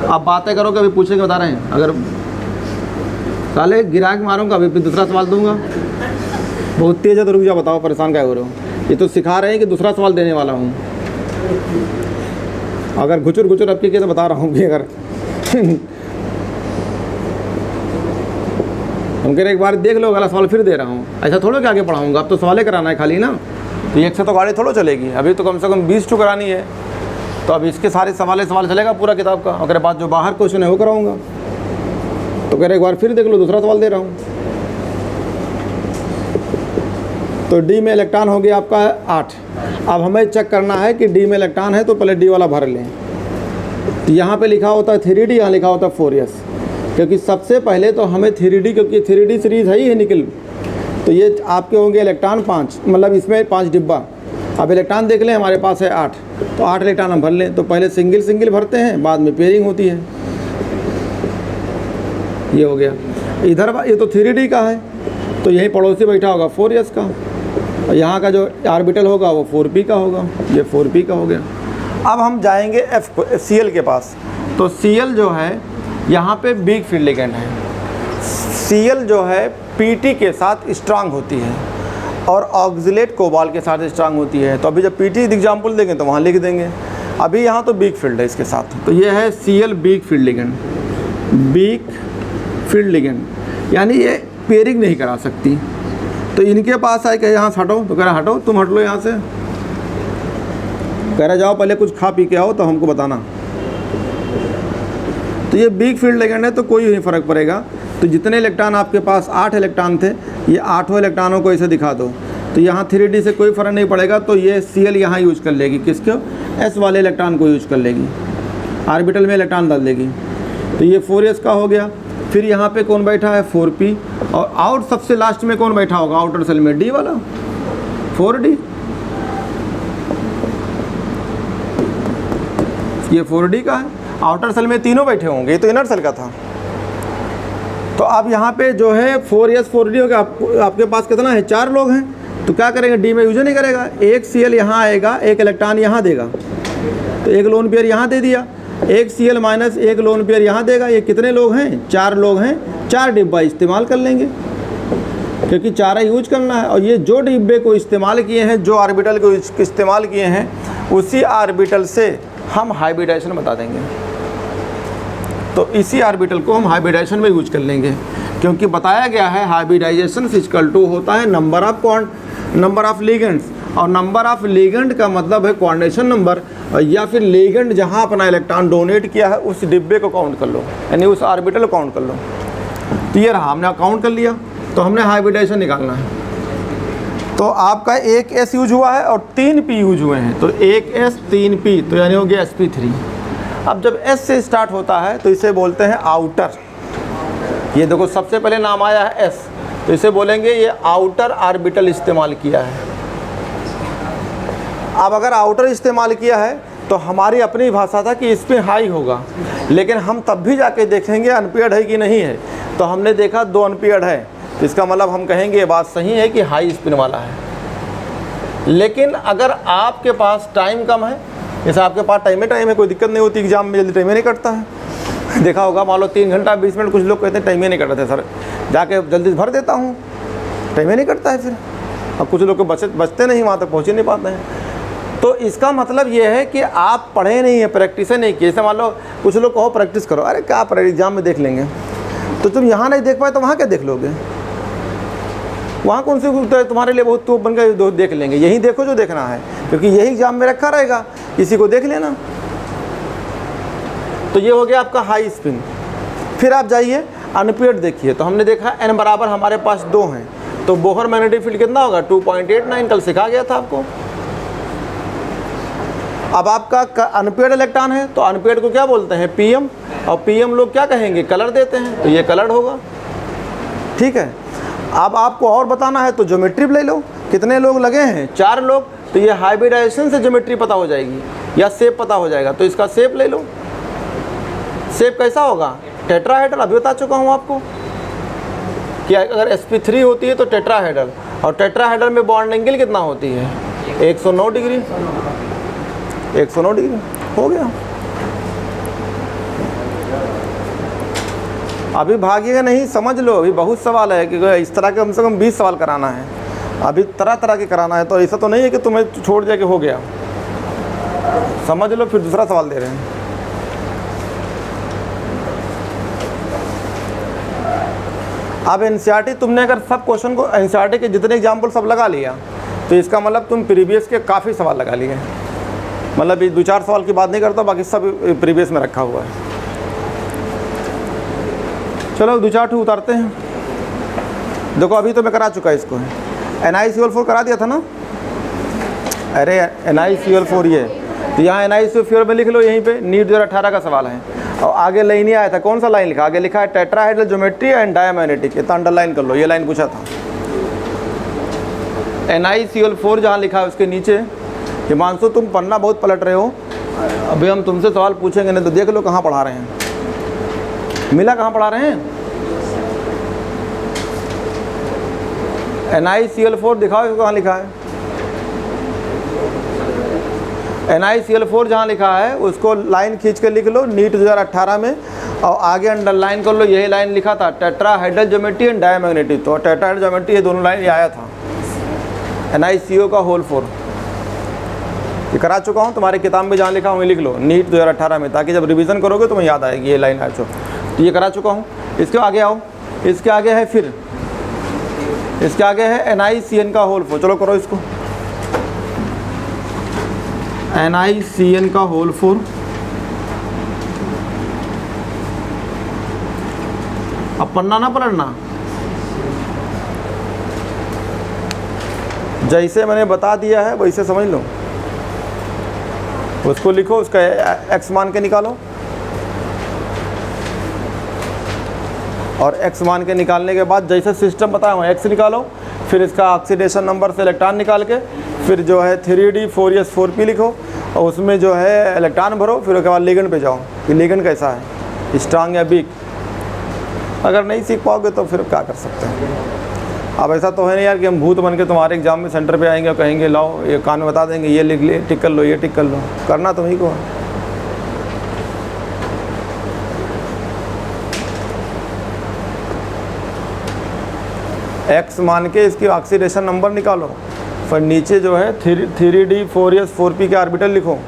आप बातें करो, कभी पूछेंगे बता रहे हैं, अगर साले गिरा के मारूंगा अभी दूसरा सवाल दूंगा। बहुत तेज़ है तो रुक जाओ, बताओ परेशान क्या हो रहे हो। ये तो सिखा रहे हैं कि दूसरा सवाल देने वाला हूँ। अगर घुचुर घुचुर अब के तो बता रहा हूँ कि अगर हम कह रहे एक बार देख लो, अगला सवाल फिर दे रहा हूँ, ऐसा थोड़ा कि आगे पढ़ाऊँगा। अब तो सवाल कराना है खाली ना, तो एक से तो गाड़ी थोड़ा चलेगी, अभी तो कम से कम 20 करानी है। तो अब इसके सारे सवाल चलेगा पूरा किताब का, अगर बाद जो बाहर क्वेश्चन है वो कराऊँगा। तो कह रहे एक बार फिर देख लो, दूसरा सवाल दे रहा हूँ। तो डी में इलेक्ट्रॉन हो गया आपका 8। अब हमें चेक करना है कि डी में इलेक्ट्रॉन है तो पहले डी वाला भर लें। तो यहाँ पे लिखा होता है 3D, यहाँ लिखा होता है 4s, क्योंकि सबसे पहले तो हमें 3D, क्योंकि 3D सीरीज़ है ही है निकल। तो ये आपके होंगे इलेक्ट्रॉन 5, मतलब इसमें 5 डिब्बा। अब इलेक्ट्रॉन देख लें, हमारे पास है 8, तो 8 इलेक्ट्रॉन हम भर लें। तो पहले सिंगल सिंगल भरते हैं, बाद में पेयरिंग होती है। ये हो गया। इधर ये तो 3D का है, तो यही पड़ोसी बैठा होगा 4s का, और यहाँ का जो ऑर्बिटल होगा वो 4p का होगा, ये 4p का हो गया। अब हम जाएंगे Cl के पास। तो Cl जो है यहाँ पे वीक फील्ड लिगेंड है। Cl जो है Pt के साथ स्ट्रांग होती है और ऑक्जिलेट कोबाल के साथ स्ट्रांग होती है। तो अभी जब Pt एग्जाम्पल देंगे तो वहाँ लिख देंगे। अभी यहाँ तो वीक फील्ड है इसके साथ, तो ये है Cl weak field ligand, weak field ligand, यानी ये पेयरिंग नहीं करा सकती। तो इनके पास आए कि यहाँ से हटो, तो कह रहा हटो, तुम हट लो यहाँ से। कह रहा जाओ पहले कुछ खा पी के आओ तो हमको बताना। तो ये वीक फील्ड लिगेंड है, तो कोई नहीं फ़र्क पड़ेगा। तो जितने इलेक्ट्रॉन आपके पास 8 इलेक्ट्रॉन थे, ये 8 इलेक्ट्रॉनों को ऐसे दिखा दो, तो यहाँ 3D से कोई फ़र्क नहीं पड़ेगा। तो ये Cl यहाँ यूज कर लेगी, किसको, S वाले इलेक्ट्रॉन को यूज कर लेगी, ऑर्बिटल में इलेक्ट्रॉन डाल देगी। तो ये 4s का हो गया। फिर यहाँ पे कौन बैठा है 4p, और आउट सबसे लास्ट में कौन बैठा होगा आउटर सेल में, D वाला 4d। ये 4d का है, आउटर सेल में तीनों बैठे होंगे, ये तो इनर सेल का था। तो अब यहाँ पे जो है 4s 4d हो गया। आपके पास कितना है, 4 लोग हैं, तो क्या करेंगे, D में यूज नहीं करेगा। एक Cl यहाँ आएगा, एक इलेक्ट्रॉन यहाँ देगा, तो एक लोन पेयर यहाँ दे दिया, एक Cl माइनस एक लोन पेयर यहाँ देगा। ये कितने लोग हैं, 4 लोग हैं, 4 डिब्बा इस्तेमाल कर लेंगे, क्योंकि 4 यूज करना है। और ये जो डिब्बे को इस्तेमाल किए हैं, जो ऑर्बिटल को इस्तेमाल किए हैं, उसी ऑर्बिटल से हम हाइब्रिडाइजेशन बता देंगे। तो इसी ऑर्बिटल को हम हाइब्रिडाइजेशन में यूज कर लेंगे। क्योंकि बताया गया है हाइब्रिडाइजेशन इक्वल टू होता है नंबर ऑफ लिगेंड्स, और नंबर ऑफ लिगेंड का मतलब है कोऑर्डिनेशन नंबर, या फिर लिगेंड जहां अपना इलेक्ट्रॉन डोनेट किया है उस डिब्बे को काउंट कर लो, यानी उस ऑर्बिटल को काउंट कर लो। तो ये रहा, हमने काउंट कर लिया, तो हमने हाइब्रिडाइजेशन निकालना है। तो आपका एक S यूज हुआ है और 3 P यूज हुए हैं, तो एक S 3 P, तो यानी हो गया sp3। अब जब S से स्टार्ट होता है तो इसे बोलते हैं आउटर। ये देखो सबसे पहले नाम आया है S, तो इसे बोलेंगे ये आउटर ऑर्बिटल इस्तेमाल किया है। अब अगर आउटर इस्तेमाल किया है तो हमारी अपनी भाषा था कि इस पर हाई होगा, लेकिन हम तब भी जाके देखेंगे अनपेयर्ड है कि नहीं है। तो हमने देखा 2 अनपेयर्ड है, तो इसका मतलब हम कहेंगे ये बात सही है कि हाई स्पिन वाला है। लेकिन अगर आपके पास टाइम कम है, जैसे आपके पास टाइम है, कोई दिक्कत नहीं होती, एग्जाम में जल्दी टाइम ही नहीं कटता है। देखा होगा, मान लो 3 घंटा 20 मिनट, कुछ लोग कहते हैं टाइम ही नहीं कटता सर, जाके जल्दी भर देता हूँ, टाइम ही नहीं कटता है फिर। अब कुछ लोग को बचते नहीं, वहाँ तक पहुँच ही नहीं पाते हैं। तो इसका मतलब ये है कि आप पढ़े नहीं है, प्रैक्टिस नहीं किए। जैसे मान लो कुछ लोग कहो प्रैक्टिस करो, अरे क्या एग्जाम में देख लेंगे, तो तुम यहाँ नहीं देख पाए तो वहाँ क्या देख लोगे? वहाँ कौन सी तुम्हारे लिए बहुत तो बन गए देख लेंगे, यही देखो जो देखना है, क्योंकि यही एग्जाम में रखा रहेगा, इसी को देख लेना। तो ये हो गया आपका हाई स्पिन। फिर आप जाइए अनपेयर्ड देखिए, तो हमने देखा n बराबर हमारे पास 2 हैं, तो बोहर मैग्नेटिक फील्ड कितना होगा 2.89, कल सिखा गया था आपको। अब आपका अनपेयर्ड इलेक्ट्रॉन है, तो अनपेयर्ड को क्या बोलते हैं PM, और PM लोग क्या कहेंगे कलर देते हैं, तो ये कलर्ड होगा। ठीक है, अब आपको और बताना है तो ज्योमेट्री ले लो, कितने लोग लगे हैं 4 लोग, तो ये हाइब्रिडाइजेशन से ज्योमेट्री पता हो जाएगी या शेप पता हो जाएगा। तो इसका शेप ले लो, शेप कैसा होगा टेट्राहेड्रल, अभी बता चुका हूँ आपको कि अगर sp3 होती है तो टेट्राहेड्रल, और टेट्राहेड्रल में बॉन्ड एंगल कितना होती है 109 डिग्री, 109 डिग्री हो गया। अभी भागिएगा नहीं, समझ लो, अभी बहुत सवाल है कि इस तरह के कम से कम 20 सवाल कराना है, अभी तरह तरह के कराना है। तो ऐसा तो नहीं है कि तुम्हें छोड़ दिया कि हो गया, समझ लो, फिर दूसरा सवाल दे रहे हैं। अब एनसीईआरटी तुमने अगर सब क्वेश्चन को एनसीईआरटी के जितने एग्जाम्पल सब लगा लिया, तो इसका मतलब तुम प्रीवियस के काफ़ी सवाल लगा लिए। मतलब ये 2-4 सवाल की बात नहीं करता, बाकी सब प्रीवियस में रखा हुआ है। चलो 2-4 ठो उतारते हैं। देखो अभी तो मैं करा चुका इसको, NiCl4 करा दिया था ना, अरे NiCl4 ये, तो यहाँ NiCl4 में लिख लो, यहीं पे नीट 2018 का सवाल है। और आगे लाइन ही आया था, कौन सा लाइन लिखा, आगे लिखा है टेट्राहेड्रल ज्योमेट्री एंड डायमैग्नेटिक, ये तो अंडरलाइन कर लो, ये लाइन पूछा था। NiCl4 जहाँ लिखा है उसके नीचे, हिमांशु तुम पन्ना बहुत पलट रहे हो, अभी हम तुमसे सवाल पूछेंगे नहीं तो देख लो कहाँ पढ़ा रहे हैं, मिला कहाँ पढ़ा रहे हैं। NiCl4 दिखाओ इसको, कहाँ लिखा है NiCl4, जहाँ लिखा है उसको लाइन खींच के लिख लो नीट 2018 में, और आगे अंडरलाइन कर लो, यही लाइन लिखा था टेट्राहेड्रल ज्योमेट्री एंड डायमैग्नेटिक, तो टेट्राहेड्रल ज्योमेट्री ये दोनों लाइन आया था। NiCo4 ये करा चुका हूँ, तुम्हारी किताब में जहाँ लिखा हूँ लिख लो नीट 2018 में, ताकि जब रिवीजन करोगे तुम्हें याद आएगी ये लाइन आया। तो ये करा चुका हूँ। इसके आगे आओ, इसके आगे है, फिर इसके आगे है NiCn4, चलो करो इसको, NiCn4। अब पन्ना ना पलटना, जैसे मैंने बता दिया है वैसे समझ लो, उसको लिखो, उसका x मान के निकालो, और x मान के निकालने के बाद जैसे सिस्टम बताया हुआ x निकालो, फिर इसका ऑक्सीडेशन नंबर से इलेक्ट्रॉन निकाल के, फिर जो है 3d 4s 4p लिखो, और उसमें जो है इलेक्ट्रॉन भरो, फिर उसके बाद लिगेंड पे जाओ कि लिगेंड कैसा है, स्ट्रांग या वीक। अगर नहीं सीख पाओगे तो फिर क्या कर सकते हैं। अब ऐसा तो है नहीं यार कि हम भूत बन के तुम्हारे एग्जाम में सेंटर पे आएंगे और कहेंगे लाओ ये कान में बता देंगे, ये लिख ले, टिक कर लो, ये टिक कर लो, करना तुम्हीं को है। x मान के इसकी ऑक्सीडेशन नंबर निकालो, फिर नीचे जो है 3d 4s 4p के ऑर्बिटल लिखो,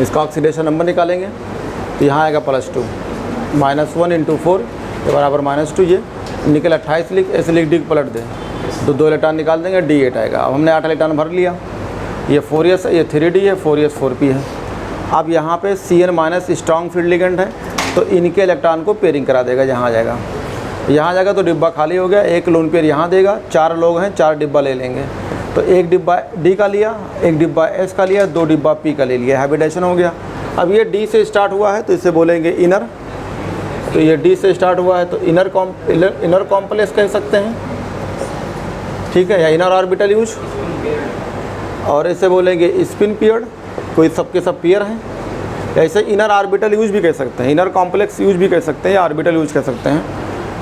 इसका ऑक्सीडेशन नंबर निकालेंगे तो यहाँ आएगा +2, -1 × 4 बराबर -2। ये निकल 28 लिख, ऐसे लिख डी पलट दे तो 2 इलेक्ट्रॉन निकाल देंगे, D8 आएगा। अब हमने 8 इलेक्ट्रॉन भर लिया। ये 4s है, ये 3d है, 4s 4p है। अब यहाँ पे Cn- स्ट्रॉन्ग फील्ड लिगेंड है तो इनके इलेक्ट्रॉन को पेयरिंग करा देगा। यहाँ जाएगा, यहाँ जाएगा तो डिब्बा खाली हो गया, एक लोन पेयर यहाँ देगा। 4 लोग हैं, 4 डिब्बा ले लेंगे तो एक डिब्बा D का लिया, एक डिब्बा S का लिया, 2 डिब्बा P का ले लिया, हाइब्रिडेशन हो गया। अब ये D से स्टार्ट हुआ है तो इसे बोलेंगे इनर, तो ये D से स्टार्ट हुआ है तो इनर कॉम्प्लेक्स कह सकते हैं, ठीक है, या इनर ऑर्बिटल यूज। और इसे बोलेंगे स्पिन पेयर्ड, कोई सबके सब पेयर हैं। ऐसे इनर ऑर्बिटल यूज भी कह सकते हैं, इनर कॉम्प्लेक्स यूज भी कह सकते हैं, या ऑर्बिटल यूज कह सकते हैं।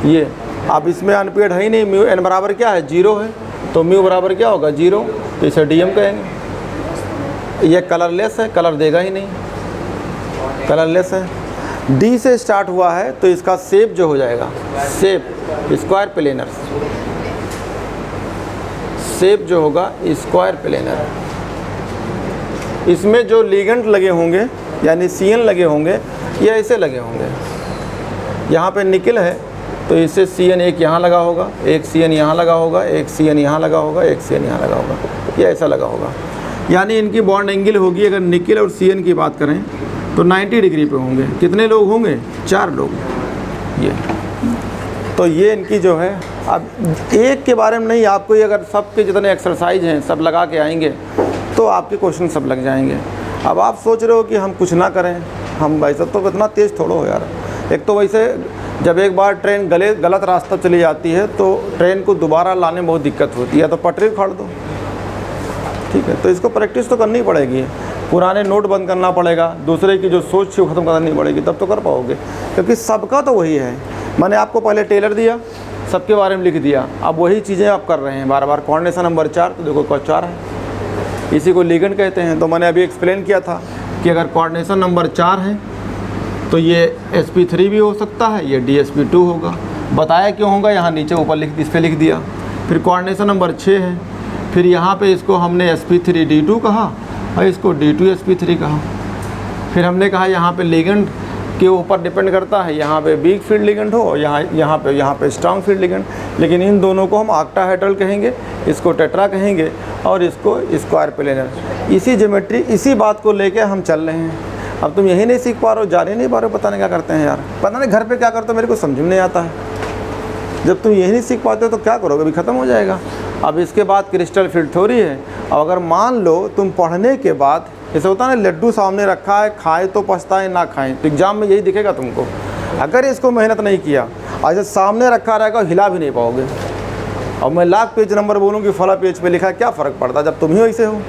ये अब इसमें अनपेयर्ड है ही नहीं, म्यू n बराबर क्या है 0 है, तो म्यू बराबर क्या होगा 0, तो इसे DM कहेंगे। ये कलरलेस है, कलर देगा ही नहीं, कलरलेस है। D से स्टार्ट हुआ है तो इसका शेप जो हो जाएगा, शेप स्क्वायर प्लेनर, शेप जो होगा स्क्वायर प्लेनर। इसमें जो लिगेंड लगे होंगे यानी CN लगे होंगे ये ऐसे लगे होंगे। यहाँ पे निकल है तो इससे CN एक यहाँ लगा होगा, एक CN यहाँ लगा होगा, एक CN यहाँ लगा होगा, एक CN यहाँ लगा होगा, ये ऐसा लगा होगा। यानी इनकी बॉन्ड एंगल होगी, अगर निकल और CN की बात करें तो 90 डिग्री पे होंगे। कितने लोग होंगे? 4 लोग। ये तो ये इनकी जो है, अब एक के बारे में नहीं, आपको ये अगर सबके जितने एक्सरसाइज हैं सब लगा के आएंगे तो आपके क्वेश्चन सब लग जाएंगे। अब आप सोच रहे हो कि हम कुछ ना करें, हम वैसे तो इतना तेज़ थोड़ा हो यार। एक तो वैसे जब एक बार ट्रेन गलत रास्ता चली जाती है तो ट्रेन को दोबारा लाने में बहुत दिक्कत होती है, तो पटरी उखाड़ दो, ठीक है। तो इसको प्रैक्टिस तो करनी पड़ेगी, पुराने नोट बंद करना पड़ेगा, दूसरे की जो सोच है वो ख़त्म करनी पड़ेगी, तब तो कर पाओगे, क्योंकि सबका तो वही है। मैंने आपको पहले टेलर दिया, सबके बारे में लिख दिया, अब वही चीज़ें आप कर रहे हैं बार बार। कोऑर्डिनेशन नंबर 4, तो देखो 4 है, इसी को लिगेंड कहते हैं। तो मैंने अभी एक्सप्लेन किया था कि अगर कोऑर्डिनेशन नंबर 4 है तो ये sp3 भी हो सकता है, ये dsp2 होगा। बताया क्यों होगा, यहाँ नीचे ऊपर इस पर लिख दिया। फिर कोऑर्डिनेशन नंबर 6 है, फिर यहाँ पे इसको हमने sp3d2 कहा और इसको d2sp3 कहा। फिर हमने कहा यहाँ पे लिगेंड के ऊपर डिपेंड करता है, यहाँ पे वीक फील्ड लिगेंड हो, यहाँ पे स्ट्रॉन्ग फील्ड लिगेंड। लेकिन इन दोनों को हम ऑक्टाहेड्रल कहेंगे, इसको टेट्रा कहेंगे और इसको स्क्वायर प्लेनर। इसी ज्योमेट्री, इसी बात को लेके हम चल रहे हैं। अब तुम यही नहीं सीख पा रहे हो, जाने नहीं पा रहे हो, पता नहीं क्या करते हैं यार, पता नहीं घर पे क्या करते हो, मेरे को समझ में नहीं आता है। जब तुम यही नहीं सीख पाते हो तो क्या करोगे, अभी ख़त्म हो जाएगा। अब इसके बाद क्रिस्टल फील्ड थ्योरी है। और अगर मान लो तुम पढ़ने के बाद, जैसे होता है ना लड्डू सामने रखा है, खाए तो पछताए ना खाएं, तो एग्ज़ाम में यही दिखेगा तुमको। अगर इसको मेहनत नहीं किया, आज सामने रखा रहेगा, हिला भी नहीं पाओगे। और मैं लाख पेज नंबर बोलूँ कि फला पेज पे लिखा है, क्या फ़र्क पड़ता जब तुम ही वैसे हो।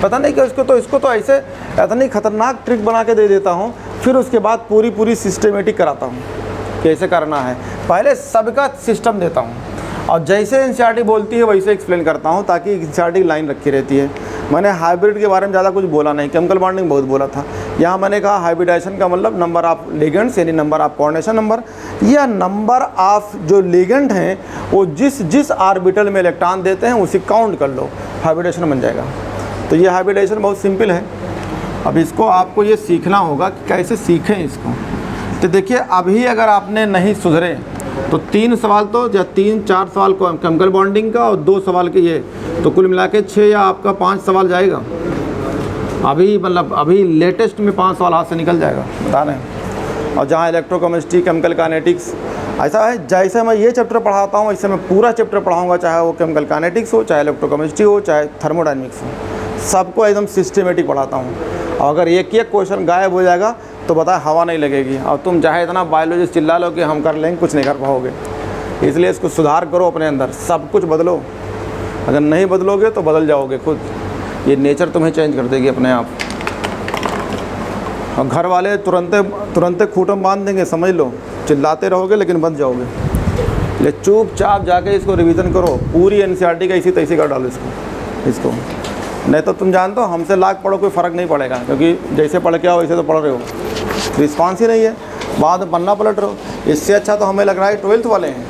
पता नहीं कि इसको तो ऐसे इतनी खतरनाक ट्रिक बना के दे देता हूँ, फिर उसके बाद पूरी सिस्टमेटिक कराता हूँ कैसे करना है। पहले सबका सिस्टम देता हूँ और जैसे एनसीईआरटी बोलती है वैसे एक्सप्लेन करता हूँ, ताकि एनसीईआरटी की लाइन रखी रहती है। मैंने हाइब्रिड के बारे में ज़्यादा कुछ बोला नहीं, केमिकल बॉन्डिंग बहुत बोला था। यहाँ मैंने कहा हाइब्रिडाइजेशन का मतलब नंबर ऑफ लिगेंड्स यानी नंबर ऑफ कोऑर्डिनेशन नंबर, या नंबर ऑफ जो लिगेंड हैं वो जिस ऑर्बिटल में इलेक्ट्रॉन देते हैं उसी काउंट कर लो, हाइब्रिडाइजेशन बन जाएगा। तो ये हाइब्रिडाइजेशन बहुत सिंपल है। अब इसको आपको ये सीखना होगा कि कैसे सीखें इसको। तो देखिए अभी अगर आपने नहीं सुधरे तो 3 सवाल तो या 3-4 सवाल को केमिकल बॉन्डिंग का और 2 सवाल के ये, तो कुल मिला के 6 या आपका 5 सवाल जाएगा। अभी मतलब अभी लेटेस्ट में 5 सवाल हाथ से निकल जाएगा, बता रहे हैं। और जहाँ इलेक्ट्रोकेमिस्ट्री, केमिकल काइनेटिक्स, ऐसा है जैसे मैं ये चैप्टर पढ़ाता हूँ वैसे मैं पूरा चैप्टर पढ़ाऊँगा, चाहे वो केमिकल काइनेटिक्स हो, चाहे इलेक्ट्रोकेमिस्ट्री हो, चाहे थर्मोडायनेमिक्स हो, सबको एकदम सिस्टमेटिक पढ़ाता हूँ। और अगर एक क्वेश्चन गायब हो जाएगा तो बता हवा नहीं लगेगी, और तुम चाहे इतना बायोलॉजिस्ट चिल्ला लो कि हम कर लेंगे, कुछ नहीं कर पाओगे। इसलिए इसको सुधार करो अपने अंदर, सब कुछ बदलो। अगर नहीं बदलोगे तो बदल जाओगे खुद, ये नेचर तुम्हें चेंज कर देगी अपने आप। और घर वाले तुरंत खूंटम बांध देंगे, समझ लो, चिल्लाते रहोगे लेकिन बंद जाओगे। ले चुपचाप जाके इसको रिवीजन करो, पूरी एनसीईआरटी का इसी तैसी कर डालो इसको। नहीं तो तुम जानते हो हमसे लाख पढ़ो कोई फ़र्क नहीं पड़ेगा, क्योंकि जैसे पढ़ के आओ वैसे तो पढ़ रहे हो, रिस्पॉन्स ही नहीं है, बाद में पन्ना पलट रहे हो। इससे अच्छा तो हमें लग रहा है 12th वाले हैं।